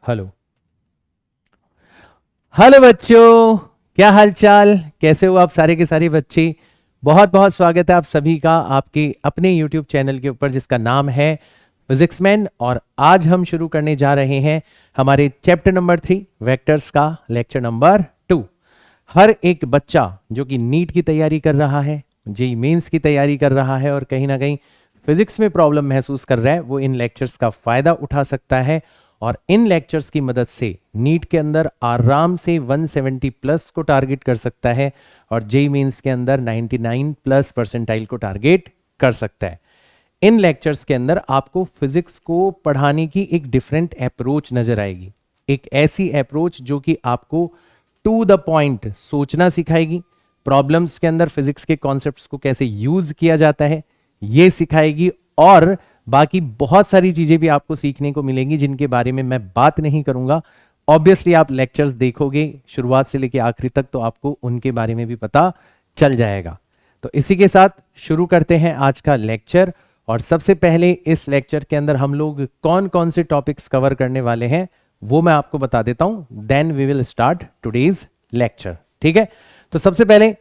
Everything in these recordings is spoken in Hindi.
हेलो। हेलो बच्चों, क्या हाल चाल, कैसे हो आप सारे के सारे बच्चे। बहुत बहुत स्वागत है आप सभी का आपके अपने YouTube चैनल के ऊपर जिसका नाम है फिजिक्स मैन। और आज हम शुरू करने जा रहे हैं हमारे चैप्टर नंबर 3 वेक्टर्स का लेक्चर नंबर 2। हर एक बच्चा जो कि नीट की तैयारी कर रहा है, जेई मेंस की तैयारी कर रहा है और कहीं ना कहीं फिजिक्स में प्रॉब्लम महसूस कर रहा है, वो इन लेक्चर्स का फायदा उठा सकता है और इन लेक्चर्स की मदद से नीट के अंदर आराम से 170 प्लस को टारगेट कर सकता है और जेई मेंस के अंदर 99 प्लस परसेंटाइल को टारगेट कर सकता है। इन लेक्चर्स के अंदर आपको फिजिक्स को पढ़ाने की एक डिफरेंट अप्रोच नजर आएगी, एक ऐसी अप्रोच जो कि आपको टू द पॉइंट सोचना सिखाएगी, प्रॉब्लम्स के अंदर फिजिक्स के कॉन्सेप्ट्स को कैसे यूज किया जाता है ये सिखाएगी और बाकी बहुत सारी चीजें भी आपको सीखने को मिलेंगी जिनके बारे में मैं बात नहीं करूंगा। ऑब्वियसली आप लेक्चर्स देखोगे शुरुआत से लेकर आखिरी तक तो आपको उनके बारे में भी पता चल जाएगा। तो इसी के साथ शुरू करते हैं आज का लेक्चर। और सबसे पहले इस लेक्चर के अंदर हम लोग कौन कौन से टॉपिक्स कवर करने वाले हैं वो मैं आपको बता देता हूं, then we will start today's lecture. ठीक है, तो सबसे पहले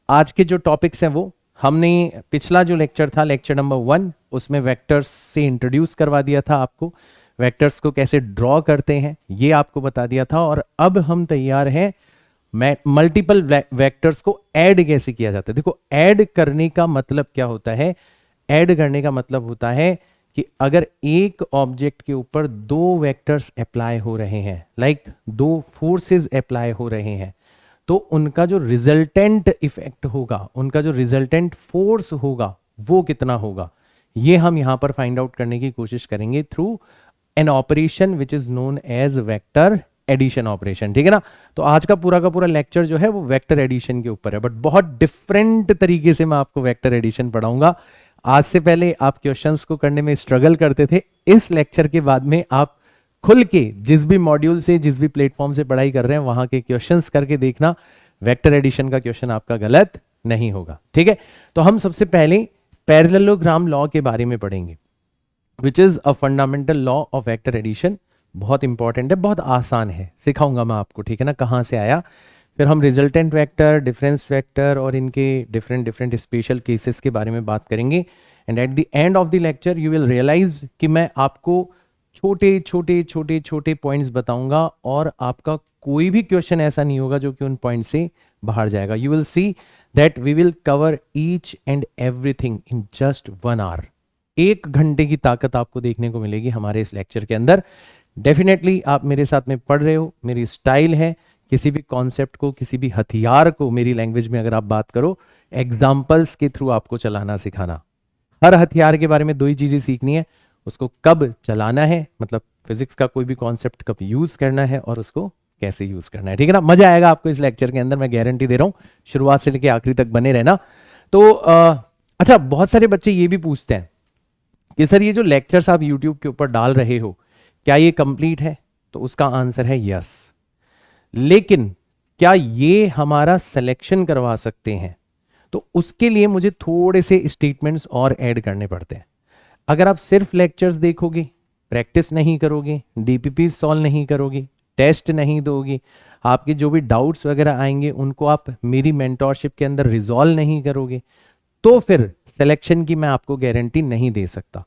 आज के जो टॉपिक्स हैं वो हमने पिछला जो लेक्चर था लेक्चर नंबर 1 उसमें वेक्टर्स से इंट्रोड्यूस करवा दिया था आपको, वेक्टर्स को कैसे ड्रॉ करते हैं ये आपको बता दिया था। और अब हम तैयार हैं मल्टीपल वेक्टर्स को ऐड कैसे किया जाता है। देखो, ऐड करने का मतलब क्या होता है, ऐड करने का मतलब होता है कि अगर एक ऑब्जेक्ट के ऊपर दो वेक्टर्स अप्लाई हो रहे हैं, लाइक दो फोर्सेस अप्लाई हो रहे हैं, तो उनका जो रिजल्टेंट इफेक्ट होगा, उनका जो रिजल्टेंट फोर्स होगा वो कितना होगा, ये हम यहां पर फाइंड आउट करने की कोशिश करेंगे through an operation which is known as vector addition operation. ठीक है ना। तो आज का पूरा लेक्चर जो है वो वेक्टर एडिशन के ऊपर है, बट बहुत डिफरेंट तरीके से मैं आपको वेक्टर एडिशन पढ़ाऊंगा। आज से पहले आप क्वेश्चंस को करने में स्ट्रगल करते थे, इस लेक्चर के बाद में आप खुल के जिस भी मॉड्यूल से जिस भी प्लेटफॉर्म से पढ़ाई कर रहे हैं वहां के क्वेश्चंस करके देखना, वेक्टर एडिशन का क्वेश्चन आपका गलत नहीं होगा। ठीक है, तो हम सबसे पहले पैरेललोग्राम लॉ के बारे में पढ़ेंगे which is a fundamental law of vector addition. बहुत इंपॉर्टेंट है, बहुत आसान है, सिखाऊंगा मैं आपको। ठीक है ना, कहाँ से आया। फिर हम रिजल्टेंट वेक्टर, डिफरेंस वेक्टर और इनके डिफरेंट डिफरेंट स्पेशल केसेस के बारे में बात करेंगे। And at the end of the lecture you will realise कि मैं आपको छोटे छोटे छोटे छोटे पॉइंट्स बताऊंगा और आपका कोई भी क्वेश्चन ऐसा नहीं होगा जो कि उन पॉइंट से बाहर जाएगा। You will see that we will cover each and everything in just 1 hour. 1 घंटे की ताकत आपको देखने को मिलेगी हमारे इस लेक्चर के अंदर। डेफिनेटली आप मेरे साथ में पढ़ रहे हो, मेरी स्टाइल है किसी भी कॉन्सेप्ट को, किसी भी हथियार को मेरी लैंग्वेज में अगर आप बात करो, एग्जाम्पल्स के थ्रू आपको चलाना सिखाना। हर हथियार के बारे में 2 ही चीजें सीखनी है, उसको कब चलाना है, मतलब फिजिक्स का कोई भी कॉन्सेप्ट कब यूज करना है और उसको कैसे यूज करना है। ठीक है ना, मजा आएगा आपको इस लेक्चर के अंदर, मैं गारंटी दे रहा हूं। शुरुआत से लेकर आखिरी तक बने रहना। तो अच्छा, बहुत सारे बच्चे ये भी पूछते हैं कि सर ये जो लेक्चर्स आप यूट्यूब के ऊपर डाल रहे हो क्या ये कंप्लीट है, तो उसका आंसर है यस। लेकिन क्या ये हमारा सिलेक्शन करवा सकते हैं, तो उसके लिए मुझे थोड़े से स्टेटमेंट्स और ऐड करने पड़ते हैं। अगर आप सिर्फ लेक्चर्स देखोगे, प्रैक्टिस नहीं करोगे, डीपीपी सॉल्व नहीं करोगे, टेस्ट नहीं दोगे, आपके जो भी डाउट्स वगैरह आएंगे उनको आप मेरी मेंटोरशिप के अंदर रिजॉल्व नहीं करोगे, तो फिर सिलेक्शन की मैं आपको गारंटी नहीं दे सकता।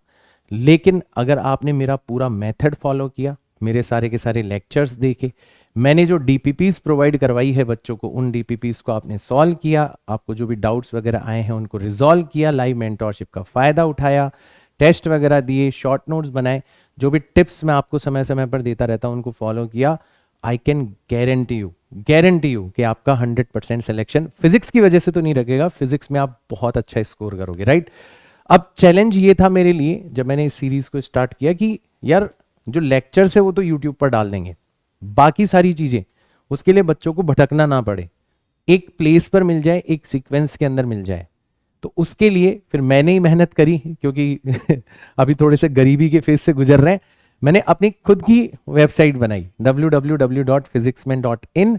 लेकिन अगर आपने मेरा पूरा मेथड फॉलो किया, मेरे सारे के सारे लेक्चर्स देखे, मैंने जो डीपीपीस प्रोवाइड करवाई है बच्चों को, उन डीपीपीस को आपने सॉल्व किया, आपको जो भी डाउट्स वगैरह आए हैं उनको रिजॉल्व किया, लाइव मेंटोरशिप का फायदा उठाया, टेस्ट वगैरह दिए, शॉर्ट नोट्स बनाए, जो भी टिप्स मैं आपको समय समय पर देता रहता हूं उनको फॉलो किया, आई कैन गारंटी यू कि आपका 100% सिलेक्शन फिजिक्स की वजह से तो नहीं रखेगा, फिजिक्स में आप बहुत अच्छा स्कोर करोगे। राइट। अब चैलेंज ये था मेरे लिए जब मैंने इस सीरीज को स्टार्ट किया कि यार जो लेक्चर्स है वो तो यूट्यूब पर डाल देंगे, बाकी सारी चीजें उसके लिए बच्चों को भटकना ना पड़े, एक प्लेस पर मिल जाए, एक सीक्वेंस के अंदर मिल जाए। तो उसके लिए फिर मैंने ही मेहनत करी, क्योंकि अभी थोड़े से गरीबी के फेज से गुजर रहे हैं। मैंने अपनी खुद की वेबसाइट बनाई www.physicsman.in,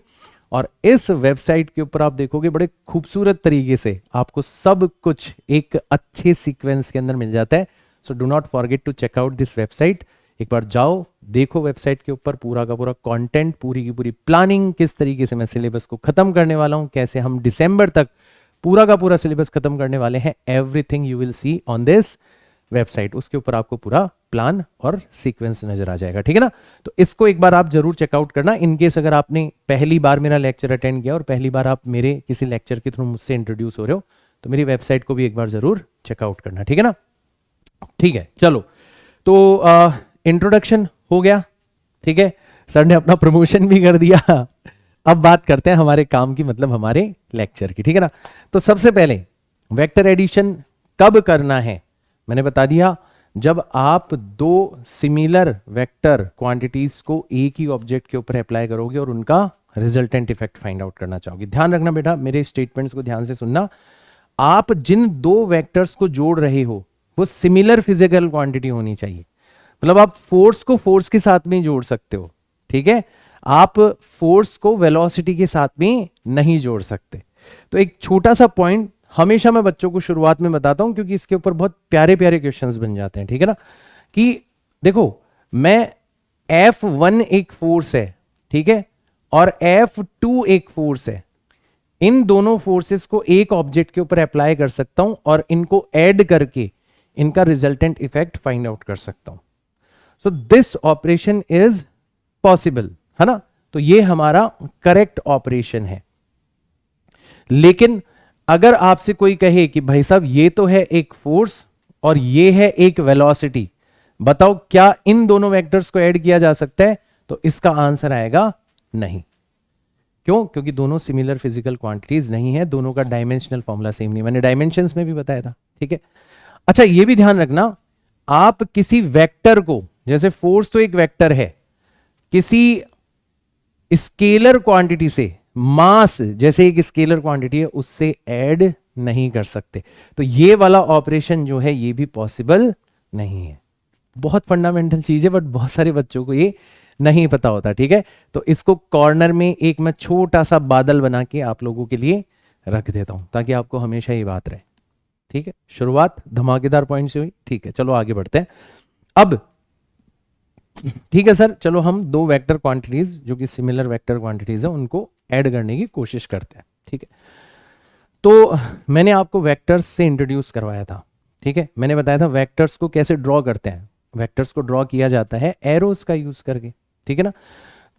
और इस वेबसाइट के ऊपर आप देखोगे बड़े खूबसूरत तरीके से आपको सब कुछ एक अच्छे सीक्वेंस के अंदर मिल जाता है। So do not forget to check out this website. एक बार जाओ, देखो वेबसाइट के ऊपर पूरा का पूरा कंटेंट, पूरी की पूरी प्लानिंग, किस तरीके से मैं सिलेबस को खत्म करने वाला हूं, कैसे हम दिसंबर तक पूरा का पूरा सिलेबस खत्म करने वाले हैं। Everything you will C on this website. उसके ऊपर आपको पूरा प्लान और सीक्वेंस नजर आ जाएगा, ठीक है ना। तो इसको एक बार आप जरूर चेकआउट करना। इनकेस अगर आपने पहली बार मेरा लेक्चर अटेंड किया और पहली बार आप मेरे किसी लेक्चर के थ्रू मुझसे इंट्रोड्यूस हो रहे हो, तो मेरी वेबसाइट को भी एक बार जरूर चेकआउट करना, ठीक है ना। ठीक है, चलो, तो इंट्रोडक्शन हो गया, ठीक है, सर ने अपना प्रमोशन भी कर दिया। अब बात करते हैं हमारे काम की, मतलब हमारे लेक्चर की, ठीक है ना। तो सबसे पहले वेक्टर एडिशन कब करना है, मैंने बता दिया, जब आप दो सिमिलर वेक्टर क्वांटिटीज को एक ही ऑब्जेक्ट के ऊपर अप्लाई करोगे और उनका रिजल्टेंट इफेक्ट फाइंड आउट करना चाहोगे। ध्यान रखना बेटा, मेरे स्टेटमेंट्स को ध्यान से सुनना। आप जिन दो वेक्टर्स को जोड़ रहे हो वो सिमिलर फिजिकल क्वांटिटी होनी चाहिए। मतलब आप फोर्स को फोर्स के साथ में जोड़ सकते हो, ठीक है, आप फोर्स को वेलोसिटी के साथ में नहीं जोड़ सकते। तो एक छोटा सा पॉइंट हमेशा मैं बच्चों को शुरुआत में बताता हूं, क्योंकि इसके ऊपर बहुत प्यारे प्यारे क्वेश्चंस बन जाते हैं, ठीक है ना। कि देखो, मैं F1 एक फोर्स है, ठीक है, और F2 एक फोर्स है। इन दोनों फोर्सेस को एक ऑब्जेक्ट के ऊपर अप्लाई कर सकता हूं और इनको ऐड करके इनका रिजल्टेंट इफेक्ट फाइंड आउट कर सकता हूं। So this operation is possible, है ना। तो ये हमारा करेक्ट ऑपरेशन है। लेकिन अगर आपसे कोई कहे कि भाई साहब ये तो है एक फोर्स और ये है एक वेलोसिटी, बताओ क्या इन दोनों वेक्टर्स को ऐड किया जा सकता है, तो इसका आंसर आएगा नहीं। क्यों? क्योंकि दोनों सिमिलर फिजिकल क्वांटिटीज नहीं है, दोनों का डायमेंशनल फॉर्मूला सेम नहीं। मैंने डायमेंशंस में भी बताया था, ठीक है। अच्छा, ये भी ध्यान रखना, आप किसी वेक्टर को, जैसे फोर्स तो एक वेक्टर है, किसी स्केलर क्वांटिटी से, मास जैसे एक स्केलर क्वांटिटी है, उससे ऐड नहीं कर सकते। तो ये वाला ऑपरेशन जो है ये भी पॉसिबल नहीं है। बहुत फंडामेंटल चीज है, बट बहुत सारे बच्चों को ये नहीं पता होता, ठीक है। तो इसको कॉर्नर में एक मैं छोटा सा बादल बना के आप लोगों के लिए रख देता हूं, ताकि आपको हमेशा ये बात रहे, ठीक है। शुरुआत धमाकेदार पॉइंट से हुई, ठीक है, चलो आगे बढ़ते हैं। अब ठीक है सर, चलो हम दो वेक्टर क्वांटिटीज जो कि सिमिलर वेक्टर क्वांटिटीज है उनको ऐड करने की कोशिश करते हैं, ठीक है। तो मैंने आपको वेक्टर्स से इंट्रोड्यूस करवाया था, ठीक है। मैंने बताया था वेक्टर्स को कैसे ड्रॉ करते हैं। वेक्टर्स को ड्रॉ किया जाता है एरोज का यूज करके, ठीक है ना।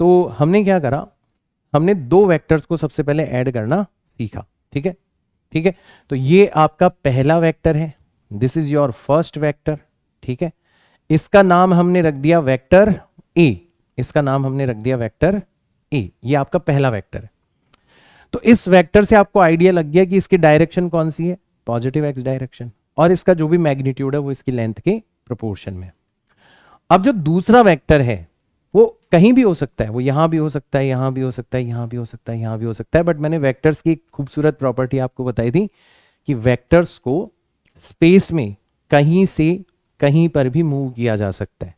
तो हमने क्या करा, हमने दो वेक्टर्स को सबसे पहले ऐड करना सीखा, ठीक है, ठीक है। तो ये आपका पहला वेक्टर है, this is your first vector, ठीक है। इसका नाम हमने रख दिया वेक्टर ए, इसका नाम हमने रख दिया वेक्टर ए, ये आपका पहला वेक्टर है। तो इस वेक्टर से आपको आइडिया लग गया कि इसकी डायरेक्शन कौन सी है, पॉजिटिव एक्स डायरेक्शन, और इसका जो भी मैग्नीट्यूड है वो इसकी लेंथ के प्रोपोर्शन में। अब जो दूसरा वेक्टर है वो कहीं भी हो सकता है, वो यहां भी हो सकता है, यहां भी हो सकता है, यहां भी हो सकता है, यहां भी हो सकता है। बट मैंने वेक्टर्स की एक खूबसूरत प्रॉपर्टी आपको बताई थी कि वेक्टर्स को स्पेस में कहीं से कहीं पर भी मूव किया जा सकता है,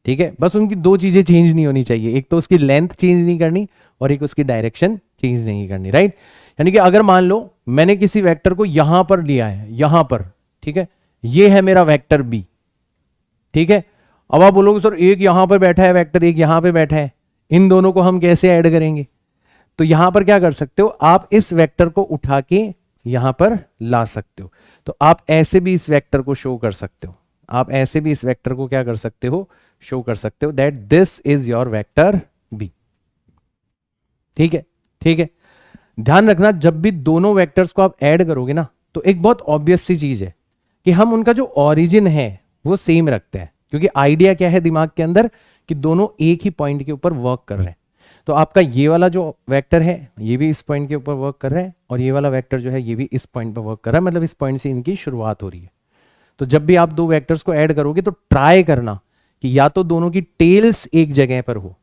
ठीक है। बस उनकी दो चीजें चेंज नहीं होनी चाहिए, एक तो उसकी लेंथ चेंज नहीं करनी और एक उसकी डायरेक्शन चेंज नहीं करनी, राइट। यानी कि अगर मान लो मैंने किसी वेक्टर को यहां पर लिया है, यहां पर, ठीक है, ये है मेरा वेक्टर बी, ठीक है। अब आप बोलोगे सर एक यहां पर बैठा है वेक्टर, एक यहां पर बैठा है, इन दोनों को हम कैसे ऐड करेंगे। तो यहां पर क्या कर सकते हो, आप इस वेक्टर को उठा के यहां पर ला सकते हो। तो आप ऐसे भी इस वेक्टर को शो कर सकते हो, आप ऐसे भी इस वेक्टर को क्या कर सकते हो, शो कर सकते हो that this is your vector B, ठीक है, ठीक है। ध्यान रखना, जब भी दोनों वेक्टर्स को आप ऐड करोगे ना, तो एक बहुत ऑब्वियस सी चीज है कि हम उनका जो ओरिजिन है वो सेम रखते हैं, क्योंकि आइडिया क्या है दिमाग के अंदर कि दोनों एक ही पॉइंट के ऊपर वर्क कर रहे हैं। तो आपका ये वाला जो वेक्टर है ये भी इस पॉइंट के ऊपर वर्क कर रहा है, और ये वाला वेक्टर जो है ये भी इस पॉइंट पर वर्क कर रहा है, मतलब इस पॉइंट से इनकी शुरुआत हो रही है। तो जब भी आप दो वेक्टर्स को ऐड करोगे तो ट्राई करना कि या तो दोनों की टेल्स एक जगह पर हो,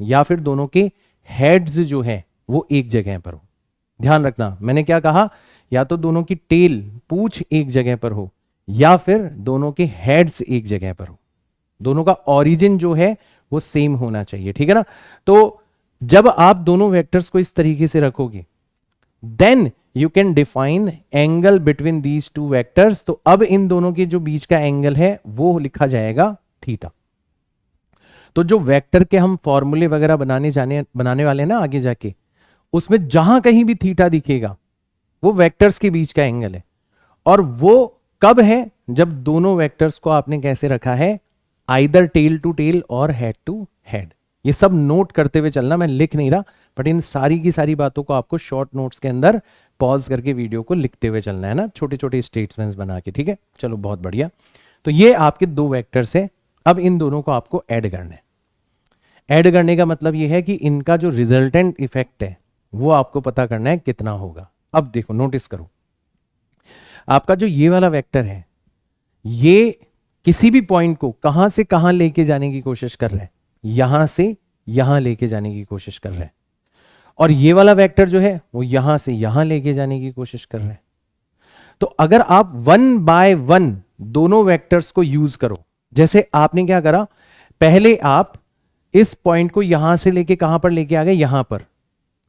या फिर दोनों के हेड्स जो है वो एक जगह पर हो। ध्यान रखना, मैंने क्या कहा, या तो दोनों की टेल, पूंछ एक जगह पर हो, या फिर दोनों के हेड्स एक जगह पर हो। दोनों का ओरिजिन जो है वो सेम होना चाहिए, ठीक है ना। तो जब आप दोनों वेक्टर्स को इस तरीके से रखोगे, then you can define angle between these two vectors. तो अब इन दोनों के जो बीच का एंगल है वो लिखा जाएगा थीटा, तो जो वेक्टर के हम फॉर्मूले वगैरह बनाने वाले हैं ना आगे जाके, उसमें जहां कहीं भी थीटा दिखेगा वो वेक्टर्स के बीच का एंगल है। और वो कब है? जब दोनों वेक्टर्स को आपने कैसे रखा है, आइदर टेल टू टेल और हेड टू हेड। ये सब नोट करते हुए चलना, मैं लिख नहीं रहा, बट इन सारी की सारी बातों को आपको शॉर्ट नोट्स के अंदर पॉज करके वीडियो को लिखते हुए चलना है ना, छोटे छोटे स्टेटमेंट्स बना के। ठीक है, चलो बहुत बढ़िया। तो ये आपके दो वेक्टर्स हैं, अब इन दोनों को आपको ऐड करना है। ऐड करने का मतलब ये है कि इनका जो रिजल्टेंट इफेक्ट है वो आपको पता करना है कितना होगा। अब देखो, नोटिस करो, आपका जो ये वाला वेक्टर है ये किसी भी पॉइंट को कहां से कहां लेके जाने की कोशिश कर रहा है, यहां से यहां लेके जाने की कोशिश कर रहा है। और ये वाला वेक्टर जो है वो यहां से यहां लेके जाने की कोशिश कर रहा है। तो अगर आप 1 बाय 1 दोनों वेक्टर्स को यूज करो, जैसे आपने क्या करा, पहले आप इस पॉइंट को यहां से लेके कहां पर लेके आ गए, यहां पर।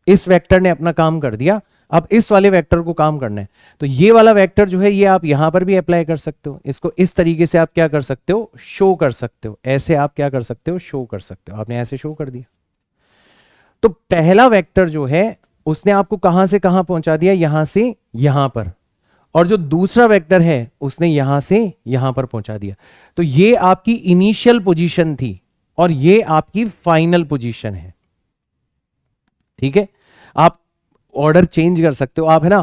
इस वेक्टर ने अपना काम कर दिया, अब इस वाले वेक्टर को काम करना है। तो ये वाला वेक्टर जो है ये आप यहां पर भी अप्लाई कर सकते हो, इसको इस तरीके से आप क्या कर सकते हो, शो कर सकते हो। ऐसे आप क्या कर सकते हो, शो कर सकते हो। आपने ऐसे शो कर दिया। तो पहला वेक्टर जो है उसने आपको कहां से कहां पहुंचा दिया, यहां से यहां पर। और जो दूसरा वेक्टर है उसने यहां से यहां पर पहुंचा दिया। तो ये आपकी इनिशियल पोजीशन थी और ये आपकी फाइनल पोजीशन है। ठीक है, आप ऑर्डर चेंज कर सकते हो, आप है ना,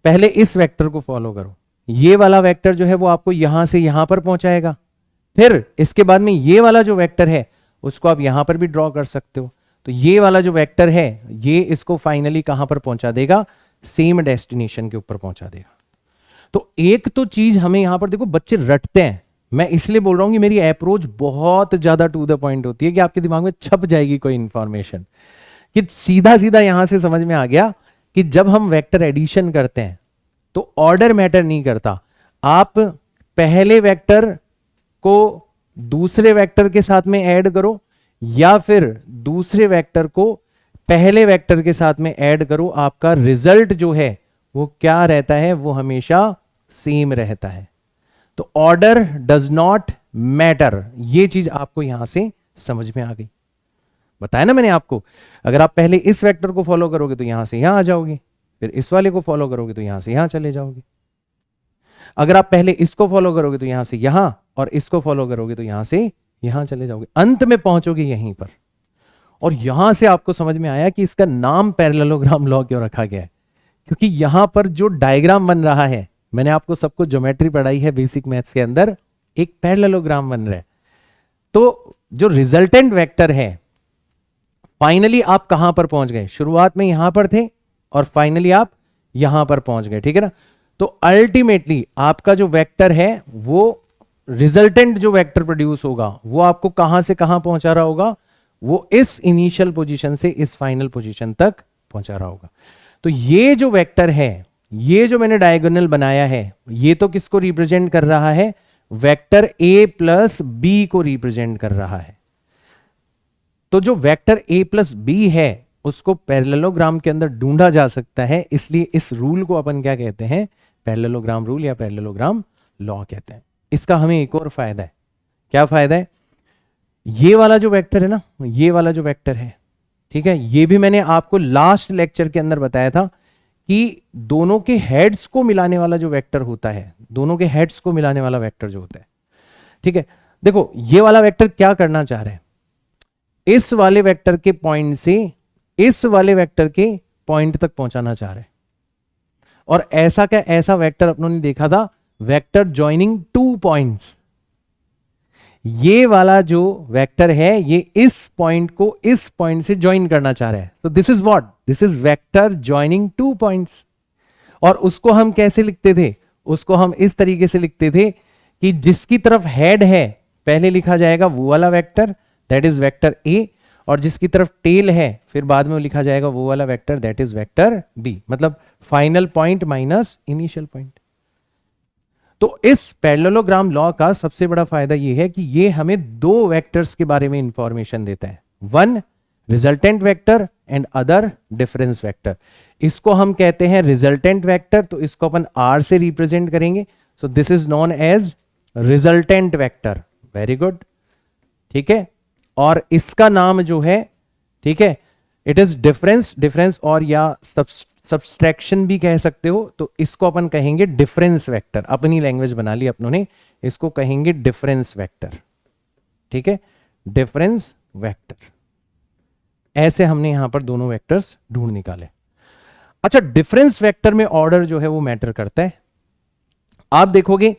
पहले इस वेक्टर को फॉलो करो। ये वाला वेक्टर जो है वो आपको यहां से यहां पर पहुंचाएगा, फिर इसके बाद में ये वाला जो वेक्टर है उसको आप यहां पर भी ड्रॉ कर सकते हो। तो ये वाला जो वेक्टर है ये इसको फाइनली कहां पर पहुंचा देगा, सेम डेस्टिनेशन के ऊपर पहुंचा देगा। तो एक तो चीज हमें यहां पर देखो, बच्चे रटते हैं, मैं इसलिए बोल रहा हूं कि मेरी अप्रोच बहुत ज्यादा टू द पॉइंट होती है कि आपके दिमाग में छप जाएगी कोई इंफॉर्मेशन, कि सीधा सीधा यहां से समझ में आ गया कि जब हम वेक्टर एडिशन करते हैं तो ऑर्डर मैटर नहीं करता। आप पहले वेक्टर को दूसरे वेक्टर के साथ में ऐड करो या फिर दूसरे वेक्टर को पहले वेक्टर के साथ में ऐड करो, आपका रिजल्ट जो है वो क्या रहता है, वो हमेशा सेम रहता है। तो ऑर्डर डज नॉट मैटर, ये चीज आपको यहां से समझ में आ गई। बताया ना मैंने आपको, अगर आप पहले इस वेक्टर को फॉलो करोगे तो यहां से यहां आ जाओगे, फिर इस वाले को फॉलो करोगे तो यहां से यहां चले जाओगे। अगर आप पहले इसको फॉलो करोगे तो यहां से यहां, और इसको फॉलो करोगे तो यहां से यहां चले जाओगे, अंत में पहुंचोगे यहीं पर। और यहां से आपको समझ में आया कि इसका नाम पैरेललोग्राम लॉ क्यों रखा गया है, क्योंकि यहां पर जो डायग्राम बन रहा है, मैंने आपको सबको ज्योमेट्री पढ़ाई है बेसिक मैथ्स के अंदर, एक पैरेललोग्राम बन रहा है। तो जो रिजल्टेंट वेक्टर है, फाइनली आप कहां पर पहुंच गए, शुरुआत में यहां पर थे और फाइनली आप यहां पर पहुंच गए। ठीक है ना, तो अल्टीमेटली आपका जो वेक्टर है वो रिजल्टेंट जो वेक्टर प्रोड्यूस होगा वो आपको कहां से कहां पहुंचा रहा होगा, वो इस इनिशियल पोजीशन से इस फाइनल पोजीशन तक पहुंचा रहा होगा। तो ये जो वेक्टर है, ये जो मैंने डायगोनल बनाया है, ये तो किसको रिप्रेजेंट कर रहा है, वेक्टर ए प्लस बी को रिप्रेजेंट कर रहा है। तो जो वेक्टर ए प्लस बी है उसको पैरेललोग्राम के अंदर ढूंढा जा सकता है, इसलिए इस रूल को अपन क्या कहते हैं, पैरेललोग्राम रूल या पैरेललोग्राम लॉ कहते हैं। इसका हमें एक और फायदा है, क्या फायदा है, ये वाला जो वेक्टर है ना, ये वाला जो वेक्टर है, ठीक है, ये भी मैंने आपको लास्ट लेक्चर के अंदर बताया था कि दोनों के हेड्स को मिलाने वाला जो वेक्टर होता है, दोनों के हेड्स को मिलाने वाला वेक्टर जो होता है, ठीक है। देखो ये वाला वेक्टर क्या करना चाह रहे हैं, इस वाले वेक्टर के पॉइंट से इस वाले वेक्टर के पॉइंट तक पहुंचाना चाह रहे हैं। और ऐसा क्या, ऐसा वेक्टर अपनों ने देखा था, वेक्टर जॉइनिंग 2 पॉइंट्स। ये वाला जो वेक्टर है ये इस पॉइंट को इस पॉइंट से ज्वाइन करना चाह रहा है। तो this is what, this is vector joining 2 points. और उसको हम कैसे लिखते थे, उसको हम इस तरीके से लिखते थे कि जिसकी तरफ हेड है पहले लिखा जाएगा वो वाला वेक्टर, दैट इज वेक्टर ए, और जिसकी तरफ टेल है फिर बाद में लिखा जाएगा वो वाला vector, that is vector B. मतलब final point minus initial point. तो इस पैरेललोग्राम लॉ का सबसे बड़ा फायदा यह है कि ये हमें 2 वेक्टर्स के बारे में इंफॉर्मेशन देता है, one resultant vector and other difference vector. इसको हम कहते हैं रिजल्टेंट वेक्टर, तो इसको अपन आर से रिप्रेजेंट करेंगे। So this is known as resultant vector, very good, ठीक है। और इसका नाम जो है, ठीक है, इट इज डिफरेंस, डिफरेंस और या सब्सट्रैक्शन भी कह सकते हो। तो इसको अपन कहेंगे डिफरेंस वेक्टर, अपनी लैंग्वेज बना ली अपनों ने, इसको कहेंगे डिफरेंस वेक्टर, ठीक है, डिफरेंस वेक्टर। ऐसे हमने यहां पर दोनों वेक्टर्स ढूंढ निकाले। अच्छा, डिफरेंस वेक्टर में ऑर्डर जो है वो मैटर करता है। आप देखोगे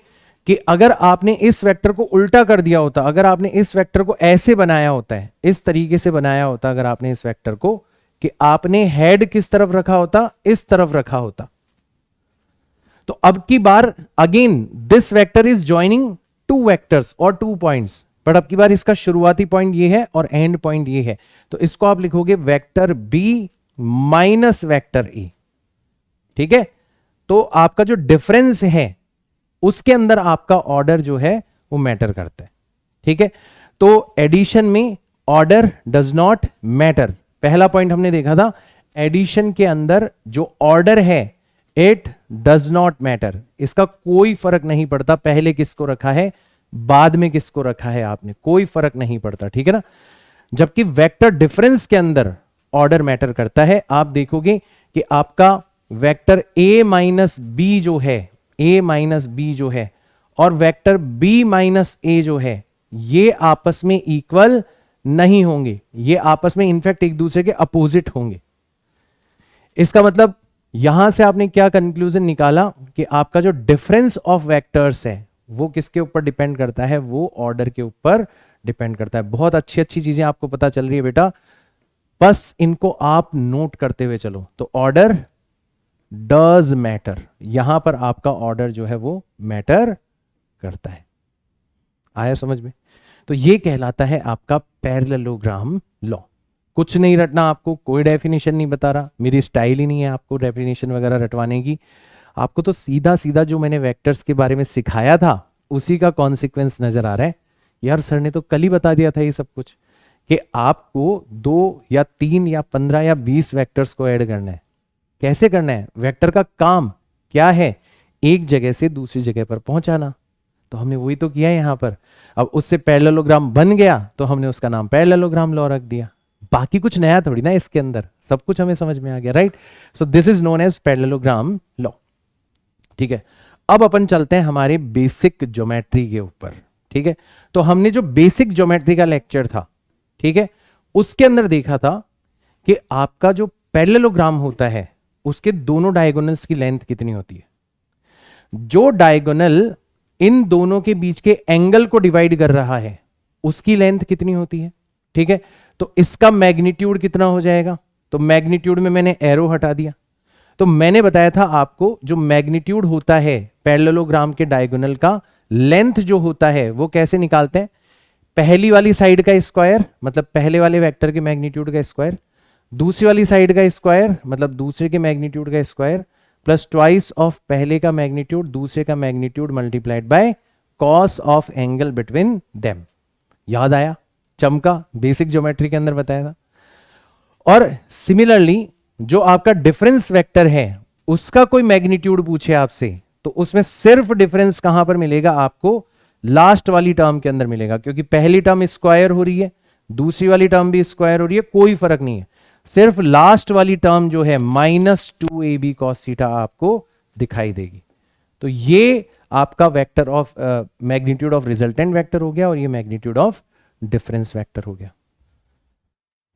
कि अगर आपने इस वेक्टर को उल्टा कर दिया होता, अगर आपने इस वेक्टर को ऐसे बनाया होता है, इस तरीके से बनाया होता, अगर आपने इस वेक्टर को, कि आपने हेड किस तरफ रखा होता, इस तरफ रखा होता, तो अब की बार again this vector is joining two vectors और 2 पॉइंट्स, बट अब की बार इसका शुरुआती पॉइंट ये है और एंड पॉइंट ये है। तो इसको आप लिखोगे vector B minus vector A, ठीक है। तो आपका जो डिफरेंस है उसके अंदर आपका ऑर्डर जो है वो मैटर करता है, ठीक है। तो एडिशन में ऑर्डर डज नॉट मैटर, पहला पॉइंट हमने देखा था। एडिशन के अंदर जो ऑर्डर है इट डज नॉट मैटर, इसका कोई फर्क नहीं पड़ता पहले किसको रखा है, बाद में किसको रखा है आपने, कोई फर्क नहीं पड़ता, ठीक है ना। जबकि वेक्टर डिफरेंस के अंदर ऑर्डर मैटर करता है। आप देखोगे कि आपका वेक्टर a माइनस बी जो है, a माइनस बी जो है, और वेक्टर b माइनस a जो है, ये आपस में इक्वल नहीं होंगे, ये आपस में इनफैक्ट एक दूसरे के अपोजिट होंगे। इसका मतलब यहां से आपने क्या कंक्लूजन निकाला कि आपका जो डिफरेंस ऑफ वेक्टर्स है वो किसके ऊपर डिपेंड करता है, वो ऑर्डर के ऊपर डिपेंड करता है। बहुत अच्छी अच्छी चीजें आपको पता चल रही है बेटा, बस इनको आप नोट करते हुए चलो। तो ऑर्डर डज मैटर, यहां पर आपका ऑर्डर जो है वो मैटर करता है। आया समझ में? तो ये कहलाता है आपका पैरेललोग्राम लॉ। कुछ नहीं रटना आपको, कोई डेफिनेशन नहीं बता रहा, मेरी स्टाइल ही नहीं है आपको डेफिनेशन वगैरह रटवाने की। आपको तो सीधा सीधा जो मैंने वेक्टर्स के बारे में सिखाया था उसी का कॉन्सिक्वेंस नजर आ रहा है। यार सर ने तो कल ही बता दिया था ये सब कुछ, कि आपको 2 या 3 या 15 या 20 वेक्टर्स को ऐड करना है। कैसे करना है? वेक्टर का काम क्या है? एक जगह से दूसरी जगह पर पहुंचाना। तो हमने वही तो किया यहां पर। अब उससे पैरेललोग्राम बन गया तो हमने उसका नाम पैरेललोग्राम लॉ रख दिया। बाकी कुछ नया थोड़ी ना इसके अंदर, सब कुछ हमें समझ में आ गया, right. So this is known as parallelogram law, ठीक है। अब अपन चलते हैं हमारे बेसिक ज्योमेट्री के ऊपर, ठीक है। तो हमने जो बेसिक ज्योमेट्री का लेक्चर था, ठीक है, उसके अंदर देखा था कि आपका जो पैरेललोग्राम होता है उसके दोनों डायगोनल्स की लेंथ कितनी होती है। जो डायगोनल इन दोनों के बीच के एंगल को डिवाइड कर रहा है उसकी लेंथ कितनी होती है, ठीक है। तो इसका मैग्नीट्यूड कितना हो जाएगा? तो मैग्नीट्यूड में मैंने एरो हटा दिया। तो मैंने बताया था आपको जो मैग्नीट्यूड होता है पैरेललोग्राम के डायगोनल का, लेंथ जो होता है वो कैसे निकालते हैं? पहली वाली साइड का स्क्वायर, मतलब पहले वाले वेक्टर के मैग्नीट्यूड का स्क्वायर, दूसरी वाली साइड का स्क्वायर मतलब दूसरे के मैग्नीट्यूड का स्क्वायर, प्लस ट्वाइस ऑफ पहले का मैग्नीट्यूड दूसरे का magnitude multiplied by cos of angle between them. याद आया? चमका, बेसिक ज्योमेट्री के अंदर बताया था। और सिमिलरली जो आपका डिफरेंस वेक्टर है उसका कोई मैग्नीट्यूड पूछे आपसे तो उसमें सिर्फ डिफरेंस कहां पर मिलेगा आपको? लास्ट वाली टर्म के अंदर मिलेगा, क्योंकि पहली टर्म स्क्वायर हो रही है, दूसरी वाली टर्म भी स्क्वायर हो रही है, कोई फर्क नहीं है। सिर्फ लास्ट वाली टर्म जो है -2ab cos थीटा आपको दिखाई देगी। तो ये आपका vector of magnitude of resultant vector हो गया और ये मैग्नीट्यूड ऑफ डिफरेंस वेक्टर हो गया।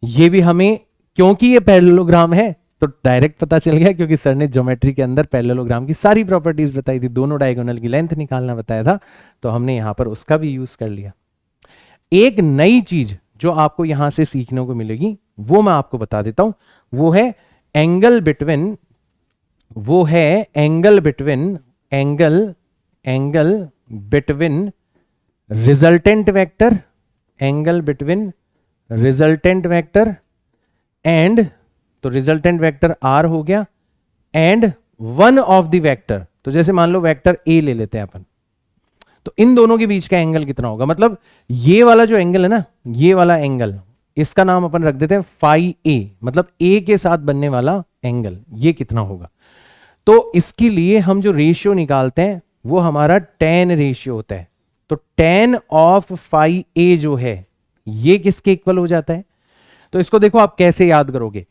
ये भी हमें, क्योंकि ये पैरेललोग्राम है तो डायरेक्ट पता चल गया, क्योंकि सर ने ज्योमेट्री के अंदर पैरेललोग्राम की सारी प्रॉपर्टीज बताई थी, दोनों डायगोनल की लेंथ निकालना बताया था, तो हमने यहां पर उसका भी यूज कर लिया। एक नई चीज जो आपको यहां से सीखने को मिलेगी वो मैं आपको बता देता हूं, वो है angle between, angle between resultant vector, angle between resultant vector and, तो रिजल्टेंट वेक्टर आर हो गया, and one of the vector. तो जैसे मान लो वेक्टर ए ले लेते हैं अपन, तो इन दोनों के बीच का एंगल कितना होगा? मतलब ये वाला जो एंगल है ना, ये वाला एंगल, इसका नाम अपन रख देते हैं फाई ए, मतलब ए के साथ बनने वाला एंगल, ये कितना होगा? तो इसके लिए हम जो रेशियो निकालते हैं वो हमारा tan रेशियो होता है। तो tan ऑफ फाई ए जो है ये किसके इक्वल हो जाता है? तो इसको देखो आप कैसे याद करोगे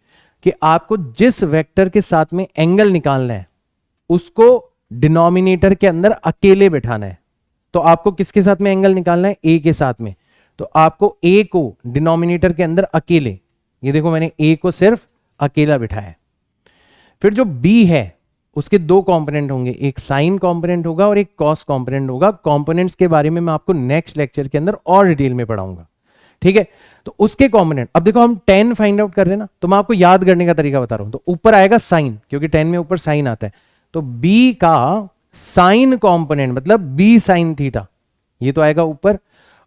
कि आपको जिस वेक्टर के साथ में एंगल निकालना है उसको डिनोमिनेटर के अंदर अकेले बिठाना है। तो आपको किसके साथ में एंगल निकालना है? ए के साथ में। तो आपको ए को डिनोमिनेटर के अंदर अकेले, ये देखो मैंने ए को सिर्फ अकेला बिठाया है। फिर जो बी है उसके दो कंपोनेंट होंगे, एक साइन कंपोनेंट होगा और एक कॉस कंपोनेंट होगा। कंपोनेंट्स के बारे में मैं आपको नेक्स्ट लेक्चर के अंदर और डिटेल में पढ़ाऊंगा, ठीक है। तो उसके कंपोनेंट, अब देखो हम tan फाइंड आउट कर रहे हैं ना, तो मैं आपको याद करने का तरीका बता रहा हूं। तो ऊपर आएगा साइन, क्योंकि tan में ऊपर साइन आता है, तो b का साइन कंपोनेंट मतलब b साइन थीटा ये तो आएगा ऊपर,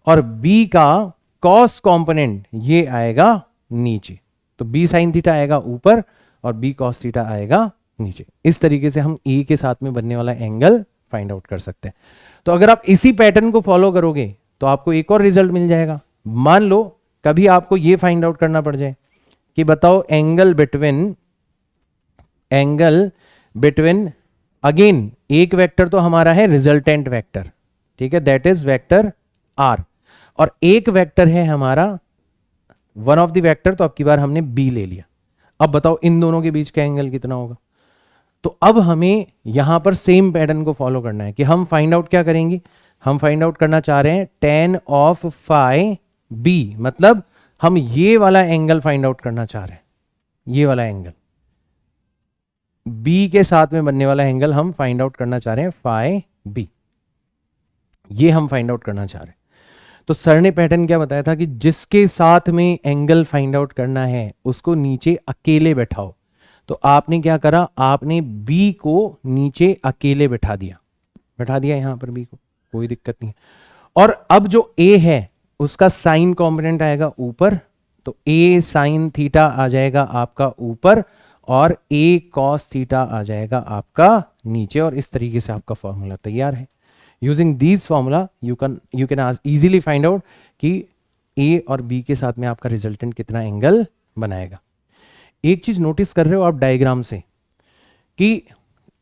और b का कॉस कंपोनेंट ये आएगा नीचे। तो b साइन थीटा आएगा ऊपर और b कॉस थीटा आएगा नीचे। इस तरीके से हम a के साथ में बनने वाला एंगल फाइंड आउट कर सकते हैं। तो अगर आप इसी पैटर्न को फॉलो करोगे तो आपको एक और रिजल्ट मिल जाएगा। मान लो कभी आपको ये फाइंड आउट करना पड़ जाए कि बताओ एंगल बिटवीन अगेन एक वेक्टर तो हमारा है रिजल्टेंट वेक्टर, ठीक है, दैट इज वेक्टर r, और एक वेक्टर है हमारा वन ऑफ द वेक्टर, तो अब की बार हमने b ले लिया। अब बताओ इन दोनों के बीच का एंगल कितना होगा? तो अब हमें यहां पर सेम पैटर्न को फॉलो करना है कि हम फाइंड आउट क्या करेंगे, हम फाइंड आउट करना चाह रहे हैं tan ऑफ फाई b, मतलब हम ये वाला एंगल फाइंड आउट करना चाह रहे हैं, ये वाला एंगल b के साथ में बनने वाला एंगल हम फाइंड आउट करना चाह रहे हैं फाई b, ये हम फाइंड आउट करना चाह रहे हैं। तो सर ने पैटर्न क्या बताया था कि जिसके साथ में एंगल फाइंड आउट करना है उसको नीचे अकेले बैठाओ। तो आपने क्या करा, आपने b को नीचे अकेले बैठा दिया यहां पर b को, कोई दिक्कत नहीं। और अब जो a है उसका साइन कंपोनेंट आएगा ऊपर, तो a साइन थीटा आ जाएगा आपका ऊपर और a कॉस थीटा आ जाएगा आपका नीचे, और इस तरीके से आपका फॉर्मूला तैयार है। Using this formula you can easily find out कि a और b के साथ में आपका रिजल्टेंट कितना एंगल बनाएगा। एक चीज नोटिस कर रहे हो आप डायग्राम से कि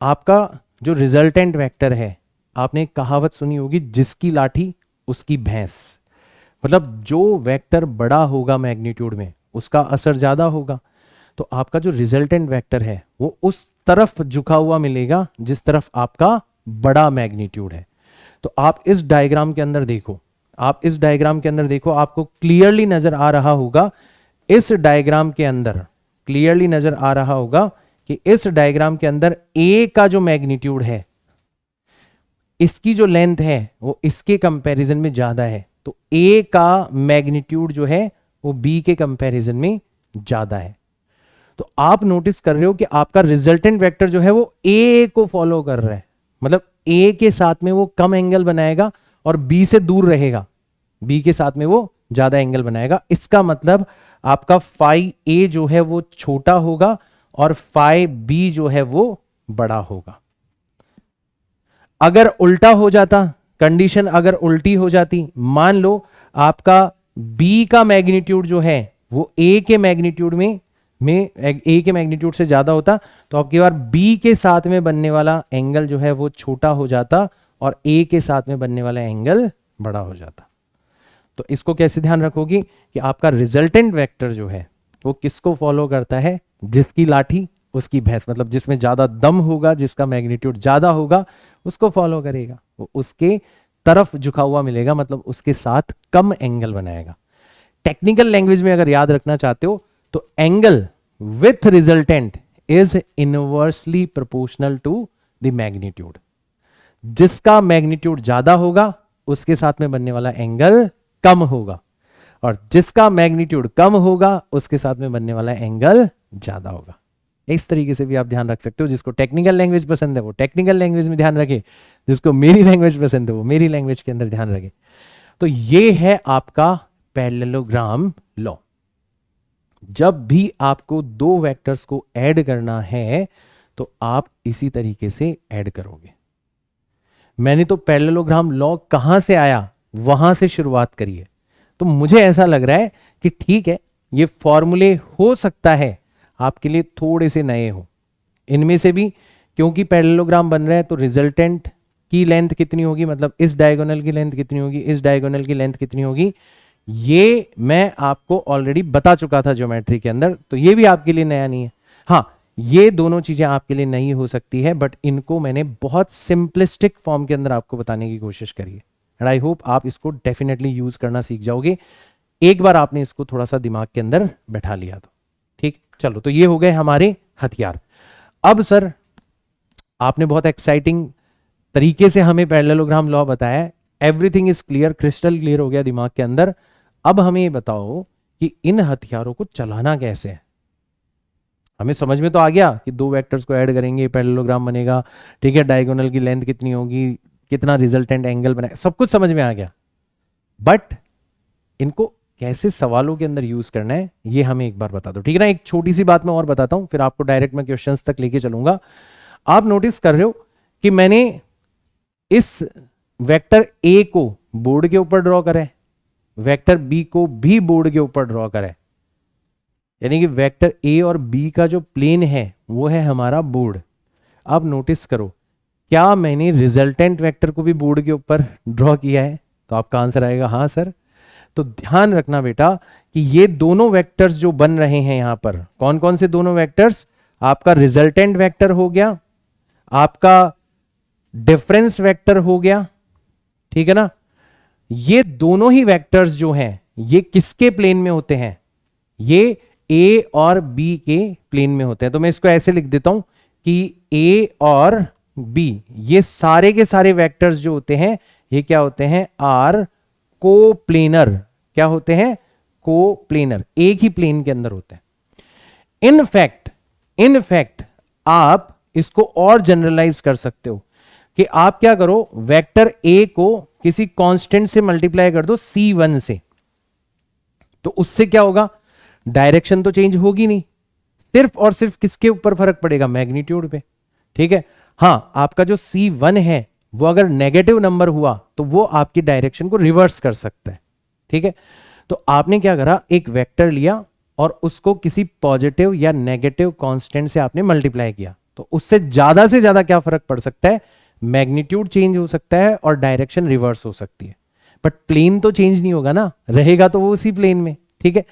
आपका जो रिजल्टेंट वेक्टर है, आपने एक कहावत सुनी होगी, जिसकी लाठी उसकी भैंस, मतलब जो वेक्टर बड़ा होगा मैग्नीट्यूड में उसका असर ज्यादा होगा। तो आपका जो रिजल्टेंट वेक्टर है वो उस तरफ झुका हुआ मिलेगा जिस तरफ आपका बड़ा मैग्नीट्यूड है। तो आप इस डायग्राम के अंदर देखो, आपको क्लियरली नजर आ रहा होगा, इस डायग्राम के अंदर क्लियरली नजर आ रहा होगा कि इस डायग्राम के अंदर a का जो मैग्नीट्यूड है, इसकी जो लेंथ है वो इसके कंपैरिजन में ज्यादा है। तो a का मैग्नीट्यूड जो है वो b के कंपैरिजन में ज्यादा है। तो आप नोटिस कर रहे हो कि आपका रिजल्टेंट वेक्टर जो है वो a को फॉलो कर रहा है, मतलब a के साथ में वो कम एंगल बनाएगा और b से दूर रहेगा, b के साथ में वो ज्यादा एंगल बनाएगा। इसका मतलब आपका फाई a जो है वो छोटा होगा और फाई b जो है वो बड़ा होगा। अगर उल्टा हो जाता, कंडीशन अगर उल्टी हो जाती, मान लो आपका b का मैग्नीट्यूड जो है वो a के मैग्नीट्यूड से ज्यादा होता, तो आपकी बार b के साथ में बनने वाला एंगल जो है वो छोटा हो जाता और a के साथ में बनने वाला एंगल बड़ा हो जाता। तो इसको कैसे ध्यान रखोगी कि आपका रिजल्टेंट वेक्टर जो है वो किसको फॉलो करता है, जिसकी लाठी उसकी भैंस, मतलब जिसमें ज्यादा दम होगा, जिसका मैग्नीट्यूड ज्यादा होगा उसको फॉलो करेगा, वो उसके तरफ झुका हुआ मिलेगा, मतलब उसके साथ कम एंगल बनाएगा। टेक्निकल लैंग्वेज में अगर याद रखना चाहते हो तो angle with resultant is inversely proportional to the magnitude. जिसका मैग्नीट्यूड ज्यादा होगा उसके साथ में बनने वाला एंगल कम होगा, और जिसका मैग्नीट्यूड कम होगा उसके साथ में बनने वाला एंगल ज्यादा होगा। इस तरीके से भी आप ध्यान रख सकते हो। जिसको टेक्निकल लैंग्वेज पसंद है वो टेक्निकल लैंग्वेज में ध्यान रखे, जिसको मेरी लैंग्वेज पसंद है वो मेरी लैंग्वेज के अंदर ध्यान रखे। तो ये है आपका पैरेललोग्राम लॉ। जब भी आपको दो वेक्टर्स को ऐड करना है तो आप इसी तरीके से ऐड करोगे। मैंने तो पैरेललोग्राम लॉ कहां से आया वहां से शुरुआत करी है, तो मुझे ऐसा लग रहा है कि ठीक है, ये फॉर्मूले हो सकता है आपके लिए थोड़े से नए हो। इनमें से भी क्योंकि पैरेललोग्राम बन रहा है तो रिजल्टेंट की लेंथ कितनी होगी, मतलब इस डायगोनल की लेंथ कितनी होगी, इस डायगोनल की लेंथ कितनी होगी, ये मैं आपको ऑलरेडी बता चुका था ज्योमेट्री के अंदर, तो ये भी आपके लिए नया नहीं है। हाँ, ये दोनों चीजें आपके लिए नई हो सकती है, बट इनको मैंने बहुत सिंपलिस्टिक फॉर्म के अंदर आपको बताने की कोशिश करी है, एंड आई होप आप इसको डेफिनेटली यूज करना सीख जाओगे एक बार आपने इसको थोड़ा सा दिमाग के अंदर बैठा लिया तो। ठीक, चलो, तो ये हो गए हमारे हथियार। अब सर आपने बहुत एक्साइटिंग तरीके से हमें पैरेललोग्राम लॉ बताया, everything is clear, crystal clear हो गया दिमाग के अंदर। अब हमें ये बताओ कि इन हथियारों को चलाना कैसे है। हमें समझ में तो आ गया कि दो वेक्टर्स को ऐड करेंगे पैरेललोग्राम बनेगा, ठीक है, डायगोनल की लेंथ कितनी होगी, कितना रिजल्टेंट एंगल बनेगा, सब कुछ समझ में आ गया, बट इनको कैसे सवालों के अंदर यूज करना है ये हमें एक बार बता दो, ठीक है ना। एक छोटी सी बात मैं और बताता हूं, फिर आपको डायरेक्ट मैं क्वेश्चंस तक लेके चलूंगा। आप नोटिस कर रहे हो कि मैंने इस वेक्टर ए को बोर्ड के ऊपर ड्रॉ करा है, वेक्टर बी को भी बोर्ड के ऊपर ड्रॉ करा है, यानी कि वेक्टर ए और बी का जो प्लेन है वो है हमारा बोर्ड। अब नोटिस करो, क्या मैंने रिजल्टेंट वेक्टर को भी बोर्ड के ऊपर ड्रॉ किया है? तो आपका आंसर आएगा हाँ सर। तो ध्यान रखना बेटा कि ये दोनों वेक्टर्स जो बन रहे हैं यहां पर, कौन कौन से दोनों वेक्टर्स? आपका रिजल्टेंट वेक्टर हो गया, आपका डिफरेंस वेक्टर हो गया, ठीक है ना। ये दोनों ही वेक्टर्स जो हैं ये किसके प्लेन में होते हैं? ये ए और बी के प्लेन में होते हैं। तो मैं इसको ऐसे लिख देता हूं कि ए और बी ये सारे के सारे वेक्टर्स जो होते हैं ये क्या होते हैं? Are coplanar. क्या होते हैं? कोप्लेनर, एक ही प्लेन के अंदर होते हैं। इनफैक्ट आप इसको और जनरलाइज कर सकते हो कि आप क्या करो, वेक्टर ए को किसी कांस्टेंट से मल्टीप्लाई कर दो C1 से, तो उससे क्या होगा? डायरेक्शन तो चेंज होगी नहीं, सिर्फ और सिर्फ किसके ऊपर फर्क पड़ेगा? मैग्नीट्यूड पे, ठीक है। हां, आपका जो C1 है वो अगर नेगेटिव नंबर हुआ तो वो आपकी डायरेक्शन को रिवर्स कर सकता है, ठीक है। तो आपने क्या करा, एक वेक्टर लिया और उसको किसी पॉजिटिव या नेगेटिव कांस्टेंट से आपने मल्टीप्लाई किया, तो उससे ज्यादा क्या फर्क पड़ सकता है? मैग्नीट्यूड चेंज हो सकता है और डायरेक्शन रिवर्स हो सकती है, बट प्लेन तो चेंज नहीं होगा ना, रहेगा तो वो उसी प्लेन में, ठीक है।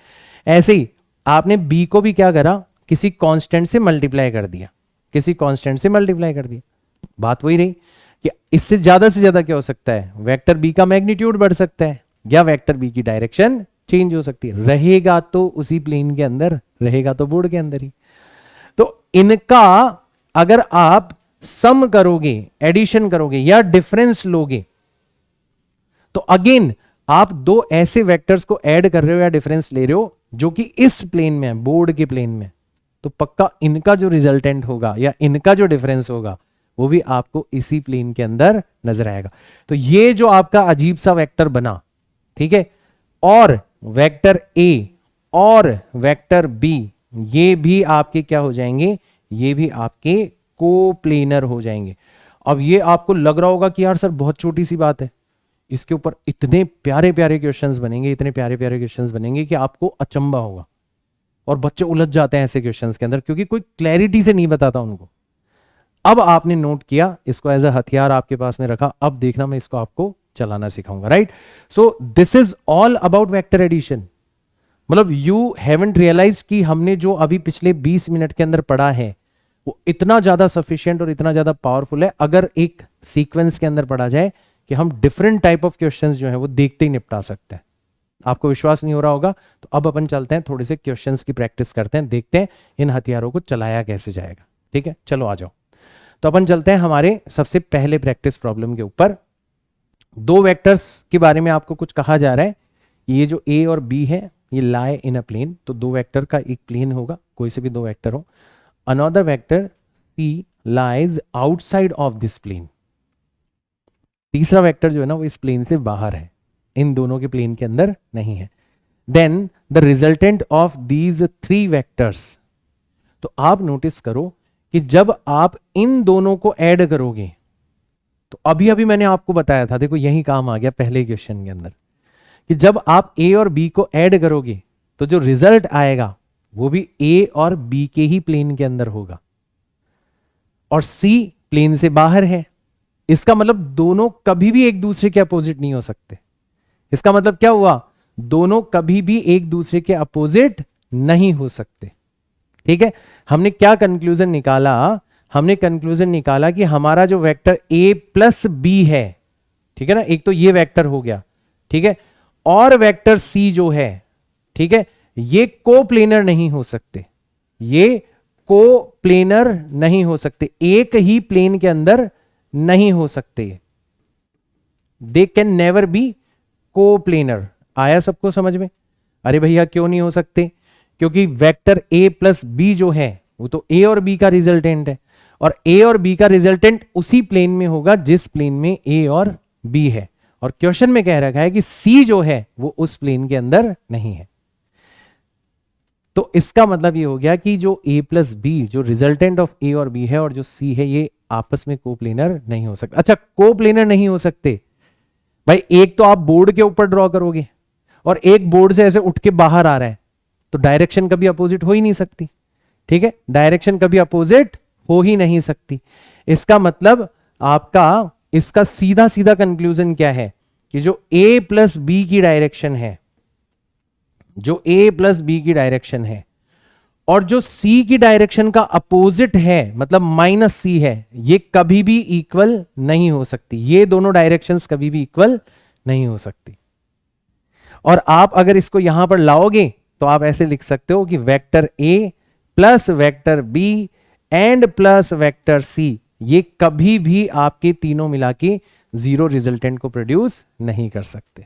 ऐसे ही आपने बी को भी क्या करा, किसी कांस्टेंट से मल्टीप्लाई कर दिया, किसी कांस्टेंट से मल्टीप्लाई कर दिया। बात वही रही कि इससे ज्यादा क्या हो सकता है? वेक्टर बी का मैग्नीट्यूड बढ़ सकता है या वेक्टर बी की डायरेक्शन चेंज हो सकती है, रहेगा तो उसी प्लेन के अंदर, रहेगा तो बोर्ड के अंदर ही। तो इनका अगर आप सम करोगे, एडिशन करोगे या डिफरेंस लोगे, तो अगेन आप दो ऐसे वेक्टर्स को ऐड कर रहे हो या डिफरेंस ले रहे हो जो कि इस प्लेन में है, बोर्ड के प्लेन में, तो पक्का इनका जो रिजल्टेंट होगा या इनका जो डिफरेंस होगा वो भी आपको इसी प्लेन के अंदर नजर आएगा। तो ये जो आपका अजीब सा वेक्टर बना, ठीक है, और वेक्टर ए और वेक्टर बी ये भी आपके क्या हो जाएंगे? ये भी आपके कोप्लेनर हो जाएंगे। अब ये आपको लग रहा होगा कि यार सर बहुत छोटी सी बात है, इसके ऊपर इतने प्यारे प्यारे क्वेश्चंस बनेंगे, इतने प्यारे प्यारे क्वेश्चंस बनेंगे कि आपको अचंबा होगा, और बच्चे उलझ जाते हैं ऐसे क्वेश्चंस के अंदर क्योंकि कोई क्लैरिटी से नहीं बताता उनको। अब आपने नोट किया, इसको एज अ हथियार आपके पास में रखा, अब देखना मैं इसको आपको चलाना सिखाऊंगा, right. So this is all about vector addition. मतलब यू हैवंट रियलाइज कि हमने जो अभी पिछले 20 मिनट के अंदर पढ़ा है वो इतना ज्यादा सफिशिएंट और इतना ज्यादा पावरफुल है, अगर एक सीक्वेंस के अंदर पढ़ा जाए कि हम डिफरेंट टाइप ऑफ क्वेश्चंस जो है वो देखते ही निपटा सकते हैं। आपको विश्वास नहीं हो रहा होगा, तो अब अपन चलते हैं थोड़े से क्वेश्चंस की प्रैक्टिस करते हैं, देखते हैं इन हथियारों को चलाया कैसे जाएगा, ठीक है। चलो आ जाओ, तो अपन चलते हैं हमारे सबसे पहले प्रैक्टिस प्रॉब्लम के ऊपर। दो वेक्टर्स के बारे में आपको कुछ कहा जा रहा है, ये जो ए और बी है ये लाई इन अ प्लेन, तो दो वेक्टर का एक प्लेन होगा, कोई से भी दो वेक्टर हो। Another vector C lies outside of this plane, तीसरा वेक्टर जो है ना वो इस प्लेन से बाहर है, इन दोनों के प्लेन के अंदर नहीं है। Then the resultant of these three vectors, तो आप नोटिस करो कि जब आप इन दोनों को ऐड करोगे, तो अभी अभी मैंने आपको बताया था, देखो यही काम आ गया पहले क्वेश्चन के अंदर, कि जब आप ए और बी को ऐड करोगे तो जो रिजल्ट आएगा वो भी ए और बी के ही प्लेन के अंदर होगा, और सी प्लेन से बाहर है। इसका मतलब दोनों कभी भी एक दूसरे के अपोजिट नहीं हो सकते। इसका मतलब क्या हुआ? दोनों कभी भी एक दूसरे के अपोजिट नहीं हो सकते। ठीक है, हमने क्या कंक्लूजन निकाला? हमने कंक्लूजन निकाला कि हमारा जो वेक्टर a प्लस बी है, ठीक है ना, एक तो ये वेक्टर हो गया, ठीक है, और वेक्टर c जो है, ठीक है, ये कोप्लेनर नहीं हो सकते, ये कोप्लेनर नहीं हो सकते, एक ही प्लेन के अंदर नहीं हो सकते, they can never be coplanar. आया सबको समझ में? अरे भैया क्यों नहीं हो सकते? क्योंकि वेक्टर a प्लस बी जो है वो तो a और b का रिजल्टेंट है, और a और b का रिजल्टेंट उसी प्लेन में होगा जिस प्लेन में a और b है, और क्वेश्चन में कह रखा है कि c जो है वो उस प्लेन के अंदर नहीं है। तो इसका मतलब ये हो गया कि जो a प्लस बी, जो रिजल्टेंट ऑफ a और b है और जो c है, ये आपस में कोप्लेनर नहीं हो सकते। अच्छा, कोप्लेनर नहीं हो सकते भाई, एक तो आप बोर्ड के ऊपर ड्रॉ करोगे और एक बोर्ड से ऐसे उठ के बाहर आ रहा है, तो डायरेक्शन कभी अपोजिट हो ही नहीं सकती। ठीक है, डायरेक्शन कभी अपोजिट हो ही नहीं सकती। इसका मतलब आपका इसका सीधा सीधा कंक्लूजन क्या है कि जो a प्लस बी की डायरेक्शन है, जो a प्लस बी की डायरेक्शन है और जो c की डायरेक्शन का अपोजिट है, मतलब माइनस c है, ये कभी भी इक्वल नहीं हो सकती। ये दोनों डायरेक्शंस कभी भी इक्वल नहीं हो सकती। और आप अगर इसको यहां पर लाओगे तो आप ऐसे लिख सकते हो कि vector a plus vector b and plus vector c, ये कभी भी आपके तीनों मिला के जीरो रिजल्टेंट को प्रोड्यूस नहीं कर सकते।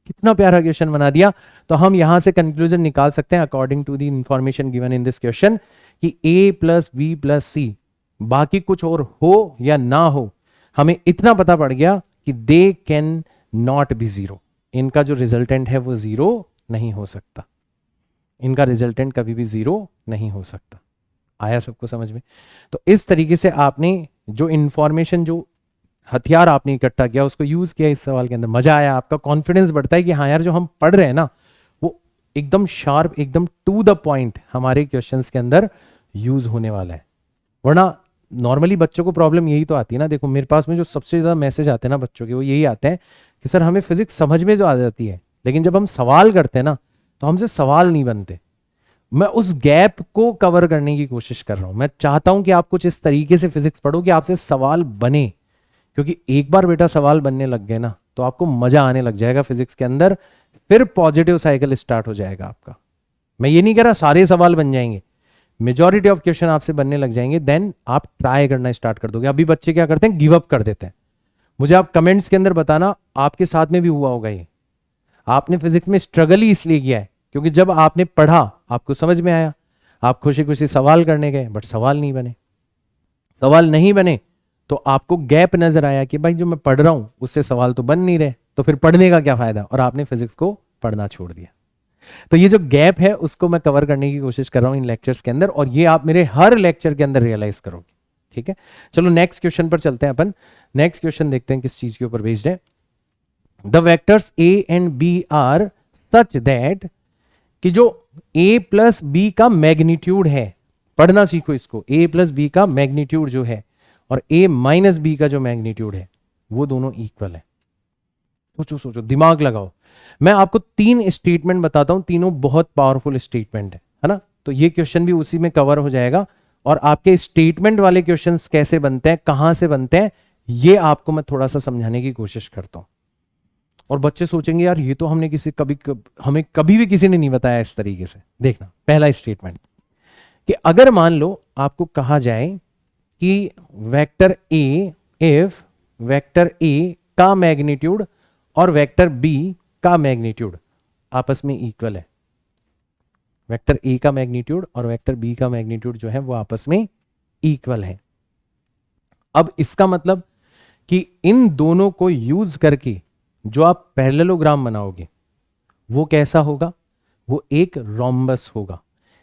कितना प्यारा क्वेश्चन बना दिया। तो हम यहां से कंक्लूजन निकाल सकते हैं according to the information given in this question कि a plus B plus c, बाकी कुछ और हो या ना हो, हमें इतना पता पड़ गया कि they can not be zero. इनका जो रिजल्टेंट है वो जीरो नहीं हो सकता, इनका रिजल्टेंट कभी भी जीरो नहीं हो सकता। आया सबको समझ में? तो इस तरीके से आपने जो इंफॉर्मेशन, जो हथियार आपने इकट्ठा किया, उसको यूज किया इस सवाल के अंदर। मजा आया, आपका कॉन्फिडेंस बढ़ता है कि हाँ यार, जो हम पढ़ रहे हैं ना वो एकदम शार्प, एकदम टू द पॉइंट हमारे क्वेश्चंस के अंदर यूज होने वाला है। वरना नॉर्मली बच्चों को प्रॉब्लम यही तो आती है ना। देखो मेरे पास में जो सबसे ज्यादा मैसेज आते हैं ना बच्चों के, वो यही आते हैं कि सर हमें फिजिक्स समझ में जो आ जाती है, लेकिन जब हम सवाल करते हैं ना तो हमसे सवाल नहीं बनते। मैं उस गैप को कवर करने की कोशिश कर रहा हूं। मैं चाहता हूं कि आप कुछ इस तरीके से फिजिक्स पढ़ो कि आपसे सवाल बने, क्योंकि एक बार बेटा सवाल बनने लग गए ना तो आपको मजा आने लग जाएगा फिजिक्स के अंदर, फिर पॉजिटिव साइकिल स्टार्ट हो जाएगा आपका। मैं ये नहीं कह रहा सारे सवाल बन जाएंगे, मेजॉरिटी ऑफ क्वेश्चन आपसे बनने लग जाएंगे, देन आप ट्राई करना स्टार्ट कर दोगे। अभी बच्चे क्या करते हैं, गिव अप कर देते हैं। मुझे आप कमेंट्स के अंदर बताना आपके साथ में भी हुआ होगा ये। आपने फिजिक्स में स्ट्रगल ही इसलिए किया है क्योंकि जब आपने पढ़ा आपको समझ में आया, आप खुशी खुशी सवाल करने गए बट सवाल नहीं बने। सवाल नहीं बने तो आपको गैप नजर आया कि भाई जो मैं पढ़ रहा हूं उससे सवाल तो बन नहीं रहे, तो फिर पढ़ने का क्या फायदा, और आपने फिजिक्स को पढ़ना छोड़ दिया। तो ये जो गैप है उसको मैं कवर करने की कोशिश कर रहा हूं इन लेक्चर्स के अंदर, और ये आप मेरे हर लेक्चर के अंदर रियलाइज करोगे। ठीक है, चलो नेक्स्ट क्वेश्चन पर चलते हैं अपन। नेक्स्ट क्वेश्चन देखते हैं किस चीज के ऊपर बेस्ड है। The vectors a and b are such that, कि जो a प्लस बी का मैग्नीट्यूड है, पढ़ना सीखो इसको, a प्लस बी का मैग्नीट्यूड जो है और a माइनस बी का जो मैग्नीट्यूड है वो दोनों इक्वल है। सोचो सोचो, दिमाग लगाओ। मैं आपको 3 स्टेटमेंट बताता हूं, तीनों बहुत पावरफुल स्टेटमेंट है ना। तो ये क्वेश्चन भी उसी में कवर हो जाएगा, और आपके स्टेटमेंट वाले क्वेश्चंस कैसे बनते हैं, कहां से बनते हैं, ये आपको मैं थोड़ा सा समझाने की कोशिश करता हूं। और बच्चे सोचेंगे यार ये तो हमने हमें कभी भी किसी ने नहीं बताया इस तरीके से। देखना पहला स्टेटमेंट कि अगर मान लो आपको कहा जाए कि वेक्टर ए, इफ वेक्टर ए का मैग्नीट्यूड और वेक्टर बी का मैग्नीट्यूड आपस में इक्वल है, वेक्टर ए का मैग्नीट्यूड और वेक्टर बी का मैग्नीट्यूड जो है वो आपस में इक्वल है। अब इसका मतलब कि इन दोनों को यूज करके जो आप पैरेललोग्राम बनाओगे वो कैसा होगा, वो एक रोम्बस होगा।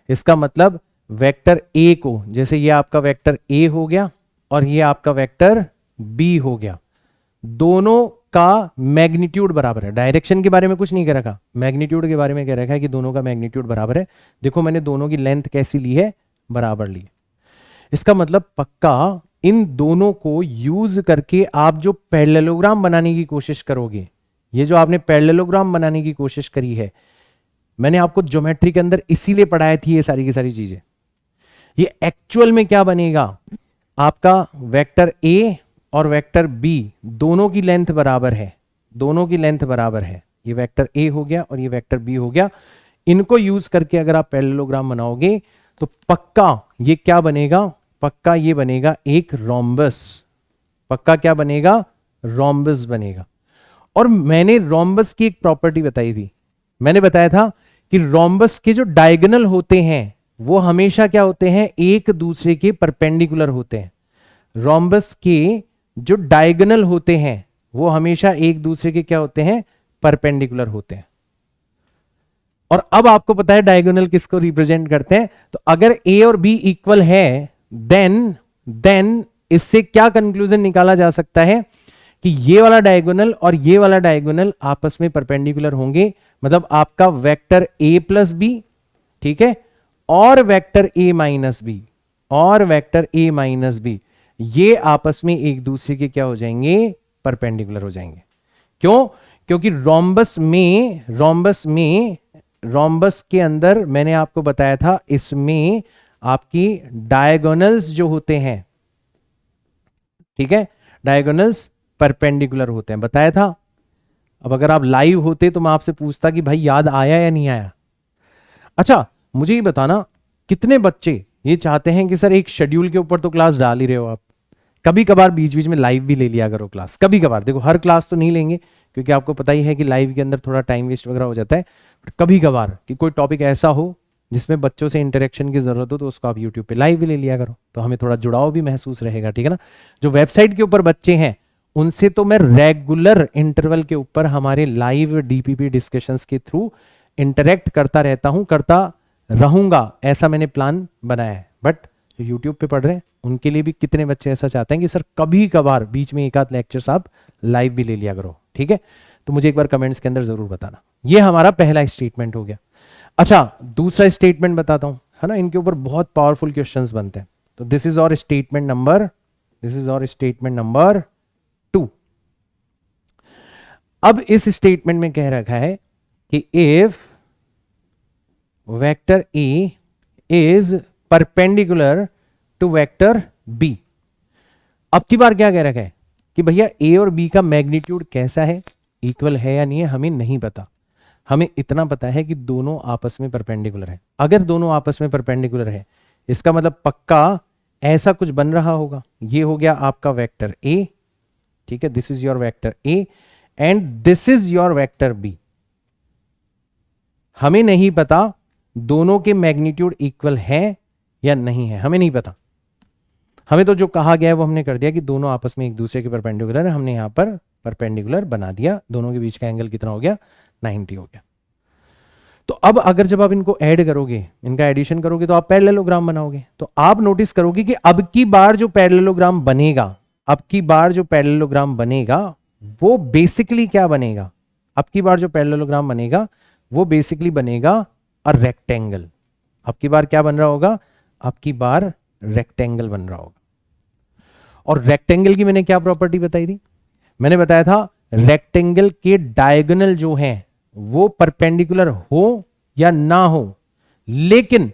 इसका मतलब वेक्टर ए को, जैसे ये आपका वेक्टर ए हो गया और ये आपका वेक्टर बी हो गया, दोनों का मैग्नीट्यूड बराबर है। डायरेक्शन के बारे में कुछ नहीं कह रखा, मैग्नीट्यूड के बारे में कह रखा है कि दोनों का मैग्नीट्यूड बराबर है। देखो मैंने दोनों की लेंथ कैसी ली है, बराबर ली है। इसका मतलब पक्का इन दोनों को यूज करके आप जो पैरेललोग्राम बनाने की कोशिश करोगे ये जो आपने पैरेललोग्राम बनाने की कोशिश करी है, मैंने आपको ज्योमेट्री के अंदर इसीलिए पढ़ाई थी ये सारी की सारी चीजें। ये एक्चुअल में क्या बनेगा, आपका वेक्टर ए और वेक्टर बी दोनों की लेंथ बराबर है, दोनों की लेंथ बराबर है। ये वेक्टर ए हो गया और ये वेक्टर बी हो गया। इनको यूज करके अगर आप पैरेललोग्राम बनाओगे तो पक्का ये क्या बनेगा, पक्का ये बनेगा एक रोम्बस। पक्का क्या बनेगा, रोम्बस बनेगा। और मैंने रोम्बस की एक प्रॉपर्टी बताई थी, मैंने बताया था कि रोम्बस के जो डायगोनल होते हैं वो हमेशा क्या होते हैं, एक दूसरे के परपेंडिकुलर होते हैं। रोम्बस के जो डायगोनल होते हैं वो हमेशा एक दूसरे के क्या होते हैं, परपेंडिकुलर होते हैं। और अब आपको पता है डायगोनल किसको रिप्रेजेंट करते हैं, तो अगर ए और बी इक्वल है देन इससे क्या कंक्लूजन निकाला जा सकता है कि ये वाला डायगोनल और ये वाला डायगोनल आपस में परपेंडिकुलर होंगे। मतलब आपका वेक्टर ए प्लस बी, ठीक है, और वेक्टर ए माइनस बी और वेक्टर ए माइनस बी, ये आपस में एक दूसरे के क्या हो जाएंगे, परपेंडिकुलर हो जाएंगे। क्यों, क्योंकि रोम्बस के अंदर मैंने आपको बताया था इसमें आपकी डायगोनल्स जो होते हैं, ठीक है, डायगोनल्स परपेंडिकुलर होते हैं, बताया था। अब अगर आप लाइव होते तो मैं आपसे पूछता कि भाई याद आया या नहीं आया। अच्छा मुझे ये बताना, कितने बच्चे ये चाहते हैं कि सर एक शेड्यूल के ऊपर तो क्लास डाल ही रहे हो आप, कभी कभार बीच बीच में लाइव भी ले लिया करो क्लास, कभी कभार। देखो हर क्लास तो नहीं लेंगे क्योंकि आपको पता ही है कि लाइव के अंदर थोड़ा टाइम वेस्ट वगैरह हो जाता है, कभी कभार कि कोई टॉपिक ऐसा हो जिसमें बच्चों से इंटरेक्शन की जरूरत हो तो उसको आप यूट्यूब पे लाइव भी ले लिया करो, तो हमें थोड़ा जुड़ाव भी महसूस रहेगा, ठीक है ना। जो वेबसाइट के ऊपर बच्चे हैं उनसे तो मैं रेगुलर इंटरवल के ऊपर हमारे लाइव डीपीपी डिस्कशंस के थ्रू इंटरेक्ट करता रहता हूं, करता रहूंगा, ऐसा मैंने प्लान बनाया है। बट जो यूट्यूब पे पढ़ रहे हैं उनके लिए भी कितने बच्चे ऐसा चाहते हैं कि सर कभी कभार बीच में एक आध लेक्चर्स आप लाइव भी ले लिया करो, ठीक है। तो मुझे एक बार कमेंट्स के अंदर जरूर बताना। ये हमारा पहला स्टेटमेंट हो गया। अच्छा दूसरा स्टेटमेंट बताता हूं, है ना, इनके ऊपर बहुत पावरफुल क्वेश्चंस बनते हैं। तो this is our statement number 2। अब इस स्टेटमेंट में कह रखा है कि if vector A is perpendicular to vector B. अब की बार क्या कह रखा है कि भैया ए और बी का मैग्नीट्यूड कैसा है, इक्वल है या नहीं है, हमें नहीं पता। हमें इतना पता है कि दोनों आपस में परपेंडिकुलर है। अगर दोनों आपस में परपेंडिकुलर है इसका मतलब पक्का ऐसा कुछ बन रहा होगा। ये हो गया आपका वेक्टर ए, ठीक है, this is your vector A and this is your vector B. हमें नहीं पता दोनों के मैग्नीट्यूड इक्वल है या नहीं है, हमें नहीं पता। हमें तो जो कहा गया है वो हमने कर दिया कि दोनों आपस में एक दूसरे के परपेंडिकुलर है, हमने यहां पर परपेंडिकुलर बना दिया। दोनों के बीच का एंगल कितना हो गया, 90 हो गया। तो अब अगर जब आप इनको ऐड करोगे, इनका एडिशन करोगे तो आप पैरेललोग्राम बनाओगे। तो आप नोटिस करोगे कि अब की बार जो पैरेललोग्राम बनेगा, वो बेसिकली क्या बनेगा, अब की बार जो पैरेललोग्राम बनेगा वो बेसिकली बनेगा अ रेक्टेंगल। अब की बार क्या बन रहा होगा, अब की बार रेक्टेंगल बन रहा होगा। और रेक्टेंगल की मैंने क्या प्रॉपर्टी बताई थी, मैंने बताया था रेक्टेंगल के डायगोनल जो हैं वो परपेंडिकुलर हो या ना हो, लेकिन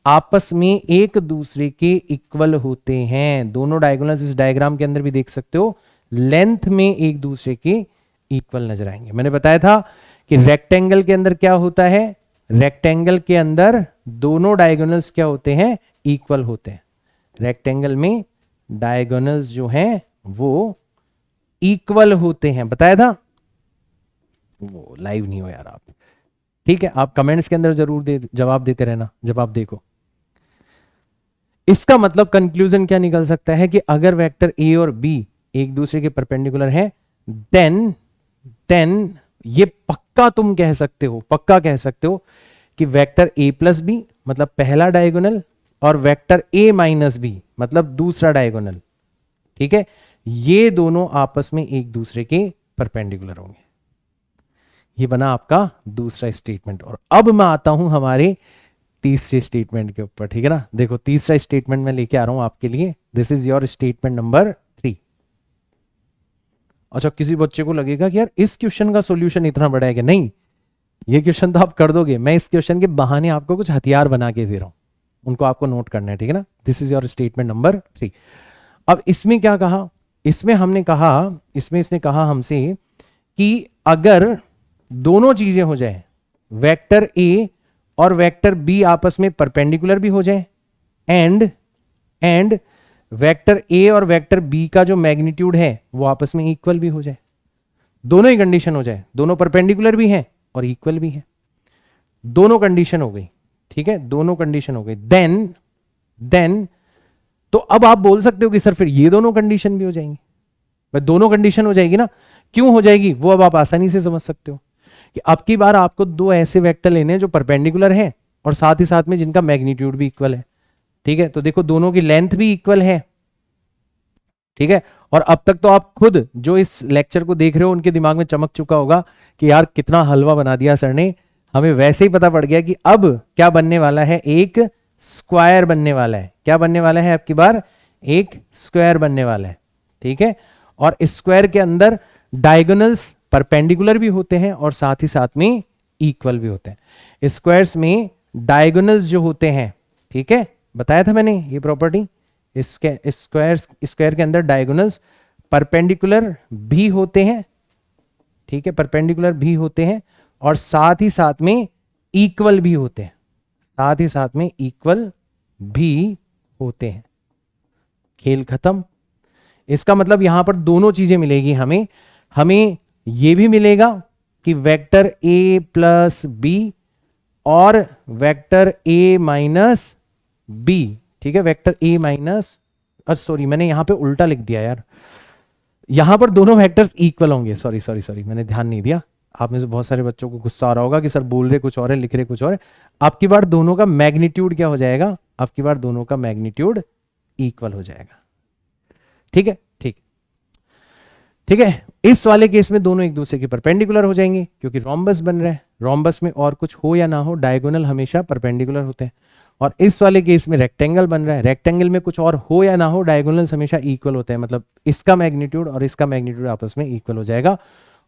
आपस में एक दूसरे के इक्वल होते हैं। दोनों डायगोनल्स इस डायग्राम के अंदर भी देख सकते हो, लेंथ में एक दूसरे के इक्वल नजर आएंगे। मैंने बताया था कि रेक्टेंगल के अंदर क्या होता है, रेक्टेंगल के अंदर दोनों डायगोनल्स क्या होते हैं, इक्वल होते हैं। रेक्टेंगल में डायगोनल्स जो हैं वो इक्वल होते हैं, बताया था। वो लाइव नहीं हो यार आप, ठीक है, आप कमेंट्स के अंदर जरूर जवाब देते रहना जब आप देखो। इसका मतलब कंक्लूजन क्या निकल सकता है कि अगर वेक्टर ए और बी एक दूसरे के परपेंडिकुलर है देन ये पक्का तुम कह सकते हो कि वेक्टर ए प्लस बी मतलब पहला डायगोनल और वेक्टर ए माइनस बी मतलब दूसरा डायगोनल, ठीक है, ये दोनों आपस में एक दूसरे के परपेंडिकुलर होंगे। ये बना आपका दूसरा स्टेटमेंट। और अब मैं आता हूं हमारे तीसरे स्टेटमेंट के ऊपर, ठीक है ना। देखो तीसरा स्टेटमेंट मैं लेके आ रहा हूं आपके लिए, this is your statement number 3। अच्छा, किसी बच्चे को लगेगा कि यार इस क्वेश्चन का सॉल्यूशन इतना बड़ा है कि नहीं, ये क्वेश्चन तो आप कर दोगे, मैं इस क्वेश्चन के बहाने आपको कुछ हथियार बना के दे रहा हूं, उनको आपको नोट करना है, ठीक है ना। This is your statement number 3। अब इसमें क्या कहा, इसमें हमने कहा, इसमें इसने कहा हमसे कि अगर दोनों चीजें हो जाए, वेक्टर ए और वेक्टर बी आपस में परपेंडिकुलर भी हो जाए, एंड वेक्टर ए और वेक्टर बी का जो मैग्नीट्यूड है वो आपस में इक्वल भी हो जाए, दोनों ही कंडीशन हो जाए, दोनों परपेंडिकुलर भी हैं और इक्वल भी है, दोनों कंडीशन हो गई, ठीक है, दोनों कंडीशन हो गई, देन तो अब आप बोल सकते हो कि सर फिर ये दोनों कंडीशन भी हो जाएंगी, भाई दोनों कंडीशन हो जाएगी ना, क्यों हो जाएगी वो अब आप आसानी से समझ सकते हो कि अब की बार आपको दो ऐसे वेक्टर लेने हैं जो परपेंडिकुलर हैं और साथ ही साथ में जिनका मैग्नीट्यूड भी इक्वल है, ठीक है। तो देखो दोनों की लेंथ भी इक्वल है, ठीक है। और अब तक तो आप खुद जो इस लेक्चर को देख रहे हो उनके दिमाग में चमक चुका होगा कि यार कितना हलवा बना दिया सर ने, हमें वैसे ही पता पड़ गया कि अब क्या बनने वाला है, एक स्क्वायर बनने वाला है। क्या बनने वाला है, अब की बार एक स्क्वायर बनने वाला है, ठीक है। और स्क्वायर के अंदर डायगोनल्स परपेंडिकुलर भी होते हैं और साथ ही साथ में इक्वल भी होते हैं। स्क्वायर्स में डायगोनल्स जो होते हैं, ठीक है, बताया था मैंने ये प्रॉपर्टी, इसके स्क्वायर के अंदर डायगोनल्स परपेंडिकुलर भी होते हैं, ठीक है, परपेंडिकुलर भी होते हैं और साथ ही साथ में इक्वल भी होते हैं, साथ ही साथ में इक्वल भी होते हैं। खेल खत्म। इसका मतलब यहां पर दोनों चीजें मिलेगी हमें, हमें यह भी मिलेगा कि वेक्टर ए प्लस बी और वेक्टर ए माइनस बी, ठीक है, वेक्टर ए माइनस, सॉरी मैंने यहां पे उल्टा लिख दिया यार, यहां पर दोनों वेक्टर्स इक्वल होंगे, सॉरी मैंने ध्यान नहीं दिया। आप में से बहुत सारे बच्चों को गुस्सा आ रहा होगा कि सर बोल रहे कुछ और है, लिख रहे कुछ और है। आपकी बार दोनों का मैग्नीट्यूड क्या हो जाएगा, आपकी बार दोनों का मैग्नीट्यूड इक्वल हो जाएगा, ठीक है, ठीक है। इस वाले केस में दोनों एक दूसरे के परपेंडिकुलर हो जाएंगे क्योंकि रोम्बस बन रहा है, रोम्बस में और कुछ हो या ना हो डायगोनल हमेशा परपेंडिकुलर होते हैं। और इस वाले केस में रेक्टेंगल बन रहा है, रेक्टेंगल में कुछ और हो या ना हो डायगोनल्स हमेशा इक्वल होते हैं, मतलब इसका मैग्नीट्यूड और इसका मैग्नीट्यूड आपस में इक्वल हो जाएगा।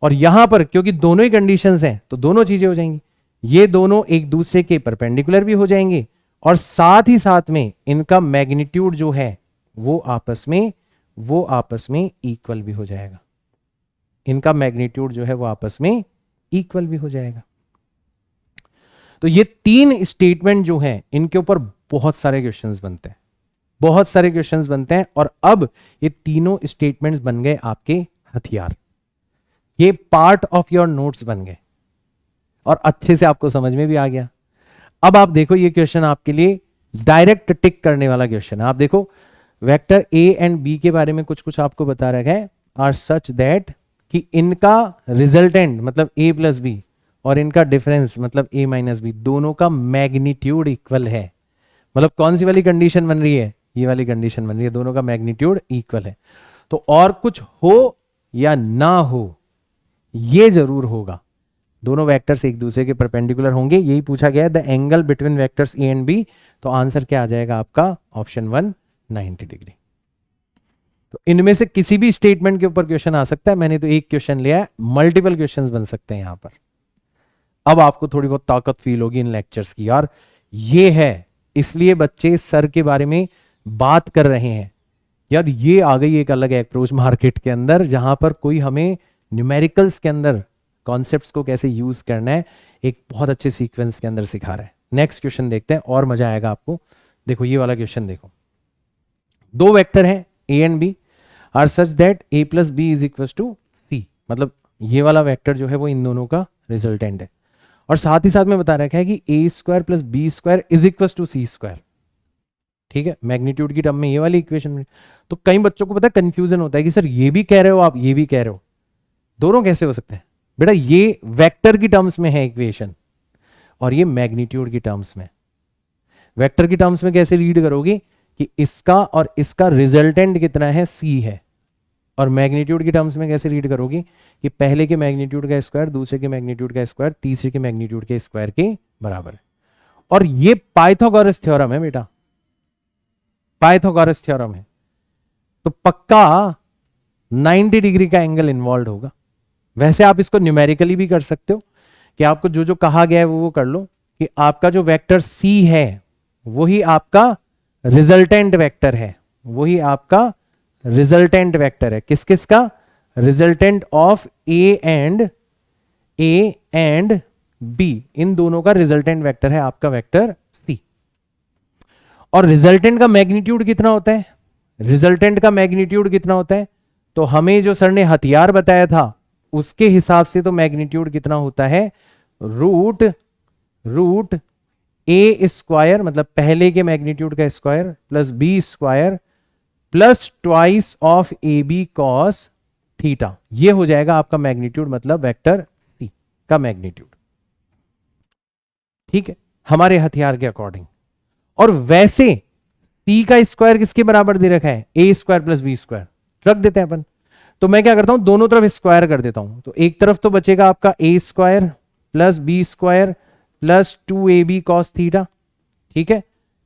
और यहां पर क्योंकि दोनों ही कंडीशंस हैं तो दोनों चीजें हो जाएंगी, ये दोनों एक दूसरे के परपेंडिकुलर भी हो जाएंगे और साथ ही साथ में इनका मैग्नीट्यूड जो है वो आपस में इक्वल भी हो जाएगा, इनका मैग्नीट्यूड जो है वो आपस में इक्वल भी हो जाएगा। तो ये तीन स्टेटमेंट जो हैं इनके ऊपर बहुत सारे क्वेश्चंस बनते हैं, बहुत सारे क्वेश्चंस बनते हैं। और अब ये तीनों स्टेटमेंट्स बन गए आपके हथियार, ये पार्ट ऑफ योर नोट्स बन गए और अच्छे से आपको समझ में भी आ गया। अब आप देखो ये क्वेश्चन आपके लिए डायरेक्ट टिक करने वाला क्वेश्चन है। आप देखो वेक्टर ए एंड बी के बारे में कुछ कुछ आपको बता रखा है, आर सच दैट कि इनका रिजल्टेंट मतलब ए प्लस बी और इनका डिफरेंस मतलब ए माइनस बी दोनों का मैग्नीट्यूड इक्वल है। मतलब कौन सी वाली कंडीशन बन रही है, ये वाली कंडीशन बन रही है, दोनों का मैग्नीट्यूड इक्वल है। तो और कुछ हो या ना हो ये जरूर होगा, दोनों वेक्टर्स एक दूसरे के परपेंडिकुलर होंगे, यही पूछा गया है the angle between vectors A and B. तो आंसर क्या आ जाएगा आपका, ऑप्शन 1 90 डिग्री। तो इनमें से किसी भी स्टेटमेंट के ऊपर क्वेश्चन आ सकता है, मैंने तो एक क्वेश्चन लिया है, मल्टीपल क्वेश्चंस बन सकते हैं यहां पर। अब आपको थोड़ी बहुत ताकत फील होगी इन लेक्चर्स की, यार ये है इसलिए बच्चे सर के बारे में बात कर रहे हैं। यार ये आ गई एक अलग अप्रोच मार्केट के अंदर जहां पर कोई हमें न्यूमेरिकल्स के अंदर कॉन्सेप्ट्स को कैसे यूज करना है एक बहुत अच्छे सीक्वेंस के अंदर सिखा रहा है। नेक्स्ट क्वेश्चन देखते हैं और मजा आएगा आपको। देखो ये वाला क्वेश्चन देखो, दो वेक्टर हैं A and B are such that A plus B is equal to C, मतलब ये वाला वेक्टर जो है वो इन दोनों का रिजल्टेंट है और साथ ही साथ में बता रखा है कि A square plus B square is equal to C square, ठीक है, मैग्नीट्यूड की टर्म में ये वाली इक्वेशन में। तो कई बच्चों को पता है कंफ्यूजन होता है कि सर ये भी कह रहे हो आप ये भी कह रहे हो, दोनों कैसे हो सकते हैं बेटा, ये वेक्टर की टर्म्स में है इक्वेशन और ये मैग्नीट्यूड की टर्म्स में। वेक्टर की टर्म्स में कैसे रीड करोगे कि इसका और इसका रिजल्टेंट कितना है सी है, और मैग्नीट्यूड की टर्म्स में कैसे रीड करोगे कि पहले के मैग्नीट्यूड का स्क्वायर दूसरे के मैग्नीट्यूड का स्क्वायर तीसरे के मैग्नीट्यूड के स्क्वायर के बराबर है। और ये पाइथागोरस थ्योरम है बेटा, पाइथागोरस थ्योरम है। तो पक्का 90 डिग्री का एंगल इन्वॉल्व होगा। वैसे आप इसको न्यूमेरिकली भी कर सकते हो कि आपको जो जो कहा गया है वो कर लो, कि आपका जो वेक्टर सी है वही आपका रिजल्टेंट वेक्टर है, वही आपका रिजल्टेंट वेक्टर है। किस किस का? Resultant of A and B, इन दोनों का रिजल्टेंट वेक्टर है आपका वेक्टर सी। और रिजल्टेंट का मैग्नीट्यूड कितना होता है? रिजल्टेंट का मैग्नीट्यूड कितना होता है? तो हमें जो सर ने हथियार बताया था उसके हिसाब से तो मैग्नीट्यूड कितना होता है? रूट ए स्क्वायर, मतलब पहले के मैग्नीट्यूड का square, plus B square plus twice of A B cos theta. ये हो जाएगा आपका मैग्नीट्यूड, मतलब वेक्टर सी का मैग्नीट्यूड। ठीक है, हमारे हथियार के अकॉर्डिंग। और वैसे सी का स्क्वायर किसके बराबर दे रखा है? ए स्क्वायर प्लस बी स्क्वायर रख देते हैं अपन। तो मैं क्या करता हूं, दोनों तरफ स्क्वायर कर देता हूं। तो एक तरफ तो बचेगा आपका A square plus B square plus 2ab cos theta. ठीक है,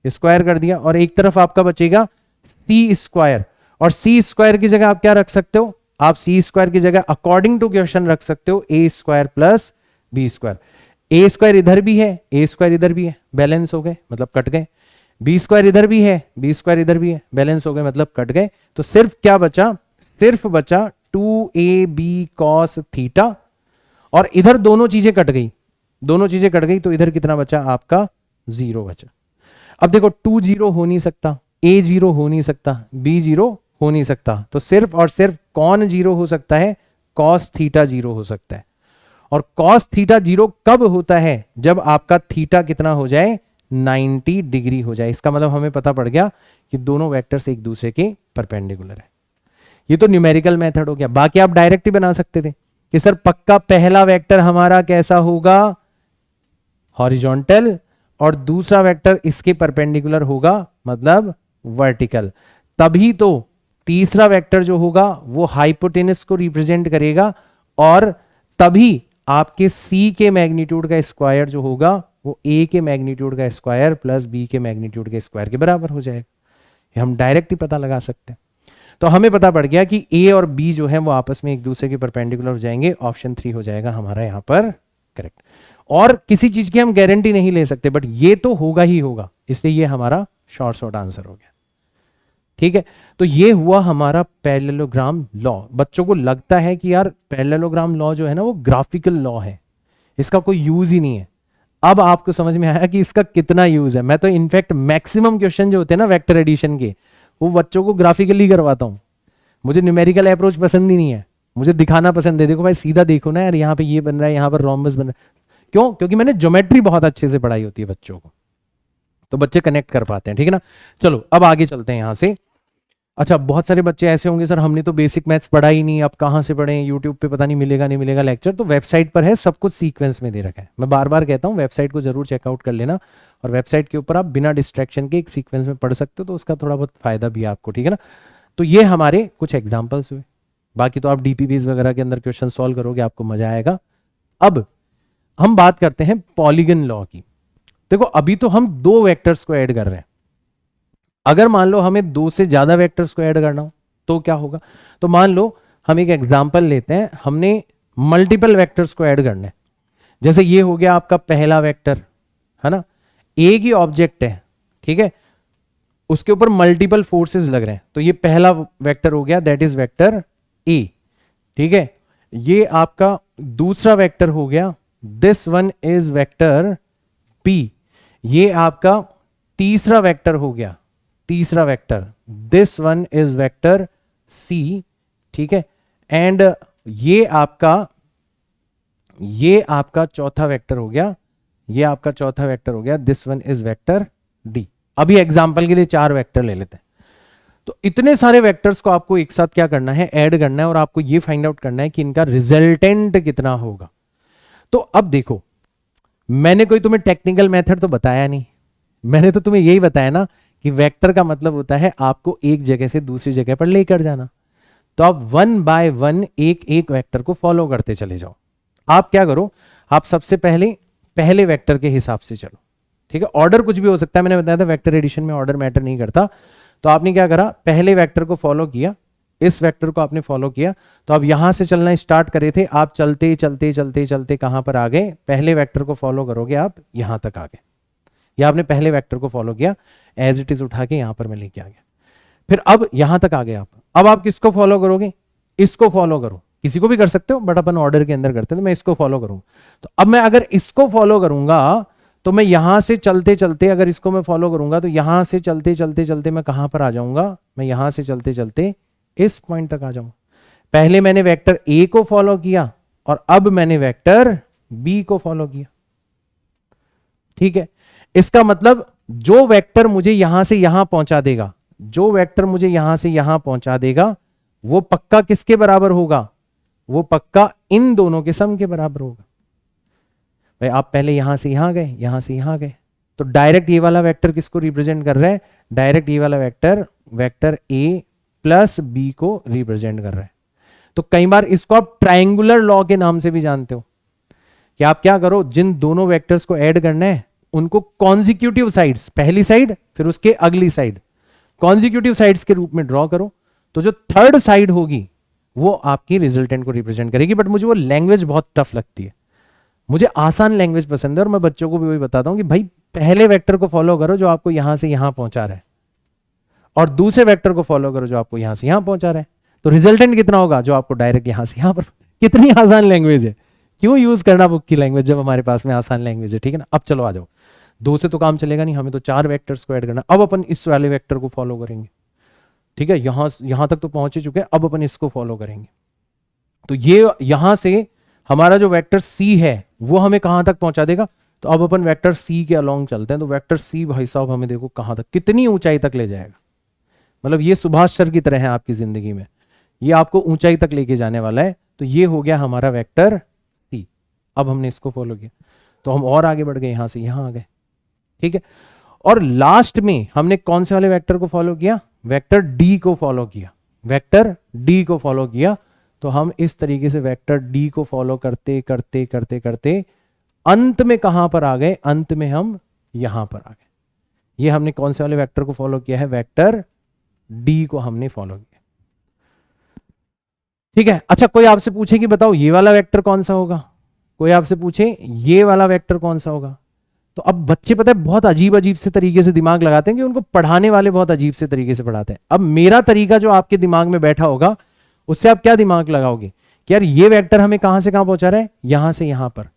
स्क्वायर कर दिया। और एक तरफ आपका बचेगा सी स्क्वायर, और सी स्क्वायर की जगह आप क्या रख सकते हो? आप सी स्क्वायर की जगह अकॉर्डिंग टू क्वेश्चन रख सकते हो ए स्क्वायर प्लस बी स्क्वायर। ए स्क्वायर इधर भी है, ए स्क्वायर इधर भी है, बैलेंस हो गए, मतलब कट गए। बी स्क्वायर इधर भी है, बी स्क्वायर इधर भी है, बैलेंस हो गए, मतलब कट गए। तो सिर्फ क्या बचा? सिर्फ बचा 2ab cos थीटा, और इधर दोनों चीजें कट गई, दोनों चीजें कट गई, तो इधर कितना बचा आपका? 0 बचा। अब देखो 2 0 हो नहीं सकता, a 0 हो नहीं सकता, b 0 हो नहीं सकता, तो सिर्फ और सिर्फ कौन 0 हो सकता है? cos थीटा 0 हो सकता है। और cos थीटा 0 कब होता है? जब आपका थीटा कितना हो जाए? 90 डिग्री हो जाए। इसका मतलब हमें पता पड़ गया कि दोनों वेक्टर्स एक दूसरे के परपेंडिकुलर है। ये तो न्यूमेरिकल मेथड हो गया। बाकी आप डायरेक्ट ही बना सकते थे कि सर पक्का पहला वेक्टर हमारा कैसा होगा? हॉरिजॉन्टल, और दूसरा वेक्टर इसके परपेंडिकुलर होगा, मतलब वर्टिकल। तभी तो तीसरा वेक्टर जो होगा वो हाइपोटेनस को रिप्रेजेंट करेगा, और तभी आपके सी के मैग्नीट्यूड का स्क्वायर जो होगा वो ए के मैग्नीट्यूड का स्क्वायर प्लस बी के मैग्नीट्यूड के स्क्वायर के बराबर हो जाएगा। ये हम डायरेक्ट ही पता लगा सकते हैं। तो हमें पता पड़ गया कि ए और बी जो है वो आपस में एक दूसरे के परपेंडिकुलर हो जाएंगे। ऑप्शन 3 हो जाएगा हमारा यहां पर करेक्ट। और किसी चीज की हम गारंटी नहीं ले सकते, बट ये तो होगा ही होगा, इसलिए ये हमारा शॉर्ट आंसर हो गया। ठीक है, तो ये हुआ हमारा पैरेललोग्राम लॉ। बच्चों को लगता है कि यार पैरेललोग्राम लॉ जो है ना वो ग्राफिकल लॉ है, इसका कोई यूज ही नहीं है। अब आपको समझ में आया कि इसका कितना यूज है। मैं तो इनफैक्ट मैक्सिमम क्वेश्चन जो होते हैं ना वेक्टर एडिशन के, वो बच्चों को ग्राफिकली करवाता हूं। मुझे न्यूमेरिकल अप्रोच पसंद ही नहीं है, मुझे दिखाना पसंद है। देखो भाई सीधा देखो ना यार, यहाँ पे ये बन रहा है, यहाँ पर रोम्बस बन रहा है। क्यों? क्योंकि मैंने ज्योमेट्री बहुत अच्छे से पढ़ाई होती है बच्चों को, तो बच्चे कनेक्ट कर पाते हैं। ठीक है ना, चलो अब आगे चलते हैं यहां से। अच्छा, बहुत सारे बच्चे ऐसे होंगे सर हमने तो बेसिक मैथ्स पढ़ा ही नहीं, अब कहाँ से पढ़ें? यूट्यूब पे पता नहीं मिलेगा नहीं मिलेगा लेक्चर। तो वेबसाइट पर है, सब कुछ सीक्वेंस में दे रखा है। मैं बार बार कहता हूँ वेबसाइट को जरूर चेकआउट कर लेना, और वेबसाइट के ऊपर आप बिना डिस्ट्रैक्शन के एक सीक्वेंस में पढ़ सकते हो, तो उसका थोड़ा बहुत फायदा भी है आपको। ठीक है ना, तो ये हमारे कुछ एग्जाम्पल्स हुए। बाकी तो आप डीपीवीज वगैरह के अंदर क्वेश्चन सॉल्व करोगे, आपको मजा आएगा। अब हम बात करते हैं पॉलीगन लॉ की। देखो अभी तो हम 2 वेक्टर्स को ऐड कर रहे हैं। अगर मान लो हमें 2 से ज्यादा वेक्टर्स को ऐड करना हो तो क्या होगा? तो मान लो हम एक एग्जांपल लेते हैं, हमने मल्टीपल वेक्टर्स को ऐड करना है। जैसे ये हो गया आपका पहला वेक्टर, है ना, ए की ऑब्जेक्ट है, ठीक है, उसके ऊपर मल्टीपल फोर्सेस लग रहे हैं, तो ये पहला वेक्टर हो गया, दैट इज वेक्टर ए। ठीक है, ये आपका दूसरा वेक्टर हो गया, this one is vector P. ये आपका तीसरा वेक्टर हो गया, तीसरा vector, this one is vector C. ठीक है, एंड ये आपका चौथा वेक्टर हो गया, ये आपका चौथा वेक्टर हो गया, this one is vector D. अभी एग्जांपल के लिए 4 वेक्टर ले लेते हैं। तो इतने सारे वेक्टर्स को आपको एक साथ क्या करना है? ऐड करना है, और आपको ये फाइंड आउट करना है कि इनका रिजल्टेंट कितना होगा। तो अब देखो, मैंने कोई तुम्हें टेक्निकल मेथड तो बताया नहीं, मैंने तो तुम्हें यही बताया ना कि वेक्टर का मतलब होता है आपको एक जगह से दूसरी जगह पर लेकर जाना। तो आप 1 बाय 1 एक एक वेक्टर को फॉलो करते चले जाओ। आप क्या करो, आप सबसे पहले वेक्टर के हिसाब से चलो। ठीक है, ऑर्डर कुछ भी हो सकता है, मैंने बताया था वेक्टर एडिशन में ऑर्डर मैटर नहीं करता। तो आपने क्या करा, पहले वेक्टर को फॉलो किया, इस वेक्टर को आपने फॉलो किया, तो अब यहां से चलना स्टार्ट करे थे, आप चलते चलते चलते चलते कहां पर आ गए, पहले वेक्टर को फॉलो करोगे आप यहां तक आ गए, या आपने पहले वेक्टर को फॉलो किया, एज इट इज उठा के यहां पर मैं लेके आ गया, फिर अब यहां तक आ गए आप। अब आप किसको फॉलो करोगे, इसको फॉलो करो, किसी को भी कर सकते हो बट अपन ऑर्डर के अंदर करते हैं, तो मैं इसको फॉलो करूंगा। तो अब मैं अगर इसको फॉलो करूंगा तो मैं यहां से चलते चलते, अगर इसको मैं फॉलो करूंगा तो यहां से चलते चलते चलते मैं कहां पर आ जाऊंगा, मैं यहां से चलते चलते इस पॉइंट तक आ जाऊंगा। पहले मैंने वेक्टर ए को फॉलो किया और अब मैंने वेक्टर बी को फॉलो किया। ठीक है, इसका मतलब जो वेक्टर मुझे यहां से यहां पहुंचा देगा, जो वेक्टर मुझे यहां से यहां पहुंचा देगा, वो पक्का किसके बराबर होगा, वो पक्का इन दोनों के सम के बराबर होगा। भाई आप पहले यहां से यहां गए, यहां से यहां गए, तो डायरेक्ट ये वाला वेक्टर किसको रिप्रेजेंट कर रहा है, डायरेक्ट ये वाला vector vector A plus B को रिप्रेजेंट कर रहा है। तो कई बार इसको आप ट्रायंगुलर लॉ के नाम से भी जानते हो, कि आप क्या करो, जिन दोनों वेक्टर्स को ऐड करना है उनको कॉन्जिक्यूटिव साइड्स, पहली साइड फिर उसके अगली साइड, कॉन्जिक्यूटिव साइड्स के रूप में ड्रॉ करो, तो जो थर्ड साइड होगी वो आपकी रिजल्टेंट को रिप्रेजेंट करेगी। बट मुझे वो लैंग्वेज बहुत टफ लगती है, मुझे आसान लैंग्वेज पसंद है, और मैं बच्चों को भी वही बताता हूं कि भाई पहले वेक्टर को फॉलो करो जो आपको यहां से यहां पहुंचा रहा है, और दूसरे वेक्टर को फॉलो करो जो आपको यहां से यहां पहुंचा रहा है, तो रिजल्टेंट कितना होगा, जो आपको डायरेक्ट यहां से यहां पर। कितनी आसान लैंग्वेज है, क्यों यूज करना बुक की लैंग्वेज जब हमारे पास में आसान लैंग्वेज है। ठीक है ना, अब चलो आ जाओ, दो से तो काम चलेगा नहीं, हमें तो चार वेक्टर्स को ऐड करना। अब अपन इस वाले वेक्टर को फॉलो करेंगे, ठीक है, यहां तक तो पहुंच चुके हैं, अब अपन इसको फॉलो करेंगे। तो ये यहां से हमारा जो वेक्टर सी है वो हमें कहां तक पहुंचा देगा, तो अब अपन वेक्टर सी के अलोंग चलते हैं। तो वेक्टर सी भाई साहब हमें देखो कहां तक, कितनी ऊंचाई तक ले जाएगा, मतलब ये सुभाष सर की तरह है आपकी जिंदगी में, ये आपको ऊंचाई तक लेके जाने वाला है। तो ये हो गया हमारा वेक्टर सी। अब हमने इसको फॉलो किया तो हम और आगे बढ़ गए, यहां से यहां आ गए। ठीक है, और लास्ट में हमने कौन से वाले वेक्टर को फॉलो किया, वेक्टर डी को फॉलो किया, वेक्टर डी को फॉलो किया। तो हम इस तरीके से वेक्टर डी को फॉलो करते करते करते करते अंत में कहां पर आ गए, अंत में हम यहां पर आ गए। ये हमने कौन से वाले वेक्टर को फॉलो किया है, वेक्टर डी को हमने फॉलो किया। ठीक है, अच्छा कोई आपसे पूछे कि बताओ ये वाला वेक्टर कौन सा होगा, कोई आपसे पूछे ये वाला वेक्टर कौन सा होगा, तो अब बच्चे पता है बहुत अजीब अजीब से तरीके से दिमाग लगाते हैं, कि उनको पढ़ाने वाले बहुत अजीब से तरीके से पढ़ाते हैं। अब मेरा तरीका जो आपके दिमाग में बैठा होगा, उससे आप क्या दिमाग लगाओगे कि यार ये वेक्टर हमें कहां से कहां पहुंचा रहा है, यहां से यहां पर,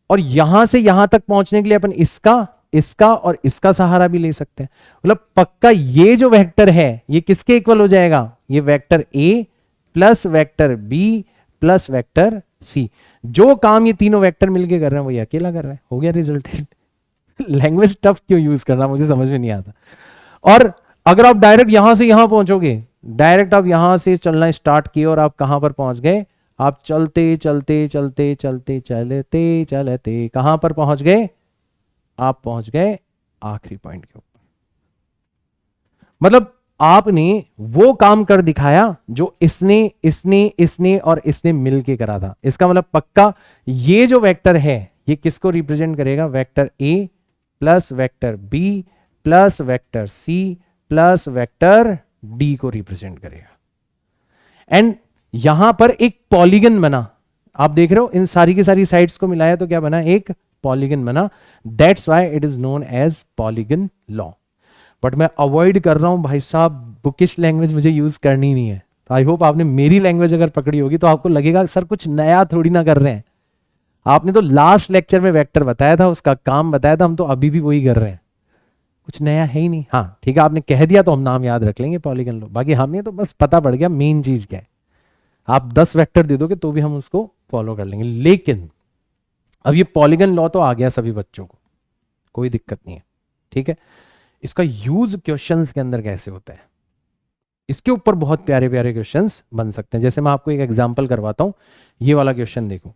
और यहां से यहां तक पहुंचने के लिए अपन इसका, इसका और इसका सहारा भी ले सकते हैं। मतलब पक्का ये जो वेक्टर है ये किसके इक्वल हो जाएगा, ये vector A plus vector B plus vector C. जो काम ये तीनों वेक्टर मिलके कर रहे हैं वो ये अकेला कर रहा है, हो गया रिजल्टेंट। लैंग्वेज टफ क्यों यूज करना, मुझे समझ में नहीं आता। और अगर आप डायरेक्ट यहां से यहां पहुंचोगे, डायरेक्ट आप यहां से चलना स्टार्ट किए और आप कहां पर पहुंच गए, आप चलते चलते चलते चलते चलते चलते कहां पर पहुंच गए, आप पहुंच गए आखिरी पॉइंट के ऊपर। मतलब आपने वो काम कर दिखाया जो इसने इसने इसने और इसने मिलके करा था। इसका मतलब पक्का ये जो वेक्टर है ये किसको रिप्रेजेंट करेगा, vector A plus vector B plus vector C plus vector D को रिप्रेजेंट करेगा। एंड यहां पर एक पॉलीगन बना, आप देख रहे हो इन सारी की सारी साइड्स को मिलाया तो क्या बना, एक पॉलीगन बना। That's why it is known as polygon law. But मैं अवॉइड कर रहा हूं भाई साहब, बुकिश लैंग्वेज मुझे यूज करनी नहीं है। तो आई होप आपने मेरी लैंग्वेज अगर पकड़ी होगी तो आपको लगेगा सर कुछ नया थोड़ी ना कर रहे हैं, आपने तो लास्ट लेक्चर में वेक्टर बताया था, उसका काम बताया था, हम तो अभी भी वही कर रहे हैं, कुछ नया है ही नहीं। हाँ ठीक है, आपने कह दिया तो हम नाम याद रख लेंगे पॉलीगन लॉ, बाकी हमें तो बस पता पड़ गया मेन चीज क्या है। आप 10 वेक्टर दे दोगे तो भी हम उसको फॉलो कर लेंगे। लेकिन अब ये पॉलीगन लॉ तो आ गया सभी बच्चों को, कोई दिक्कत नहीं है। ठीक है, इसका यूज क्वेश्चंस के अंदर कैसे होता है, इसके ऊपर बहुत प्यारे प्यारे क्वेश्चंस बन सकते हैं। जैसे मैं आपको एक एग्जांपल करवाता हूं, ये वाला क्वेश्चन देखो,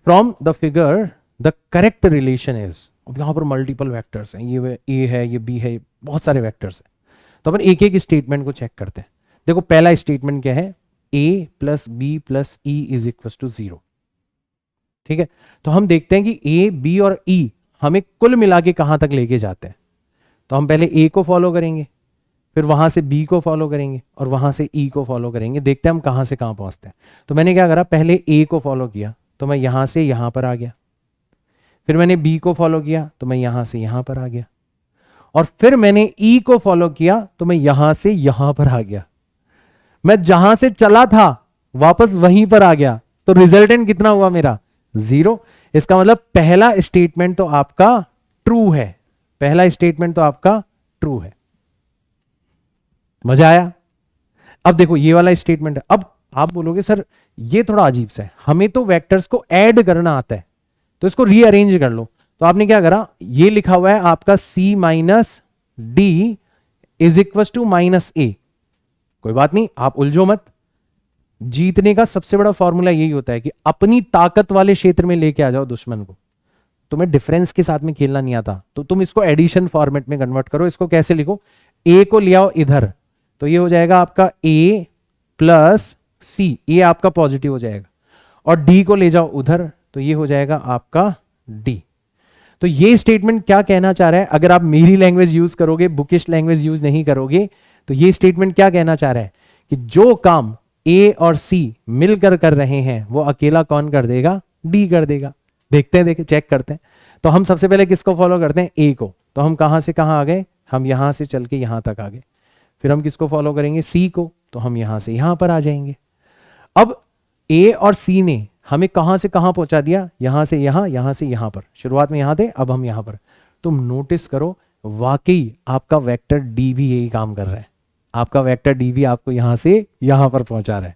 from the figure the correct relation is. अब यहां पर मल्टीपल वेक्टर्स हैं, ये ए है, ये बी है, बहुत सारे वेक्टर्स हैं। तो अपन एक एक स्टेटमेंट को चेक करते हैं। देखो पहला स्टेटमेंट क्या है, A plus B plus E is equal to 0। ठीक है, तो हम देखते हैं कि ए बी और ई हमें कुल मिला के कहां तक लेके जाते हैं। तो हम पहले ए को फॉलो करेंगे, फिर वहां से बी को फॉलो करेंगे और वहां से ई को फॉलो करेंगे, देखते हैं हम कहां से कहां पहुंचते हैं। तो मैंने क्या करा, पहले ए को फॉलो किया तो मैं यहां से यहां पर आ गया, फिर मैंने बी को फॉलो किया तो मैं यहां से यहां पर आ गया, और फिर मैंने ई को फॉलो किया तो मैं यहां से यहां पर आ गया। मैं जहां से चला था वापस वहीं पर आ गया, तो रिजल्टेंट कितना हुआ मेरा, 0। इसका मतलब पहला स्टेटमेंट तो आपका ट्रू है, पहला स्टेटमेंट तो आपका ट्रू है। मजा आया? अब देखो ये वाला स्टेटमेंट है। अब आप बोलोगे सर ये थोड़ा अजीब सा है, हमें तो वेक्टर्स को ऐड करना आता है, तो इसको रीअरेंज कर लो। तो आपने क्या करा, ये लिखा हुआ है आपका c minus D is equal to minus A. कोई बात नहीं, आप उलझो मत। जीतने का सबसे बड़ा फॉर्मूला यही होता है कि अपनी ताकत वाले क्षेत्र में लेके आ जाओ दुश्मन को। तुम्हें डिफरेंस के साथ में खेलना नहीं आता तो तुम इसको एडिशन फॉर्मेट में कन्वर्ट करो। इसको कैसे लिखो, a को ले आओ इधर तो ये हो जाएगा आपका a प्लस सी, ये आपका पॉजिटिव हो जाएगा, और d को ले जाओ उधर तो ये हो जाएगा आपका d। तो ये स्टेटमेंट क्या कहना चाह रहा है, अगर आप मेरी लैंग्वेज यूज करोगे, बुकिश लैंग्वेज यूज नहीं करोगे, तो ये स्टेटमेंट क्या कहना चाह रहा है कि जो काम ए और सी मिलकर कर रहे हैं वो अकेला कौन कर देगा, डी कर देगा। देखते हैं, चेक करते हैं। तो हम सबसे पहले किसको फॉलो करते हैं, ए को। तो हम कहां से कहां आ गए, हम यहां से चल के यहां तक आ गए। फिर हम किसको फॉलो करेंगे, सी को, तो हम यहां से यहां पर आ जाएंगे। अब ए और सी ने हमें कहां से कहां पहुंचा दिया, यहां से यहां से यहां पर। शुरुआत में यहां थे, अब हम यहां पर। तुम नोटिस करो वाकई आपका वेक्टर डी भी यही काम कर रहा है, आपका वेक्टर डी भी आपको यहां से यहां पर पहुंचा रहा है।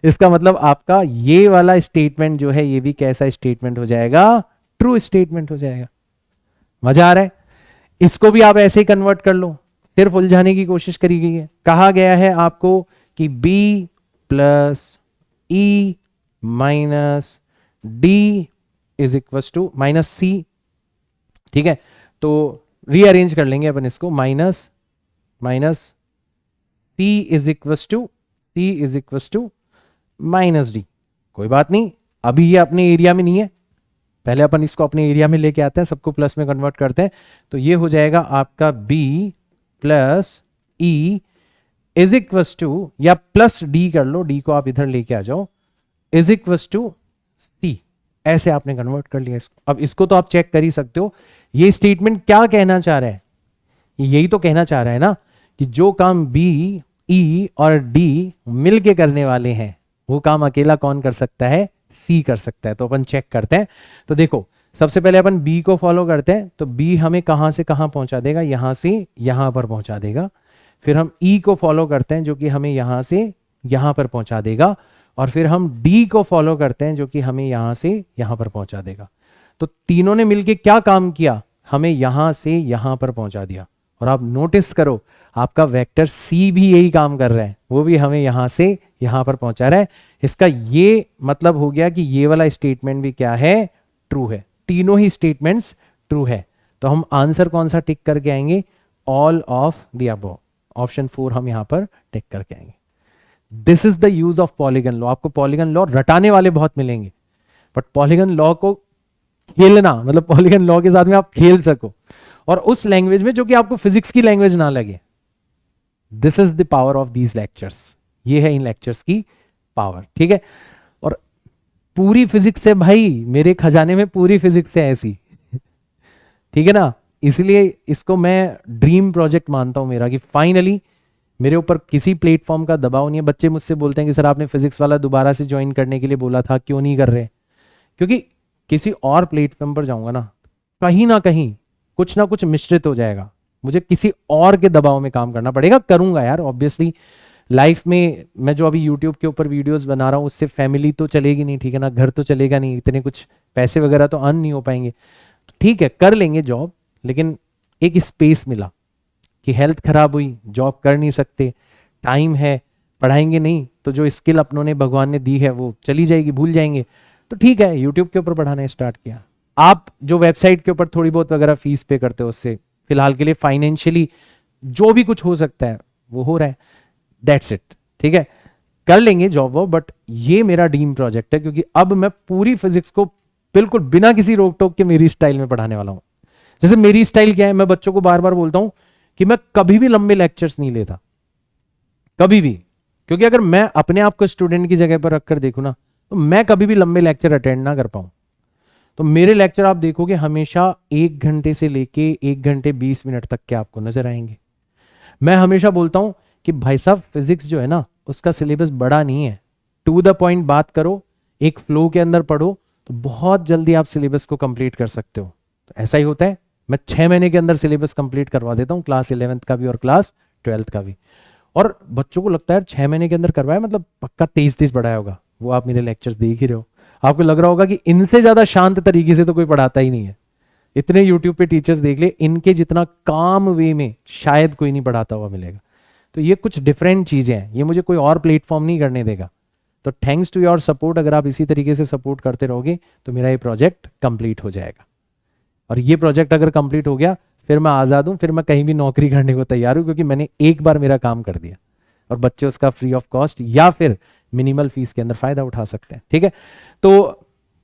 इसका मतलब आपका ये वाला स्टेटमेंट जो है ये भी कैसा स्टेटमेंट हो जाएगा, ट्रू स्टेटमेंट हो जाएगा। मजा आ रहा है? इसको भी आप ऐसे ही कन्वर्ट कर लो, सिर्फ उलझाने की कोशिश करी गई है। कहा गया है आपको कि b plus E minus D is equal to minus C. ठीक है, तो रीअरेंज कर लेंगे अपन इसको, minus minus C is equal to minus D. कोई बात नहीं, अभी ये अपने एरिया में नहीं है, पहले अपन इसको अपने एरिया में लेके आते हैं, सबको प्लस में कन्वर्ट करते हैं। तो ये हो जाएगा आपका b plus E is equal to, या प्लस डी कर लो, डी को आप इधर लेके आ जाओ, इज इक्वल टू सी। ऐसे आपने कन्वर्ट कर लिया इसको। अब इसको तो आप चेक कर ही सकते हो, ये स्टेटमेंट क्या कहना चाह रहा है, यही तो कहना चाह रहा है ना कि जो काम बी, ई और डी मिलके करने वाले हैं वो काम अकेला कौन कर सकता है, सी कर सकता है। तो अपन चेक करते हैं। तो देखो सबसे पहले अपन बी को फॉलो करते हैं, तो बी हमें कहां से कहां पहुंचा देगा, यहां से यहां पर पहुंचा देगा। फिर हम ई को फॉलो करते हैं जो कि हमें यहां से यहां पर पहुंचा देगा, और फिर हम डी को फॉलो करते हैं जो कि हमें यहां से यहां पर पहुंचा देगा। तो तीनों ने मिलके क्या काम किया, हमें यहां से यहां पर पहुंचा दिया। और आप नोटिस करो आपका वेक्टर सी भी यही काम कर रहा है, वो भी हमें यहां से यहां पर पहुंचा रहा है। इसका ये मतलब हो गया कि ये वाला स्टेटमेंट भी क्या है, ट्रू है। तीनों ही स्टेटमेंट्स ट्रू है। तो हम आंसर कौन सा टिक करके आएंगे, all of the above, option 4 हम यहां पर टिक करके आएंगे। This is the use of polygon law. आपको पॉलीगन लॉ रटाने वाले बहुत मिलेंगे, बट पॉलीगन लॉ को खेलना, मतलब पॉलीगन लॉ के साथ में आप खेल सको, और उस लैंग्वेज में जो कि आपको फिजिक्स की लैंग्वेज ना लगे। This is the power of these lectures, ये है इन लेक्चर्स की पावर। ठीक है, और पूरी फिजिक्स है भाई, मेरे खजाने में पूरी फिजिक्स है ऐसी। ठीक है ना, इसलिए इसको मैं ड्रीम प्रोजेक्ट मानता हूं मेरा, कि फाइनली मेरे ऊपर किसी प्लेटफॉर्म का दबाव नहीं है। बच्चे मुझसे बोलते हैं कि सर आपने फिजिक्स वाला दोबारा से ज्वाइन करने के लिए बोला था, क्यों नहीं कर रहे? क्योंकि किसी और प्लेटफॉर्म पर जाऊंगा ना कहीं कुछ ना कुछ मिश्रित हो जाएगा, मुझे किसी और के दबाव में काम करना पड़ेगा। करूंगा यार ऑब्वियसली, लाइफ में मैं जो अभी यूट्यूब के ऊपर वीडियोस बना रहा हूँ उससे फैमिली तो चलेगी नहीं, ठीक है ना, घर तो चलेगा नहीं, इतने कुछ पैसे वगैरह तो अर्न नहीं हो पाएंगे। तो ठीक है कर लेंगे जॉब, लेकिन एक स्पेस मिला कि हेल्थ खराब हुई, जॉब कर नहीं सकते, टाइम है, पढ़ाएंगे नहीं तो जो स्किल अपनों ने भगवान ने दी है वो चली जाएगी, भूल जाएंगे। तो ठीक है यूट्यूब के ऊपर पढ़ाना स्टार्ट किया। आप जो वेबसाइट के ऊपर थोड़ी बहुत वगैरह फीस पे करते हो उससे फिलहाल के लिए फाइनेंशियली जो भी कुछ हो सकता है वो हो रहा है, दैट्स इट। ठीक है, कर लेंगे जॉब वो, बट ये मेरा ड्रीम प्रोजेक्ट है, क्योंकि अब मैं पूरी फिजिक्स को बिल्कुल बिना किसी रोक टोक के मेरी स्टाइल में पढ़ाने वाला हूं। जैसे मेरी स्टाइल क्या है, मैं बच्चों को बार बार बोलता हूं कि मैं कभी भी लंबे लेक्चर्स नहीं लेता, कभी भी। क्योंकि अगर मैं अपने आप को स्टूडेंट की जगह पर रखकर देखूं ना, तो मैं कभी भी लंबे लेक्चर अटेंड ना कर पाऊं। तो मेरे लेक्चर आप देखोगे हमेशा 1 घंटे से लेके 1 घंटे 20 मिनट तक के आपको नजर आएंगे। मैं हमेशा बोलता हूं कि भाई साहब फिजिक्स जो है ना, उसका सिलेबस बड़ा नहीं है, टू द पॉइंट बात करो, एक फ्लो के अंदर पढ़ो, तो बहुत जल्दी आप सिलेबस को कंप्लीट कर सकते हो। तो ऐसा ही होता है, मैं 6 महीने के अंदर सिलेबस कंप्लीट करवा देता हूँ, क्लास 11th का भी और क्लास 12th का भी। और बच्चों को लगता है 6 महीने के अंदर करवाया मतलब पक्का 23 पढ़ाया होगा। वो आप मेरे लेक्चर्स देख ही रहे हो, आपको लग रहा होगा कि इनसे ज्यादा शांत तरीके से तो कोई पढ़ाता ही नहीं है। इतने यूट्यूब पे टीचर्स देख ले, इनके जितना काम वे में शायद कोई नहीं पढ़ाता हुआ मिलेगा। तो ये कुछ डिफरेंट चीजें हैं, ये मुझे कोई और प्लेटफॉर्म नहीं करने देगा। तो थैंक्स टू योर सपोर्ट, अगर आप इसी तरीके से सपोर्ट करते रहोगे तो मेरा ये प्रोजेक्ट कंप्लीट हो जाएगा। और ये प्रोजेक्ट अगर कंप्लीट हो गया, फिर मैं आज़ाद हूँ, फिर मैं कहीं भी नौकरी करने को तैयार हूँ, क्योंकि मैंने एक बार मेरा काम कर दिया और बच्चे उसका फ्री ऑफ कॉस्ट या फिर मिनिमल फीस के अंदर फायदा उठा सकते हैं। ठीक है, तो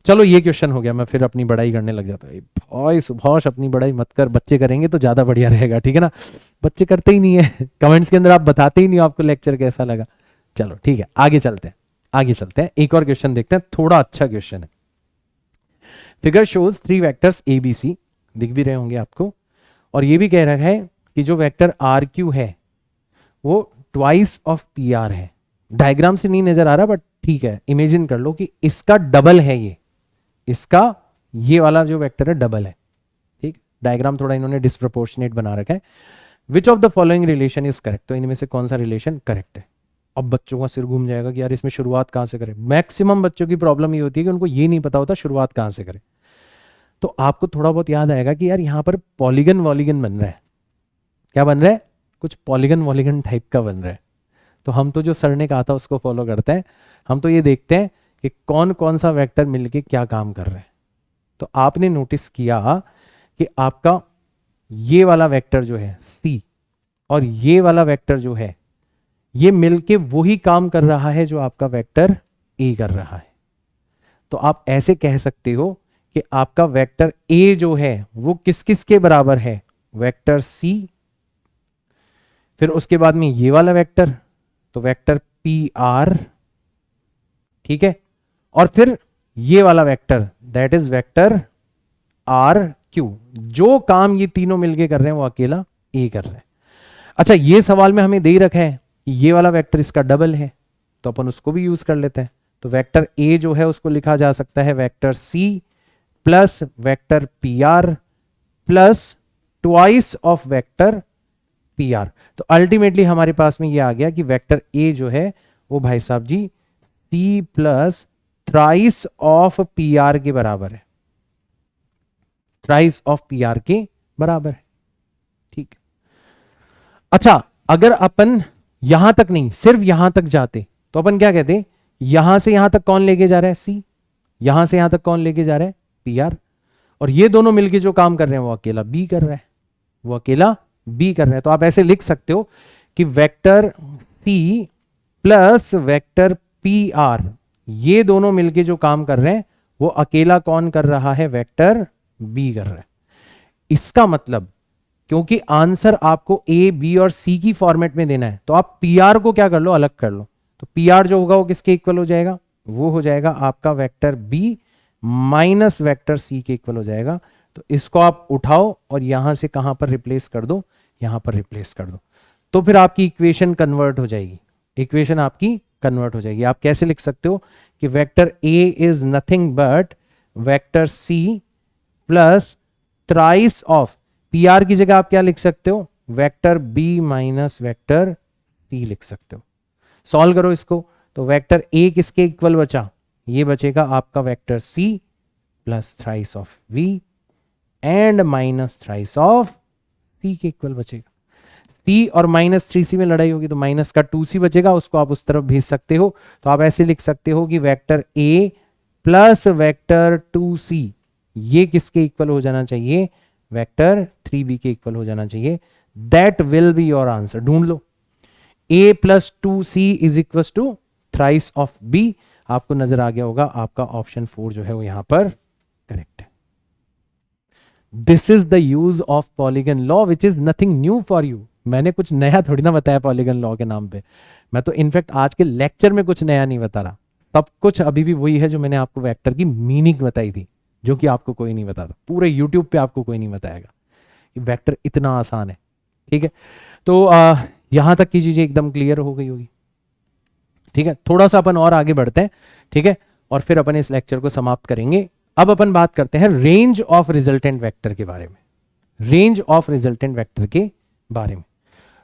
चलो ये क्वेश्चन हो गया, मैं फिर अपनी बड़ाई करने लग जाता हूँ। भाई सुभाष अपनी बड़ाई मत कर, बच्चे करेंगे तो ज़्यादा बढ़िया रहेगा, ठीक है ना। बच्चे करते ही नहीं है, कमेंट्स के अंदर आप बताते ही नहीं हो आपको लेक्चर कैसा लगा। चलो ठीक है, आगे चलते हैं, आगे चलते हैं, एक और क्वेश्चन देखते हैं, थोड़ा अच्छा क्वेश्चन है। Figure shows 3 vectors A B C, दिख भी रहे होंगे आपको, और ये भी कह रहा है कि जो वेक्टर आर क्यू है वो ट्वाइस ऑफ पी आर है। डायग्राम से नहीं नजर आ रहा, बट ठीक है, इमेजिन कर लो कि इसका डबल है ये, इसका ये वाला जो वेक्टर है डबल है। ठीक, डायग्राम थोड़ा इन्होंने डिस्प्रपोर्शनेट बना रखा है। Which of the following relation is correct, तो इनमें से कौन सा रिलेशन करेक्ट है। अब बच्चों का सिर घूम जाएगा कि यार इसमें शुरुआत कहां से करें। मैक्सिमम बच्चों की प्रॉब्लम ये होती है कि उनको ये नहीं पता होता शुरुआत कहां से करें। तो आपको थोड़ा बहुत याद आएगा कि यार यहां पर पॉलीगन वॉलीगन बन रहा है। क्या बन रहा है, कुछ पॉलीगन वॉलीगन टाइप का बन रहा है। तो हम तो जो सर ने कहा था उसको फॉलो करते हैं, हम तो ये देखते हैं कि कौन कौन सा वेक्टर मिलके क्या काम कर रहा है। तो आपने नोटिस किया कि आपका ये वाला वेक्टर जो है सी और ये वाला वेक्टर जो है ये मिलके वही काम कर रहा है जो आपका वेक्टर ए कर रहा है। तो आप ऐसे कह सकते हो कि आपका वेक्टर ए जो है वो किस किस के बराबर है, वेक्टर सी, फिर उसके बाद में ये वाला वेक्टर, तो वेक्टर पी आर, ठीक है, और फिर ये वाला vector that is vector R Q. जो काम ये तीनों मिलके कर रहे हैं वो अकेला ए कर रहा है। अच्छा, ये सवाल में हमें दे ही रखा है कि ये वाला वेक्टर इसका डबल है, तो अपन उसको भी यूज कर लेते हैं। तो वेक्टर ए जो है उसको लिखा जा सकता है vector C plus vector P R plus twice of vector P R. तो अल्टीमेटली हमारे पास में ये आ गया कि वेक्टर ए जो है वो भाई साहब ji C plus thrice of P R के बराबर है, थ्राइस ऑफ पी आर के बराबर है। ठीक, अच्छा अगर अपन यहां तक नहीं सिर्फ यहां तक जाते तो अपन क्या कहते, यहां से यहां तक कौन लेके जा रहा है सी, यहां से यहां तक कौन लेके जा रहा है पी आर, और ये दोनों मिलके जो काम कर रहे हैं वो अकेला बी कर रहा है, वो अकेला बी कर रहा है। तो आप ऐसे लिख सकते हो कि vector C plus vector P R ये दोनों मिलके जो काम कर रहे हैं वो अकेला कौन कर रहा है, वेक्टर बी कर रहा है। इसका मतलब क्योंकि आंसर आपको ए बी और सी की फॉर्मेट में देना है तो आप पी आर को क्या कर लो, अलग कर लो। तो पी आर जो होगा वो किसके इक्वल हो जाएगा, वो हो जाएगा आपका vector B minus vector C के इक्वल हो जाएगा। तो इसको आप उठाओ और यहां से कहां पर रिप्लेस कर दो, यहां पर रिप्लेस कर दो, तो फिर आपकी इक्वेशन कन्वर्ट हो जाएगी, इक्वेशन आपकी कन्वर्ट हो जाएगी। आप कैसे लिख सकते हो कि vector A is nothing but vector C plus thrice of P R की जगह आप क्या लिख सकते हो, vector B minus vector C लिख सकते हो। सॉल्व करो इसको, तो वेक्टर ए किसके इक्वल बचा, ये बचेगा आपका vector C plus thrice of V and minus thrice of C के इक्वल बचेगा। सी और माइनस 3c में लड़ाई होगी तो माइनस का 2c बचेगा, उसको आप उस तरफ भेज सकते हो। तो आप ऐसे लिख सकते हो कि vector A plus vector 2c ये किसके इक्वल हो जाना चाहिए, वेक्टर 3b के इक्वल हो जाना चाहिए। That will be your answer. ढूंढ लो, a plus 2c is equal to thrice of b। आपको नजर आ गया होगा आपका ऑप्शन 4 जो है वो यहां पर करेक्ट है। This is the use of polygon law which is nothing new for you. मैंने कुछ नया थोड़ी ना बताया पॉलीगन लॉ के नाम पे। मैं तो इनफैक्ट आज के लेक्चर में कुछ नया नहीं बता रहा, सब कुछ अभी भी वही है जो मैंने आपको वेक्टर की मीनिंग बताई थी, जो कि आपको कोई नहीं बताता, पूरे यूट्यूब पे आपको कोई नहीं बताएगा कि वेक्टर इतना आसान है। ठीक है, तो यहां तक की चीजें एकदम क्लियर हो गई होगी। ठीक है, थोड़ा सा अपन और आगे बढ़ते हैं। ठीक है, और फिर अपन इस लेक्चर को समाप्त करेंगे। अब अपन बात करते हैं रेंज ऑफ रिजल्टेंट वेक्टर के बारे में। रेंज ऑफ रिजल्टेंट वेक्टर के बारे में,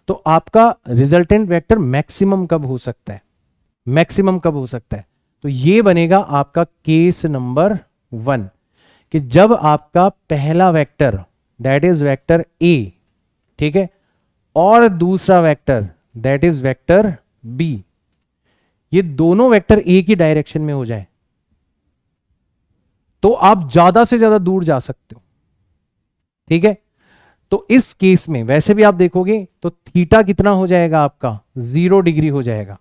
तो आपका रिजल्टेंट वेक्टर मैक्सिमम कब हो सकता है? मैक्सिमम कब हो सकता है? तो ये बनेगा आपका केस नंबर 1 कि जब आपका पहला vector that is vector A, ठीक है, और दूसरा vector that is vector B, ये दोनों वेक्टर ए की डायरेक्शन में हो जाए तो आप ज्यादा से ज्यादा दूर जा सकते हो। ठीक है, तो इस केस में वैसे भी आप देखोगे तो थीटा कितना हो जाएगा आपका? 0 डिग्री हो जाएगा।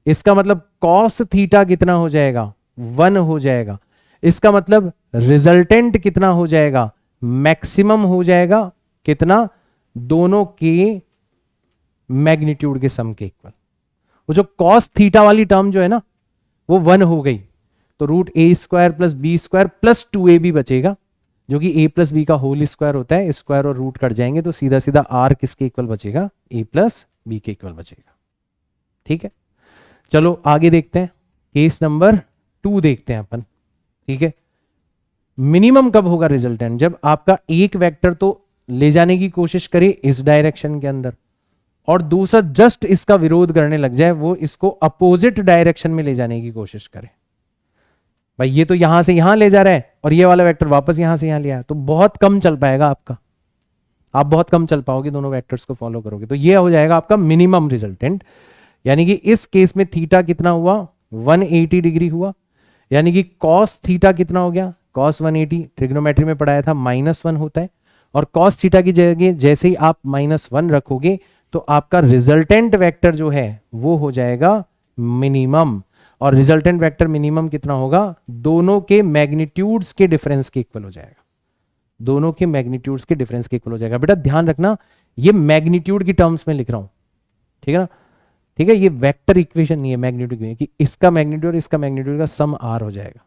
इसका मतलब कॉस थीटा कितना हो जाएगा? 1 हो जाएगा। इसका मतलब रिजल्टेंट कितना हो जाएगा? मैक्सिमम हो जाएगा। कितना? दोनों के मैग्नीट्यूड के सम के इक्वल। वो जो कॉस थीटा वाली टर्म जो है ना वो 1 हो गई, तो root A square plus B square plus 2ab बचेगा, जो कि a प्लस बी का होल स्क्वायर होता है। स्क्वायर और रूट कट जाएंगे तो सीधा सीधा r किसके इक्वल बचेगा? a प्लस बी के इक्वल बचेगा। ठीक है, चलो आगे देखते हैं, केस नंबर 2 देखते हैं अपन। ठीक है, मिनिमम कब होगा रिजल्टेंट? जब आपका एक वेक्टर तो ले जाने की कोशिश करे इस डायरेक्शन के अंदर और दूसरा जस्ट इसका विरोध करने लग जाए, वो इसको अपोजिट डायरेक्शन में ले जाने की कोशिश करे। भाई ये तो यहां से यहां ले जा रहा है और ये वाला वेक्टर वापस यहां से यहां लिया है, तो बहुत कम चल पाएगा आपका, आप बहुत कम चल पाओगे दोनों वेक्टर्स को फॉलो करोगे। तो ये हो जाएगा आपका मिनिमम रिजल्टेंट। यानी कि इस केस में थीटा कितना हुआ? 180 डिग्री हुआ। यानी कि कॉस थीटा कितना हो गया? कॉस 180 ट्रिग्नोमेट्री में पढ़ाया था -1 होता है, और कॉस थीटा की जगह जैसे ही आप -1 रखोगे तो आपका रिजल्टेंट वेक्टर जो है वो हो जाएगा मिनिमम। और रिजल्टेंट वेक्टर मिनिमम कितना होगा? दोनों के मैग्नीट्यूड्स के डिफरेंस के इक्वल हो जाएगा। दोनों के मैग्नीट्यूड्स के डिफरेंस के इक्वल हो जाएगा। बेटा ध्यान रखना, ये मैग्नीट्यूड की टर्म्स में लिख रहा हूं, ठीक है ना? ठीक है, ये वेक्टर इक्वेशन नहीं है मैग्नीट्यूड की, कि इसका मैग्नीट्यूड और इसका मैग्नीट्यूड का सम आर हो जाएगा।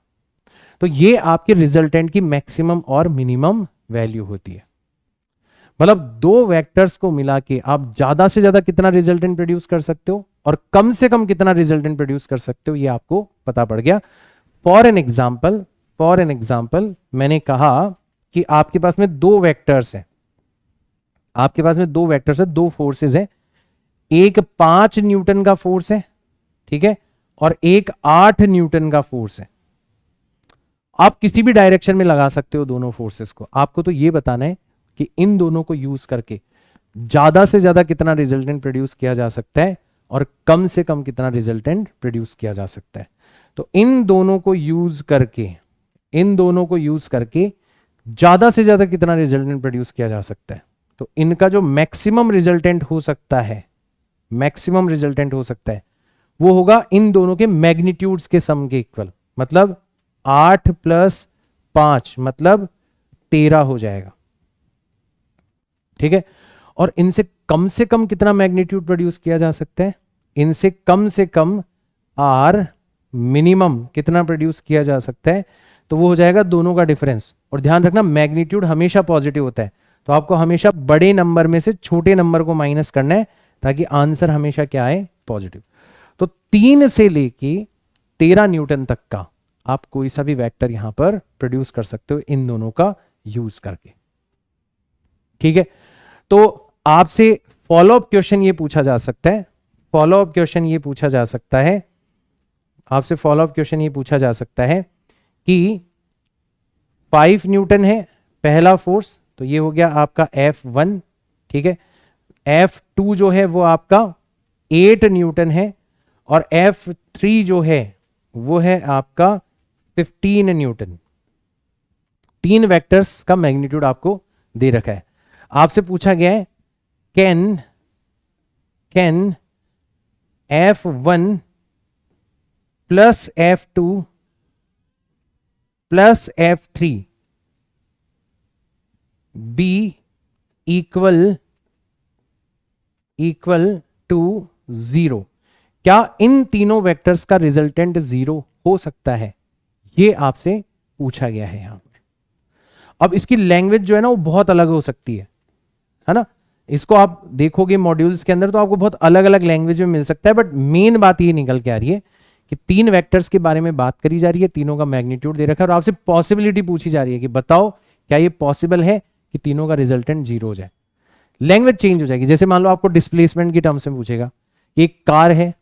तो ये आपके रिजल्टेंट की मैक्सिमम और मिनिमम वैल्यू होती है। मतलब दो वेक्टर्स को मिला के आप ज्यादा से ज्यादा कितना रिजल्टेंट प्रोड्यूस कर सकते हो और कम से कम कितना रिजल्टेंट प्रोड्यूस कर सकते हो, ये आपको पता पड़ गया। फॉर एन एग्जाम्पल मैंने कहा कि आपके पास में दो वेक्टर्स हैं, आपके पास में दो वेक्टर्स है, दो फोर्सेस है। एक 5 न्यूटन का फोर्स है, ठीक है, और एक 8 न्यूटन का फोर्स है। आप किसी भी डायरेक्शन में लगा सकते हो दोनों फोर्सेस को। आपको तो ये बताना है कि इन दोनों को यूज करके ज्यादा से ज्यादा कितना रिजल्टेंट प्रोड्यूस किया जा सकता है और कम से कम कितना रिजल्टेंट प्रोड्यूस किया जा सकता है। तो इन दोनों को यूज करके ज्यादा से ज्यादा कितना रिजल्टेंट प्रोड्यूस किया जा सकता है। तो इनका जो मैक्सिमम रिजल्टेंट हो सकता है, वो होगा इन दोनों के मैग्नीट्यूड्स के सम के इक्वल। मतलब 8 + 5 मतलब 13 हो जाएगा, ठीक है। और इनसे कम कितना मैग्नीट्यूड प्रोड्यूस किया जा सकता है? इनसे कम से कम आर मिनिमम कितना प्रोड्यूस किया जा सकता है? तो वो हो जाएगा दोनों का डिफरेंस। और ध्यान रखना मैग्नीट्यूड हमेशा पॉजिटिव होता है, तो आपको हमेशा बड़े नंबर में से छोटे नंबर को माइनस करना है ताकि आंसर हमेशा क्या आए? पॉजिटिव। तो 3 से लेके 13 न्यूटन तक का आप कोई सा भी वेक्टर यहां पर प्रोड्यूस कर सकते हो इन दोनों का यूज करके, ठीक है। तो आपसे फॉलोअप क्वेश्चन ये पूछा जा सकता है, आपसे फॉलोअप क्वेश्चन ये पूछा जा सकता है कि 5 न्यूटन है पहला फोर्स, तो ये हो गया आपका F1, ठीक है। F2 जो है वो आपका 8 न्यूटन है और F3 जो है वो है आपका 15 न्यूटन। 3 वेक्टर्स का मैग्नीट्यूड आपको दे रखा है। आपसे पूछा गया है can F1 + F2 + F3 B equal to 0, क्या इन तीनों वेक्टर्स का रिजल्टेंट 0 हो सकता है? ये आपसे पूछा गया है यहां पर। अब इसकी लैंग्वेज जो है ना वो बहुत अलग हो सकती है ना। इसको आप देखोगे मॉड्यूल्स के अंदर तो आपको बहुत अलग अलग लैंग्वेज में मिल सकता है, बट मेन बात ये निकल के आ रही है कि तीन वेक्टर्स के बारे में बात करी जा रही है, तीनों का मैग्नीट्यूड दे रखा है और आपसे पॉसिबिलिटी पूछी जा रही है कि बताओ क्या ये पॉसिबल है कि तीनों का रिजल्टेंट 0 हो जाए। लैंग्वेज चेंज हो जाएगी। जैसे मान लो आपको डिस्प्लेसमेंट की टर्म्स में पूछेगा कि एक कार है,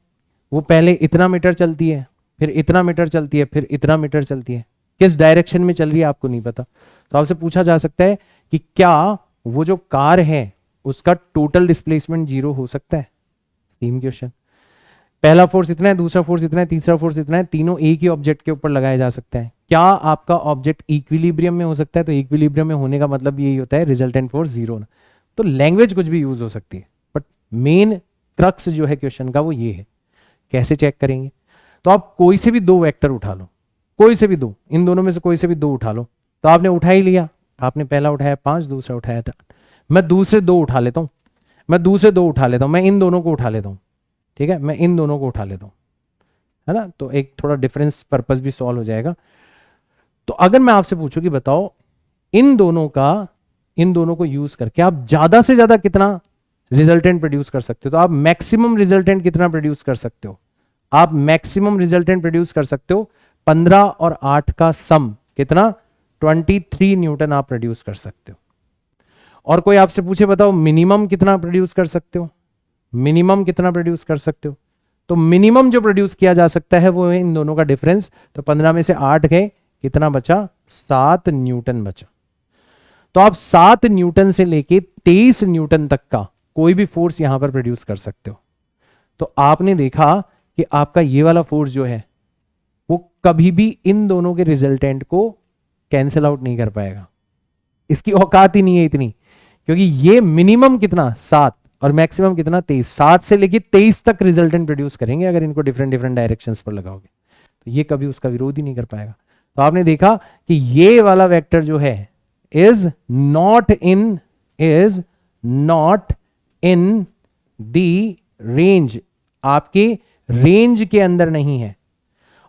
वो पहले इतना मीटर चलती है, फिर इतना मीटर चलती है, फिर इतना मीटर चलती है, किस डायरेक्शन में चल रही है आपको नहीं पता, तो आपसे पूछा जा सकता है कि क्या वो जो कार है उसका टोटल डिस्प्लेसमेंट 0 हो सकता है? सेम क्वेश्चन, पहला फोर्स इतना है, दूसरा फोर्स इतना है, तीसरा फोर्स इतना है, तीनों एक ही ऑब्जेक्ट के ऊपर लगाया जा सकता है, क्या आपका ऑब्जेक्ट इक्विलिब्रियम में हो सकता है? तो इक्विलिब्रियम में होने का मतलब यही होता है रिजल्टेंट फोर्स 0 ना। तो लैंग्वेज कुछ भी यूज हो सकती है, बट मेन क्रक्स जो है क्वेश्चन का वो ये है। कैसे चेक करेंगे? तो आप कोई से भी दो वेक्टर उठा लो, कोई से भी दो, इन दोनों में से कोई से भी दो उठा लो। तो आपने उठा ही लिया, आपने पहला उठाया 5, दूसरा उठाया 10, मैं दूसरे दो उठा लेता हूं, मैं इन दोनों को उठा लेता हूं, ठीक है, मैं इन दोनों को उठा लेता हूं, है ना। तो एक थोड़ा डिफरेंस पर्पस भी सॉल्व हो जाएगा। तो अगर मैं आपसे पूछूं कि बताओ इन दोनों को यूज करके आप ज्यादा से ज्यादा कितना रिजल्टेंट प्रोड्यूस कर सकते हो, तो आप मैक्सिमम रिजल्टेंट कितना प्रोड्यूस कर सकते हो? आप मैक्सिमम रिजल्टेंट प्रोड्यूस कर सकते हो 15 और 8 का सम कितना, 23 न्यूटन आप प्रोड्यूस कर सकते हो। और कोई आपसे पूछे बताओ मिनिमम कितना प्रोड्यूस कर सकते हो, मिनिमम कितना प्रोड्यूस कर सकते हो, तो मिनिमम जो प्रोड्यूस किया जा सकता है वो है इन दोनों का डिफरेंस। तो 15 में से 8 गए, कितना बचा, 7 न्यूटन बचा। तो आप 7 न्यूटन से लेके 23 न्यूटन तक का कोई भी फोर्स यहां पर प्रोड्यूस कर सकते हो। तो आपने देखा कि आपका ये वाला फोर्स जो है वो कभी भी इन दोनों के रिजल्टेंट को कैंसिल आउट नहीं कर पाएगा, इसकी औकात ही नहीं है इतनी, क्योंकि ये मिनिमम कितना 7 और मैक्सिमम कितना 23, 7 से लेके 23 तक रिजल्टेंट प्रोड्यूस करेंगे अगर इनको डिफरेंट डिफरेंट डायरेक्शंस पर लगाओगे, तो ये कभी उसका विरोध ही नहीं कर पाएगा। तो आपने देखा कि ये वाला वेक्टर जो है is not in the range, आपके रेंज के अंदर नहीं है।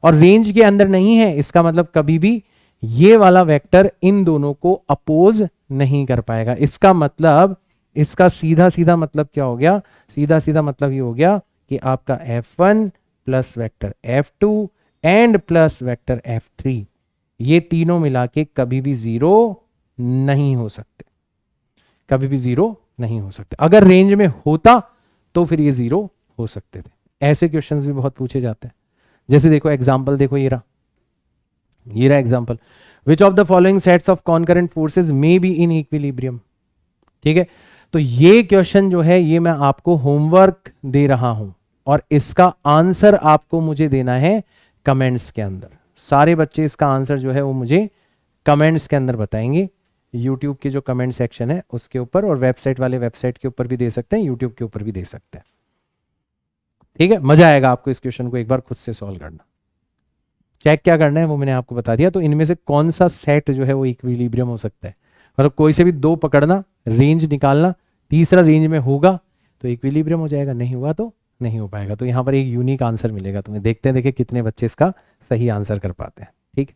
और रेंज के अंदर नहीं है इसका मतलब कभी भी ये वाला वेक्टर इन दोनों को अपोज नहीं कर पाएगा। इसका मतलब, इसका सीधा सीधा मतलब क्या हो गया, सीधा सीधा मतलब ये हो गया कि आपका F1 plus vector F2 and plus vector F3 ये तीनों मिला के कभी भी 0 नहीं हो सकते, कभी भी 0 नहीं हो सकते। अगर रेंज में होता तो फिर ये 0 हो सकते थे। ऐसे क्वेश्चंस भी बहुत पूछे जाते हैं। जैसे देखो एग्जांपल देखो, ये रहा example, which of the following sets of concurrent forces may be in equilibrium. ठीक है, तो ये क्वेश्चन जो है ये मैं आपको होमवर्क दे रहा हूं और इसका आंसर आपको मुझे देना है कमेंट्स के अंदर। सारे बच्चे इसका आंसर जो है वो मुझे कमेंट्स के अंदर बताएंगे। यूट्यूब के जो कमेंट सेक्शन है उसके ऊपर, और वेबसाइट वाले वेबसाइट के ऊपर भी दे सकते हैं, यूट्यूब के ऊपर भी दे सकते हैं। ठीक है, मजा आएगा आपको इस क्वेश्चन को एक बार खुद से सॉल्व करना। चेक क्या करना है वो मैंने आपको बता दिया। तो इनमें से कौन सा सेट जो है वो इक्विलिब्रियम हो सकता है, मतलब कोई से भी दो पकड़ना, रेंज निकालना, तीसरा रेंज में होगा तो इक्विलिब्रियम हो जाएगा, नहीं हुआ तो नहीं हो पाएगा। तो यहाँ पर एक यूनिक आंसर मिलेगा तुम्हें। देखते हैं कितने बच्चे इसका सही आंसर कर पाते हैं। ठीक,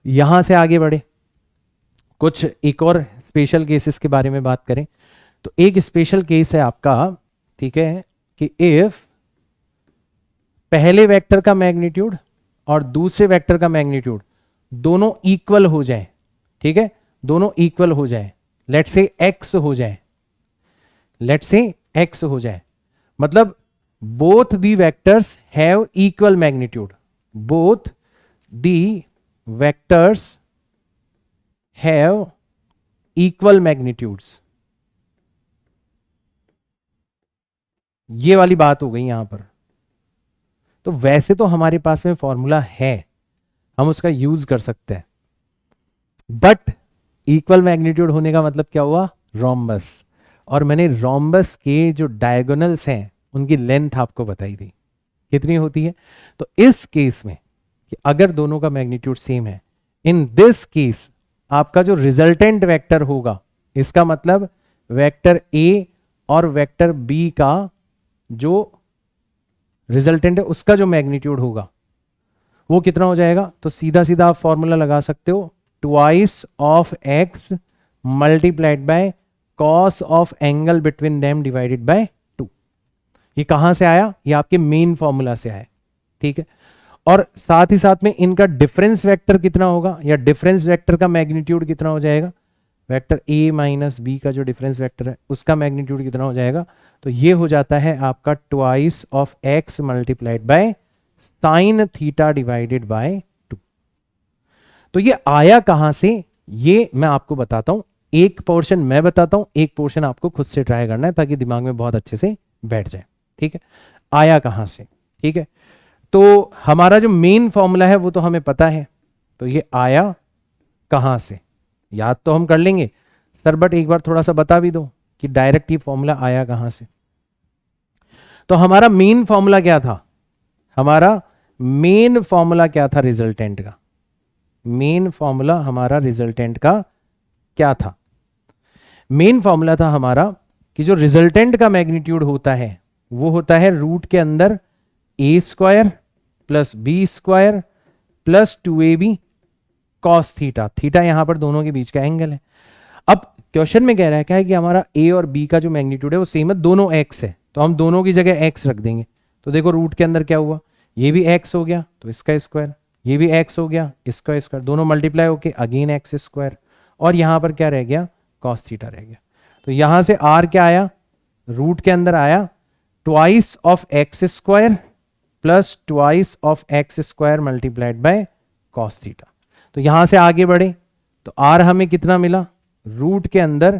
यहां से आगे बढ़े, कुछ एक और स्पेशल केसेस के बारे में बात करें तो एक स्पेशल केस है आपका, ठीक है, कि इफ पहले वेक्टर का मैग्नीट्यूड और दूसरे वेक्टर का मैग्नीट्यूड दोनों इक्वल हो जाए, ठीक है, दोनों इक्वल हो जाए, लेट्स से x हो जाए, लेट्स से x हो जाए, मतलब both the vectors have equal magnitude, both the vectors have equal magnitudes. ये वाली बात हो गई यहां पर। तो वैसे तो हमारे पास में फॉर्मूला है, हम उसका यूज कर सकते हैं, बट इक्वल मैग्नीट्यूड होने का मतलब क्या हुआ, रोम्बस। और मैंने रोम्बस के जो डायगोनल्स हैं उनकी लेंथ आपको बताई थी कितनी होती है। तो इस केस में कि अगर दोनों का मैग्नीट्यूड सेम है, इन दिस केस आपका जो रिजल्टेंट वेक्टर होगा इसका मतलब वेक्टर ए और वेक्टर बी का जो रिजल्टेंट है उसका जो मैग्नीट्यूड होगा वो कितना हो जाएगा। तो सीधा सीधा आप फॉर्मूला लगा सकते हो, twice of x multiplied by cos of angle between them divided by 2। ये कहां से आया, ये आपके मेन फॉर्मूला से आया, ठीक है। और साथ ही साथ में इनका डिफरेंस वेक्टर कितना होगा, या डिफरेंस वेक्टर का मैग्नीट्यूड कितना हो जाएगा, वेक्टर ए माइनस बी का जो डिफरेंस वेक्टर है उसका मैग्नीट्यूड कितना हो जाएगा। तो ये हो जाता है आपका twice of x multiplied by sine theta divided by 2। तो ये आया कहां से, ये मैं आपको बताता हूं। एक पोर्शन मैं बताता हूं, एक पोर्शन आपको खुद से ट्राई करना है ताकि दिमाग में बहुत अच्छे से बैठ जाए, ठीक है। आया कहां से, ठीक है। तो हमारा जो मेन फॉर्मूला है वो तो हमें पता है, तो ये आया कहां से याद तो हम कर लेंगे सर, बट एक बार थोड़ा सा बता भी दो कि डायरेक्ट ये फॉर्मूला आया कहां से। तो हमारा मेन फॉर्मूला क्या था, हमारा मेन फॉर्मूला क्या था रिजल्टेंट का, मेन फॉर्मूला हमारा रिजल्टेंट का क्या था। मेन फॉर्मूला था हमारा कि जो रिजल्टेंट का मैग्नीट्यूड होता है वो होता है रूट के अंदर A square plus B square plus 2ab cos theta. Theta यहां पर दोनों के बीच का एंगल है। अब क्वेश्चन में कह रहा है क्या है कि हमारा ए और बी का जो मैग्नीट्यूड है वो सेम है, दोनों एक्स है, तो हम दोनों की जगह एक्स रख देंगे। तो देखो रूट के अंदर क्या हुआ, ये भी एक्स हो गया तो इसका स्क्वायर, ये भी एक्स हो गया इसका स्क्वायर, दोनों मल्टीप्लाई होके अगेन एक्स स्क्वायर, और यहां पर क्या रह गया, कॉस थीटा रह गया। तो यहां से आर क्या आया, रूट के अंदर आया twice of x square plus twice of x square multiplied by cos theta. तो यहां से आगे बढ़े तो आर हमें कितना मिला, रूट के अंदर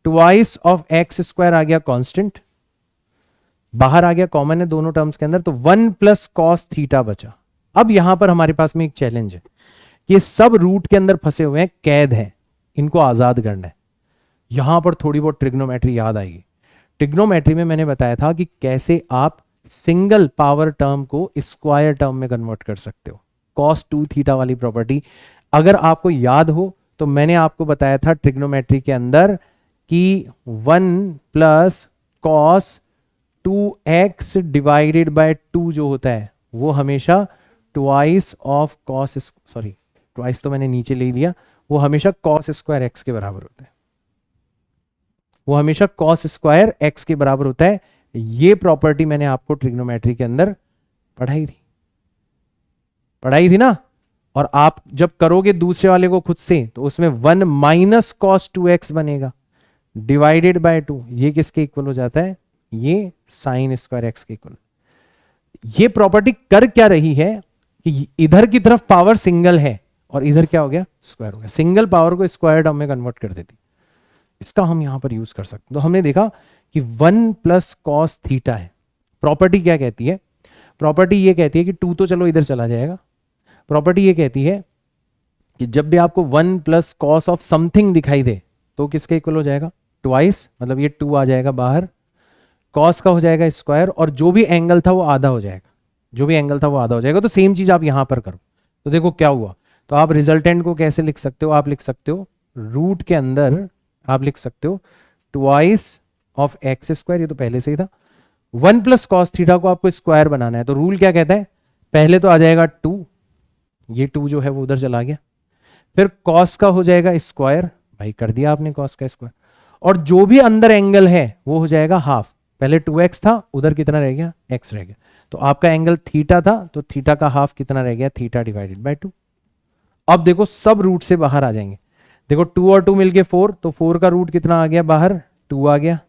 ट्वाइस ऑफ एक्स स्क्वायर आ गया कांस्टेंट, बाहर आ गया कॉमन है दोनों टर्म्स के अंदर, तो 1 प्लस कॉस थीटा बचा। अब यहां पर हमारे पास में एक चैलेंज है, ये सब रूट के अंदर फंसे हुए हैं, कैद है, इनको आजाद करना है। यहां पर थोड़ी बहुत ट्रिग्नोमेट्री याद आएगी। ट्रिग्नोमेट्री में मैंने बताया था कि कैसे आप सिंगल पावर टर्म को स्क्वायर टर्म में कन्वर्ट कर सकते हो, कॉस 2 थीटा वाली प्रॉपर्टी अगर आपको याद हो तो मैंने आपको बताया था ट्रिग्नोमेट्री के अंदर कि 1 plus cos 2x divided by 2 जो होता है वो हमेशा twice of cos, sorry twice तो मैंने नीचे ले लिया, वो हमेशा कॉस स्क्वायर एक्स के बराबर होता है, वो हमेशा कॉस स्क्वायर एक्स के बराबर होता है। ये प्रॉपर्टी मैंने आपको ट्रिग्नोमेट्री के अंदर पढ़ाई थी ना। और आप जब करोगे दूसरे वाले को खुद से तो उसमें 1 माइनस कॉस 2x बनेगा डिवाइडेड बाय 2, ये किसके इक्वल हो जाता है, ये साइन स्क्वायर एक्स के इक्वल। ये प्रॉपर्टी कर क्या रही है कि इधर की तरफ पावर सिंगल है और इधर क्या हो गया, स्क्वायर हो गया, सिंगल पावर को स्क्वायर टर्म में कन्वर्ट कर देती, इसका हम यहां पर यूज कर सकते हैं। तो हमने देखा कि 1 प्लस कॉस थीटा है। प्रॉपर्टी क्या कहती है, प्रॉपर्टी ये कहती है कि 2 तो चलो इधर चला जाएगा, प्रॉपर्टी ये कहती है कि जब भी आपको 1 प्लस कॉस ऑफ समथिंग दिखाई दे तो किसके इक्वल हो जाएगा, ट्वाइस, मतलब ये 2 आ जाएगा बाहर, कॉस का हो जाएगा स्क्वायर, और जो भी एंगल था वो आधा हो जाएगा, जो भी एंगल था वो आधा हो जाएगा। तो सेम चीज आप यहां पर करो तो देखो क्या हुआ। तो आप रिजल्टेंट को कैसे लिख सकते हो, आप लिख सकते हो रूट के अंदर आप लिख सकते हो ट्वाइस ऑफ एक्स स्क्वायर, ये तो पहले से ही था, 1 प्लस कॉस थीटा को आपको स्क्वायर बनाना है तो रूल क्या कहता है, पहले तो आ जाएगा 2, ये 2 जो है वो उधर चला गया, फिर कॉस का हो जाएगा स्क्वायर, भाई कर दिया आपने कॉस का स्क्वायर, और जो भी अंदर एंगल है वो हो जाएगा हाफ, पहले 2x था उधर कितना रह गया, x रह गया, तो आपका एंगल थीटा था तो थीटा का हाफ कितना रह गया, थीटा डिवाइडेड बाय 2। अब देखो सब रूट से बाहर आ जाएंगे, देखो 2 और 2 मिलके 4, तो 4 का रूट कितना आ गया बाहर, 2 आ गया,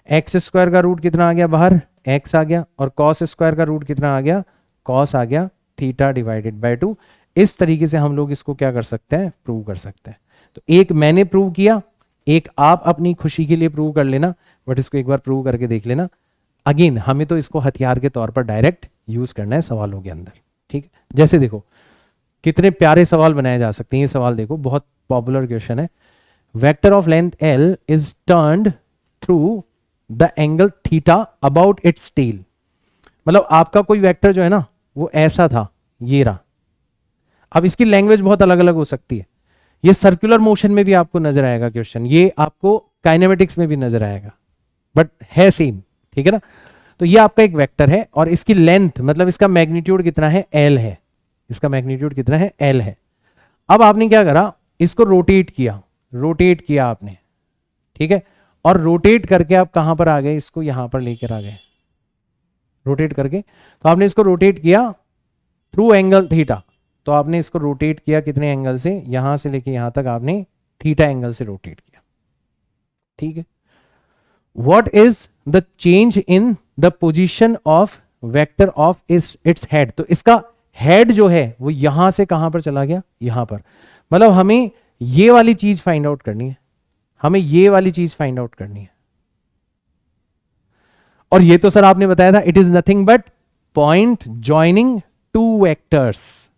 एक्स स्क्वायर का रूट कितना आ गया बाहर, x आ गया, और कॉस स्क्वायर का रूट कितना आ गया, कॉस आ गया, थीटा डिवाइडेड बाय 2। इस तरीके से हम लोग इसको क्या कर सकते हैं, प्रूव कर सकते हैं। तो एक मैंने प्रूव किया, एक आप अपनी खुशी के लिए प्रूव कर लेना, बट इसको एक बार प्रूव करके देख लेना। अगेन हमें तो इसको हथियार के तौर पर डायरेक्ट यूज करना है सवालों के अंदर, ठीक है। जैसे देखो कितने प्यारे सवाल बनाए जा सकते हैं, ये सवाल देखो बहुत पॉपुलर क्वेश्चन है, vector of length L is turned through the angle theta about its tail. मतलब आपका कोई वेक्टर जो है ना वो ऐसा था, ये रहा। अब इसकी लैंग्वेज बहुत अलग अलग हो सकती है ये सर्कुलर मोशन में भी आपको नजर आएगा क्वेश्चन, ये आपको काइनेमेटिक्स में भी नजर आएगा, बट है सेम, ठीक है ना। तो ये आपका एक वेक्टर है और इसकी लेंथ मतलब इसका मैग्नीट्यूड कितना है, एल है, इसका मैग्नीट्यूड कितना है, एल है। अब आपने क्या करा, इसको रोटेट किया आपने, ठीक है, और रोटेट करके आप कहां पर आ गए, इसको यहां पर लेकर आ गए, रोटेट करके। तो आपने इसको रोटेट किया थ्रू एंगल थीटा, तो आपने इसको रोटेट किया कितने एंगल से, यहां से लेके यहां तक आपने थीटा एंगल से रोटेट किया, ठीक है। What is the change in the position of vector of its head, तो इसका हेड जो है वो यहां से कहां पर चला गया, यहां पर, मतलब हमें ये वाली चीज फाइंड आउट करनी है, हमें ये वाली चीज फाइंड आउट करनी है। और ये तो सर आपने बताया था, it is nothing but point joining two vectors,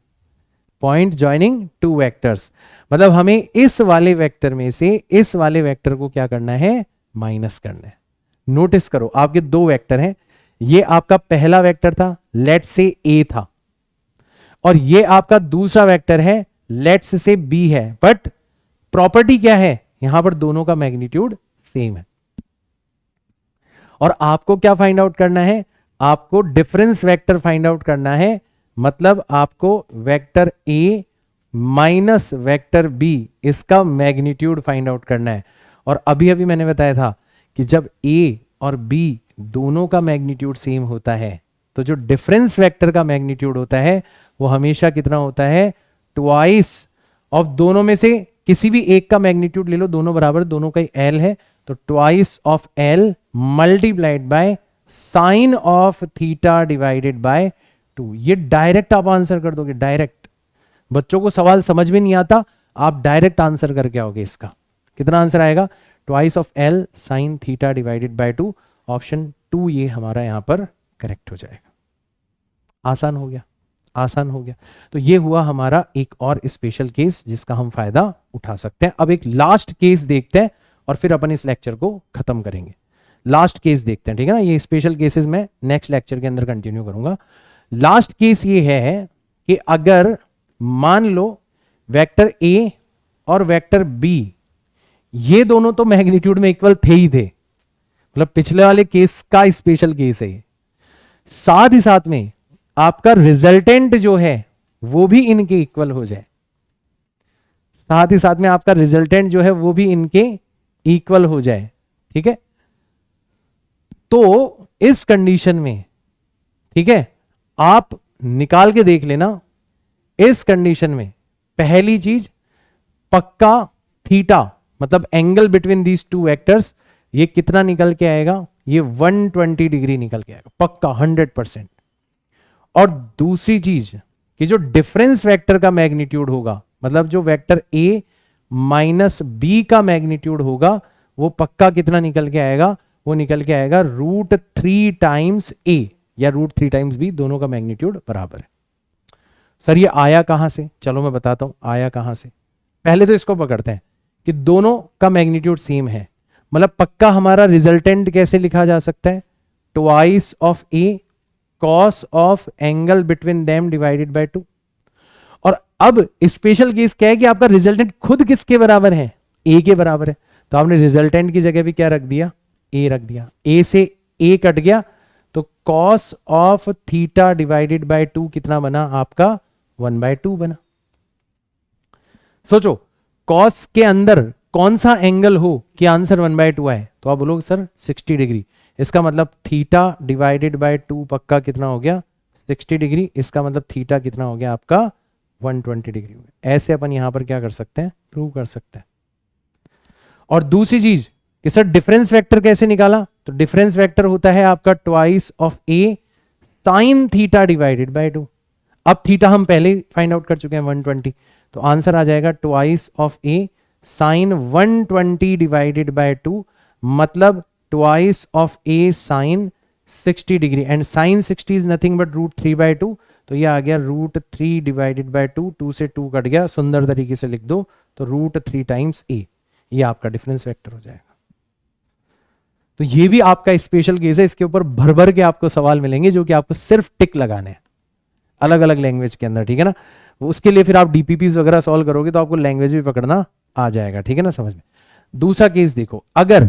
point joining two vectors, मतलब हमें इस वाले वेक्टर में से इस वाले वेक्टर को क्या करना है, माइनस करना है। नोटिस करो आपके दो वेक्टर हैं, ये आपका पहला वेक्टर था, लेट्स से ए था, और ये आपका दूसरा वेक्टर है, लेट्स से बी है, बट प्रॉपर्टी क्या है, यहां पर दोनों का मैग्नीट्यूड सेम है। और आपको क्या फाइंड आउट करना है, आपको डिफरेंस वेक्टर फाइंड आउट करना है, मतलब आपको vector A minus vector B इसका मैग्नीट्यूड फाइंड आउट करना है। और अभी अभी मैंने बताया था कि जब ए और बी दोनों का मैग्नीट्यूड सेम होता है तो जो डिफरेंस वेक्टर का मैग्नीट्यूड होता है वो हमेशा कितना होता है, ट्वाइस ऑफ दोनों में से किसी भी एक का मैग्नीट्यूड ले लो, दोनों बराबर, दोनों का एल है, तो twice of L multiplied by sine of theta divided by 2। ये डायरेक्ट आप आंसर कर दोगे, डायरेक्ट। बच्चों को सवाल समझ में नहीं आता, आप डायरेक्ट आंसर करके आओगे। इसका कितना आंसर आएगा, twice of L sine theta divided by 2, option 2 ये हमारा यहां पर करेक्ट हो जाएगा। आसान हो गया, आसान हो गया। तो ये हुआ हमारा एक और स्पेशल केस जिसका हम फायदा उठा सकते हैं। अब एक लास्ट केस देखते हैं और फिर अपन इस लेक्चर को खत्म करेंगे। लास्ट केस देखते हैं, ठीक है ना। ये स्पेशल केसेस मैं नेक्स्ट लेक्चर के अंदर कंटिन्यू करूंगा। लास्ट केस ये है कि अगर मान लो वेक्टर ए और वेक्टर बी ये दोनों तो मैग्नीट्यूड में इक्वल थे ही थे, मतलब पिछले वाले केस का स्पेशल केस है, साथ ही साथ में आपका रिजल्टेंट जो है वो भी इनके इक्वल हो जाए, साथ ही साथ में आपका रिजल्टेंट जो है वो भी इनके इक्वल हो जाए, ठीक है। तो इस कंडीशन में, ठीक है, आप निकाल के देख लेना। इस कंडीशन में पहली चीज पक्का थीटा मतलब angle between these two vectors ये कितना निकल के आएगा, ये 120 डिग्री निकल के आएगा पक्का 100%। और दूसरी चीज कि जो डिफरेंस वेक्टर का मैग्नीट्यूड होगा, मतलब जो वेक्टर ए माइनस बी का मैग्नीट्यूड होगा वो पक्का कितना निकल के आएगा, वो निकल के आएगा √3 टाइम्स ए या √3 टाइम्स बी, दोनों का मैग्नीट्यूड बराबर है। सर ये आया कहां से, चलो मैं बताता हूं आया कहां से। पहले तो इसको पकड़ते हैं कि दोनों का मैग्नीट्यूड सेम है, मतलब पक्का हमारा रिजल्टेंट कैसे लिखा जा सकता है, twice of A cos of angle between them divided by 2। और अब स्पेशल केस क्या है कि आपका रिजल्टेंट खुद किसके बराबर है, ए के बराबर है, तो आपने रिजल्टेंट की जगह भी क्या रख दिया, ए रख दिया। ए से ए कट गया तो cos of theta divided by 2 कितना बना आपका, 1/2 बना। सोचो कॉस के अंदर कौन सा एंगल हो कि आंसर 1/2 आए, तो आप बोलोगे सर 60 डिग्री। इसका मतलब थीटा डिवाइडेड बाय 2 पक्का कितना हो गया, 60 डिग्री। इसका मतलब थीटा कितना हो गया आपका, 120 डिग्री। ऐसे अपन यहां पर क्या कर सकते हैं, प्रूव कर सकते हैं। और दूसरी चीज कि सर डिफरेंस वेक्टर कैसे निकाला, तो डिफरेंस वेक्टर होता है आपका twice of A sine theta divided by 2। अब थीटा हम पहले फाइंड आउट कर चुके हैं 120, तो आंसर आ जाएगा twice of A sine 120 divided by 2, मतलब twice of A sine 60 degree. And sine 60 is nothing but √3/2, तो ये आ गया √3 डिवाइडेड बाय 2, 2 से 2 कट गया, सुंदर तरीके से लिख दो तो √3 टाइम्स ए, ये आपका डिफरेंस वेक्टर हो जाएगा। तो ये भी आपका स्पेशल केस है, इसके ऊपर भर भर के आपको सवाल मिलेंगे जो कि आपको सिर्फ टिक लगाने हैं। अलग अलग लैंग्वेज के अंदर, ठीक है ना। उसके लिए फिर आप डीपीपीज वगैरह सॉल्व करोगे तो आपको लैंग्वेज भी पकड़ना आ जाएगा, ठीक है ना, समझ में। दूसरा केस देखो, अगर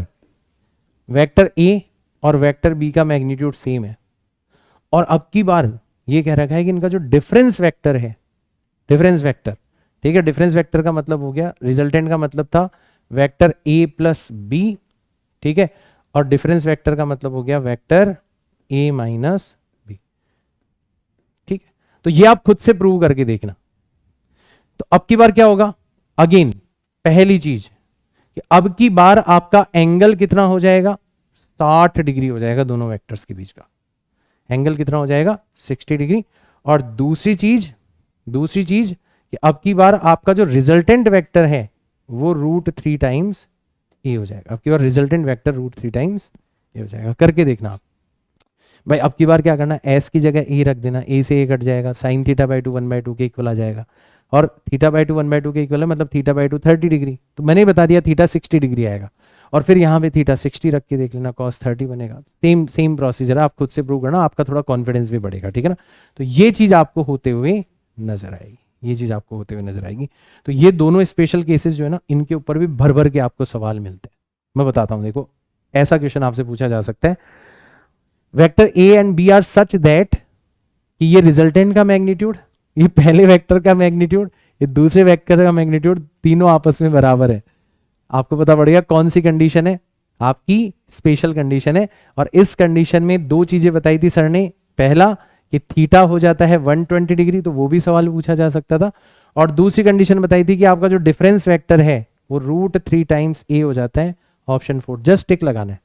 वेक्टर ए और वेक्टर बी का मैग्नीट्यूड सेम है और अब की बार ये कह रखा है कि इनका जो डिफरेंस वेक्टर है, डिफरेंस वेक्टर, ठीक है, डिफरेंस वेक्टर का मतलब हो गया, रिजल्टेंट का मतलब था वेक्टर ए प्लस बी, ठीक है, और डिफरेंस वेक्टर का मतलब हो गया वेक्टर ए माइनस बी, ठीक है। तो ये आप खुद से प्रूव करके देखना। तो अब की बार क्या होगा, अगेन पहली चीज कि अब की बार आपका एंगल कितना हो जाएगा, 60 डिग्री हो जाएगा दोनों वेक्टर्स के बीच का एंगल कितना हो जाएगा, 60 डिग्री। और दूसरी चीज कि अब की बार आपका जो रिजल्टेंट वेक्टर है वो √3 टाइम्स ए हो जाएगा। अब की बार रिजल्टेंट वेक्टर √3 टाइम्स ए हो जाएगा। करके देखना आप भाई। अब की बार क्या करना, एस की जगह ए रख देना, ए से ए कट जाएगा, साइन θ/2 1/2 के इक्वल आ जाएगा, और θ/2 1/2 के इक्वल है मतलब θ/2 30 डिग्री, तो मैंने बता दिया थीटा 60 डिग्री आएगा। और फिर यहाँ पे थीटा 60 रख के देख लेना, cos 30 बनेगा। सेम प्रोसीजर है, आप खुद से प्रूव करना, आपका थोड़ा कॉन्फिडेंस भी बढ़ेगा, ठीक है ना। तो ये चीज आपको होते हुए नजर आएगी, ये चीज आपको होते हुए नजर आएगी। तो ये दोनों स्पेशल केसेस जो है ना, इनके ऊपर भी भर भर के आपको सवाल मिलते हैं। मैं बताता हूं, देखो ऐसा क्वेश्चन आपसे पूछा जा सकता है, vector A and B are such that कि ये रिजल्टेंट का मैग्नीट्यूड, ये पहले वेक्टर का मैग्नीट्यूड, ये दूसरे वेक्टर का मैग्नीट्यूड, तीनों आपस में बराबर है। आपको पता पड़ेगा कौन सी कंडीशन है, आपकी स्पेशल कंडीशन है। और इस कंडीशन में दो चीजें बताई थी सर ने, पहला कि थीटा हो जाता है 120 डिग्री, तो वो भी सवाल पूछा जा सकता था। और दूसरी कंडीशन बताई थी कि आपका जो डिफरेंस वेक्टर है वो √3 टाइम्स ए हो जाता है। ऑप्शन 4, जस्ट टिक लगाना है,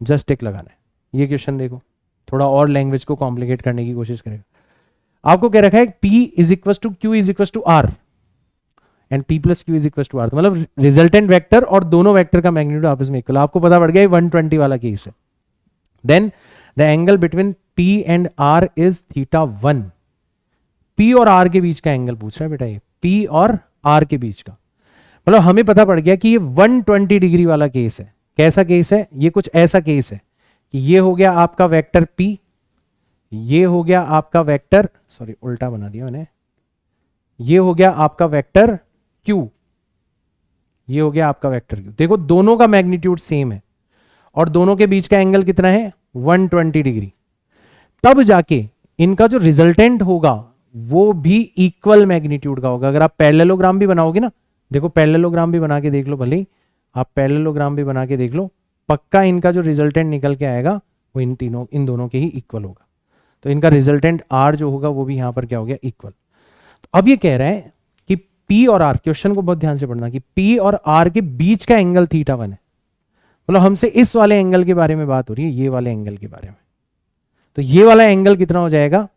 जस्ट टिक लगाना है। ये क्वेश्चन देखो, थोड़ा और लैंग्वेज को कॉम्प्लिकेट करने की कोशिश करेगा। आपको कह रखा है P = Q = R and P + Q = R, तो मतलब रिजल्टेंट वेक्टर और दोनों वेक्टर का मैग्नीट्यूड आपस में इक्वल। आपको पता पड़ गया 120 वाला केस है। Then the angle between P and R is θ1। P और R के बीच का एंगल पूछ रहा है बेटा, ये P और R के बीच का, मतलब हमें पता पड़ गया कि ये 120 डिग्री वाला केस है। कैसा केस है, ये कुछ ऐसा केस है कि ये हो गया आपका वेक्टर P, ये हो गया आपका वेक्टर, सॉरी उल्टा बना दिया मैंने, ये हो गया आपका वेक्टर Q, ये हो गया आपका वेक्टर Q। देखो दोनों का मैग्नीट्यूड सेम है और दोनों के बीच का एंगल कितना है, 120 डिग्री। तब जाके इनका जो रिजल्टेंट होगा वो भी इक्वल मैग्नीट्यूड का होगा। अगर आप पैरेललोग्राम भी बनाओगे ना, देखो पैरेललोग्राम भी बना के देख लो, भले ही आप पैरेललोग्राम भी बना के देख लो, पक्का इनका जो रिजल्टेंट निकल के आएगा वो इन दोनों के ही इक्वल होगा। तो इनका रिजल्टेंट R जो होगा वो भी यहां पर क्या हो गया, इक्वल। तो अब ये कह रहे हैं कि P और R, क्वेश्चन को बहुत ध्यान से पढ़ना, कि P और R के बीच का एंगल θ1 है। मतलब हमसे इस वाले एंगल के बारे में बात हो रही है, ये वाले एंगल के बारे में। तो ये वाला एंगल कितना हो जाएगा,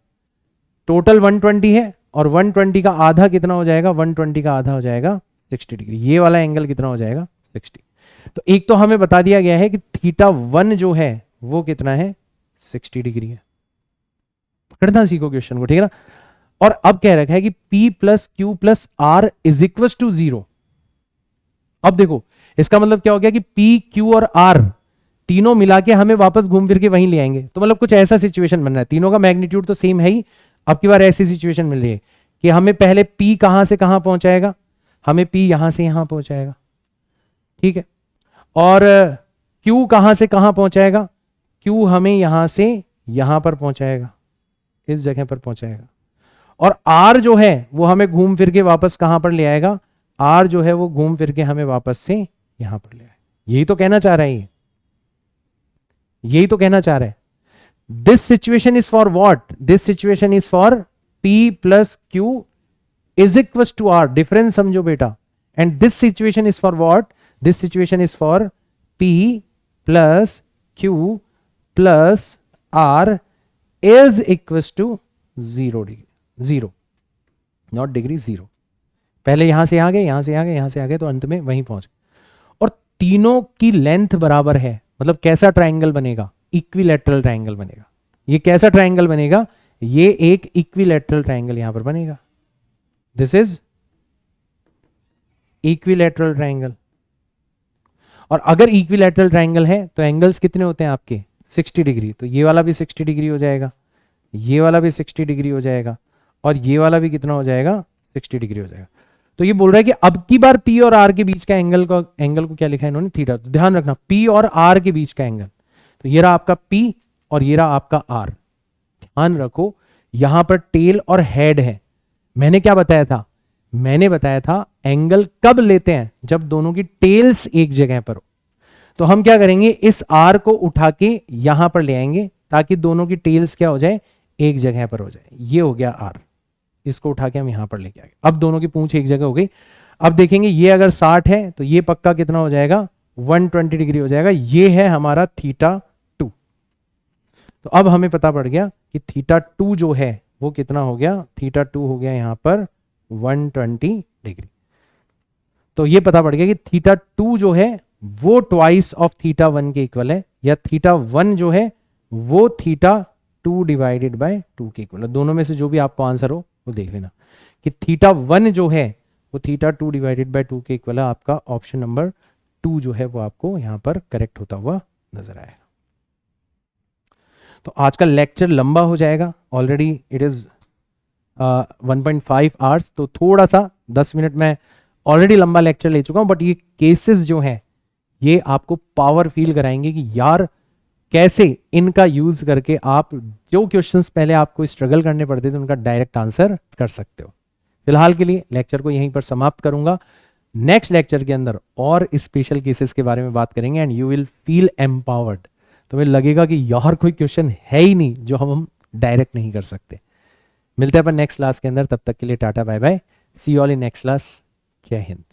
टोटल 120 है और 120 का आधा कितना हो जाएगा, 120 का आधा हो जाएगा 60 डिग्री। ये वाला एंगल कितना हो जाएगा, 60। तो एक तो हमें बता दिया गया है कि θ1 जो है वो कितना है, 60 डिग्री है। पकड़ना सीखो क्वेश्चन को, ठीक है ना। और अब कह रखा है कि P + Q + R = 0। अब देखो इसका मतलब क्या हो गया कि P, Q और R तीनों मिला के हमें वापस घूम फिर के वहीं ले आएंगे। तो मतलब कुछ ऐसा सिचुएशन बन रहा है, तीनों का मैग्नीट्यूड तो सेम है ही। अब की बार ऐसी सिचुएशन मिल रही है कि हमें पहले P कहां से कहां पहुंचाएगा, हमें P यहां से यहां पहुंचाएगा, ठीक है। और Q कहां से कहां पहुंचाएगा, Q हमें यहां से यहां पर पहुंचाएगा, इस जगह पर पहुंचाएगा। और R जो है वो हमें घूम फिर के वापस कहां पर ले आएगा, R जो है वो घूम फिर के हमें वापस से यहां पर ले आएगा। यही तो कहना चाह रहे हैं, यही तो कहना चाह रहे हैं। This situation is for what, this situation is for P + Q = R, difference समझो बेटा। And this situation is for what, this situation is for P + Q + R is equals to 0 degree, 0 not degree, 0। पहले यहां से आ गए, यहां से आ गए, यहां से आ गए, तो अंत में वहीं पहुंच गए। और तीनों की लेंथ बराबर है, मतलब कैसा ट्रायंगल बनेगा, इक्विलैटरल ट्रायंगल बनेगा। ये कैसा ट्रायंगल बनेगा, ये एक इक्विलैटरल ट्रायंगल यहां पर बनेगा। This is equilateral triangle. और अगर इक्विलैटरल ट्रायंगल है तो एंगल्स कितने होते हैं आपके, 60 डिग्री। तो ये वाला भी 60 डिग्री हो जाएगा, ये वाला भी 60 डिग्री हो जाएगा और ये वाला भी कितना हो जाएगा, 60 डिग्री हो जाएगा। तो ये बोल रहा है कि अब की बार P और R के बीच का एंगल को क्या लिखा है इन्होंने, थीटा। तो ध्यान रखना P और R के बीच का एंगल, तो ये रहा आपका P और ये रहा आपका R। ध्यान रखो यहां पर टेल और हेड है। मैंने क्या बताया था, मैंने बताया था एंगल कब लेते हैं, जब दोनों की टेल्स एक जगह पर हो। तो हम क्या करेंगे, इस R को उठा के यहां पर ले आएंगे ताकि दोनों की टेल्स क्या हो जाए, एक जगह पर हो जाए। ये हो गया R, इसको उठा के हम यहां पर लेके आए। अब दोनों की पूंछ एक जगह हो गई। अब देखेंगे ये अगर 60 है तो ये पक्का कितना हो जाएगा, 120 डिग्री हो जाएगा। ये है हमारा थीटा 2। तो अब हमें पता पड़ गया कि थीटा 2 जो है वो कितना हो गया, थीटा 2 हो गया यहां पर 120 डिग्री। तो ये पता पड़ गया कि थीटा 2 जो है वो ट्वाइस ऑफ थीटा 1 के इक्वल है, या थीटा 1 जो है वो थीटा 2 डिवाइडेड बाय 2 के इक्वल है। दोनों में से जो भी आपको आंसर हो वो देख लेना कि थीटा 1 जो है वो थीटा 2 डिवाइडेड बाय 2 के इक्वल है। आपका ऑप्शन नंबर 2 जो है वो आपको यहां पर करेक्ट होता हुआ नजर आएगा। तो आज का लेक्चर लंबा हो जाएगा, ऑलरेडी इट इज 1.5 आवर्स, तो थोड़ा सा 10 मिनट में ऑलरेडी लंबा लेक्चर ले चुका हूं, बट ये केसेस जो हैं ये आपको पावर फील कराएंगे कि यार कैसे इनका यूज करके आप जो क्वेश्चंस पहले आपको स्ट्रगल करने पड़ते थे उनका डायरेक्ट आंसर कर सकते हो। फिलहाल के लिए लेक्चर को यहीं पर समाप्त करूंगा। नेक्स्ट लेक्चर के अंदर और स्पेशल केसेस के बारे में बात करेंगे and you will feel empowered. तुम्हें लगेगा कि यार कोई क्वेश्चन है ही नहीं जो हम डायरेक्ट नहीं कर सकते। मिलते हैं अपन नेक्स्ट क्लास के अंदर, तब तक के लिए tata bye bye, see all in next class. जय हिंद।